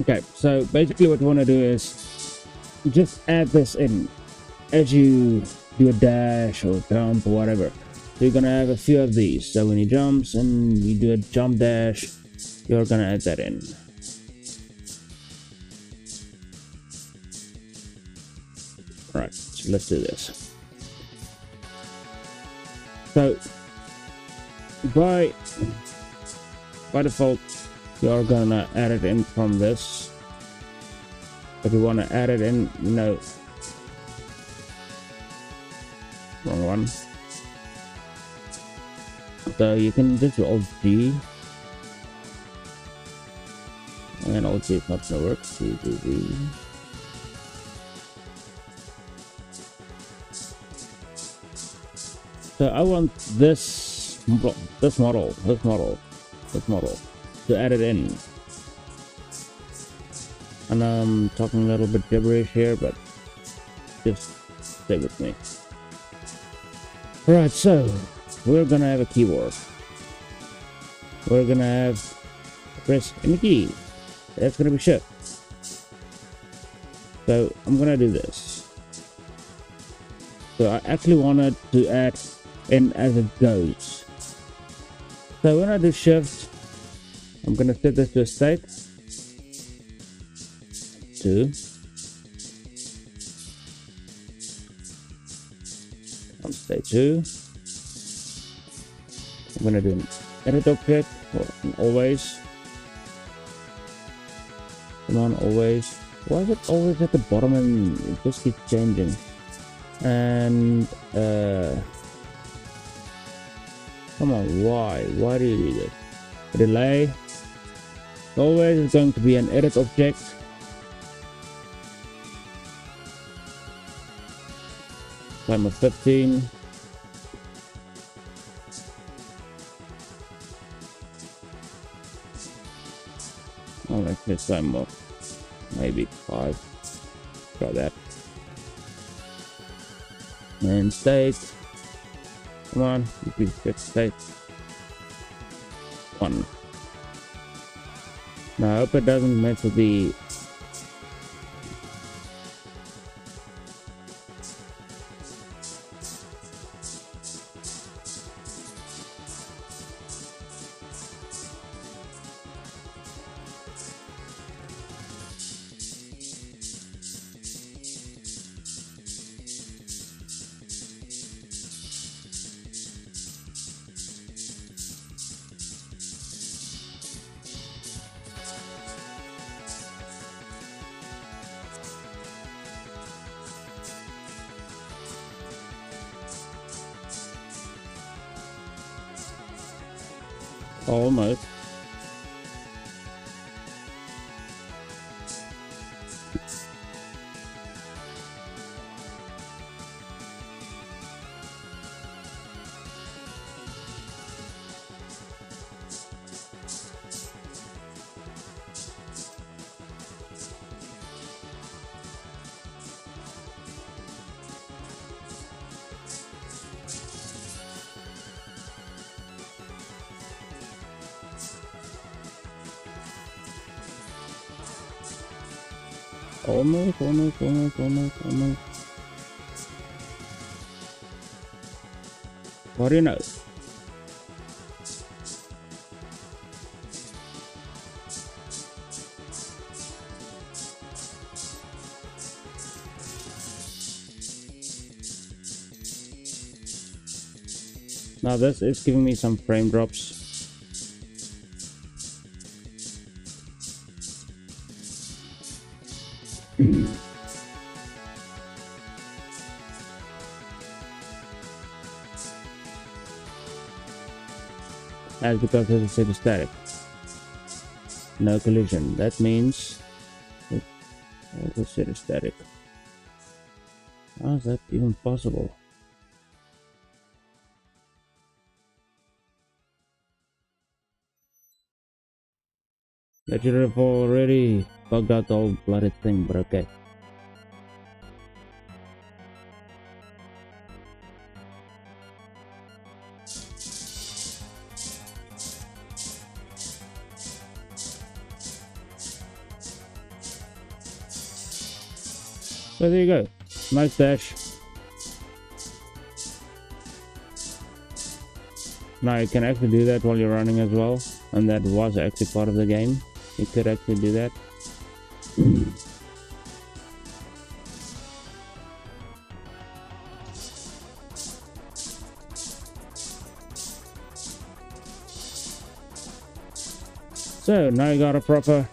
Okay, so basically what you want to do is just add this in as you do a dash or jump or whatever. So you're gonna have a few of these. So when he jumps and you do a jump dash, you're gonna add that in. Right, so let's do this. So by default, you're gonna add it in from this. If you want to add it in, you know, wrong one. So you can just do Alt G, and Alt G is not gonna work. C, D, D. So I want this model to add it in. And I'm talking a little bit gibberish here, but just stay with me. Alright, so we're gonna have a keyboard. We're gonna have press any key. That's gonna be shift. So I'm gonna do this. So I actually wanted to add in as it goes. So when I do shift, I'm gonna set this to a state 2. On state 2. I'm gonna do an edit object or an always. Come on, always. Why is it always at the bottom and it just keeps changing? And come on, why do you do this? Delay. Always is going to be an edit object. Time of 15. Oh, like this time of maybe 5. Try that. And state. Come on, you can get state 1. Now I hope it doesn't mess with the almost. Almost. What do you know? Now this is giving me some frame drops. That's because it's city static. No collision. That means it's city static. How is that even possible? That should have already bugged out the whole bloody thing, but okay. So there you go. Nice dash. Now you can actually do that while you're running as well, and that was actually part of the game. You could actually do that. So now you got a proper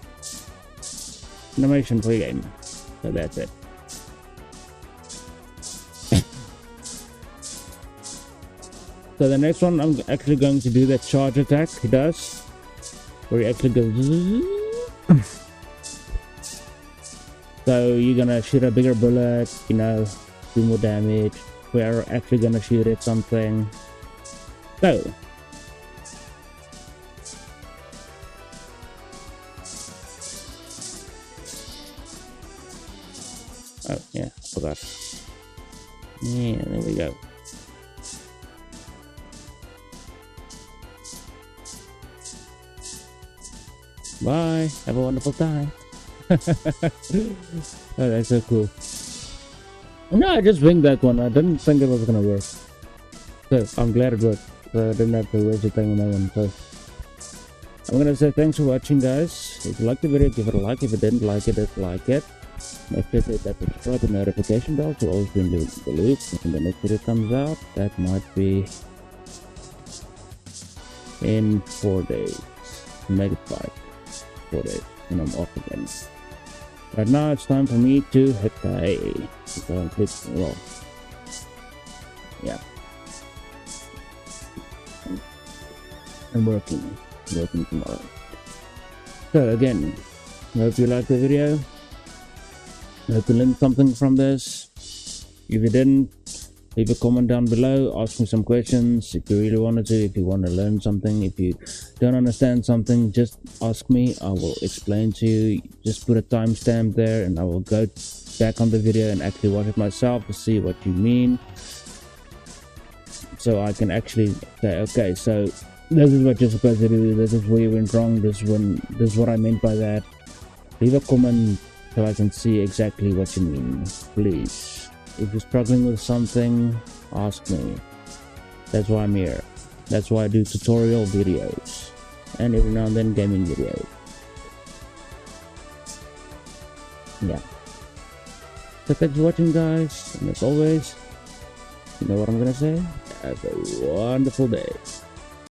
animation for your game. So that's it. So the next one, I'm actually going to do that charge attack he does, where he actually goes. So you're gonna shoot a bigger bullet, you know, do more damage. We're actually gonna shoot at something. So oh yeah, I forgot. Yeah, there we go. Bye. Have a wonderful time. Oh, that's so cool. No, I just winged that one. I didn't think it was gonna work. So I'm glad it worked. So I didn't have to waste the time on that one. So I'm gonna say thanks for watching, guys. If you liked the video, give it a like. If you didn't like it, dislike it. Make sure to hit that subscribe and notification bell to always be in the loop. When the next video comes out, that might be in 4 days. Make it 5. 4 days, and I'm off again. Right now it's time for me to hit the so hit well. Yeah. I'm working tomorrow. So again, I hope you liked the video. I hope you learned something from this. If you didn't, leave a comment down below, ask me some questions if you really wanted to, if you want to learn something. If you don't understand something, just ask me, I will explain to you. Just put a timestamp there and I will go back on the video and actually watch it myself to see what you mean, so I can actually say, okay, so this is what you're supposed to do, this is where you went wrong, this is what I meant by that. Leave a comment so I can see exactly what you mean, please. If you're struggling with something, ask me. That's why I'm here. That's why I do tutorial videos. And every now and then gaming videos. Yeah. So thanks for watching, guys. And as always, you know what I'm gonna say? Have a wonderful day.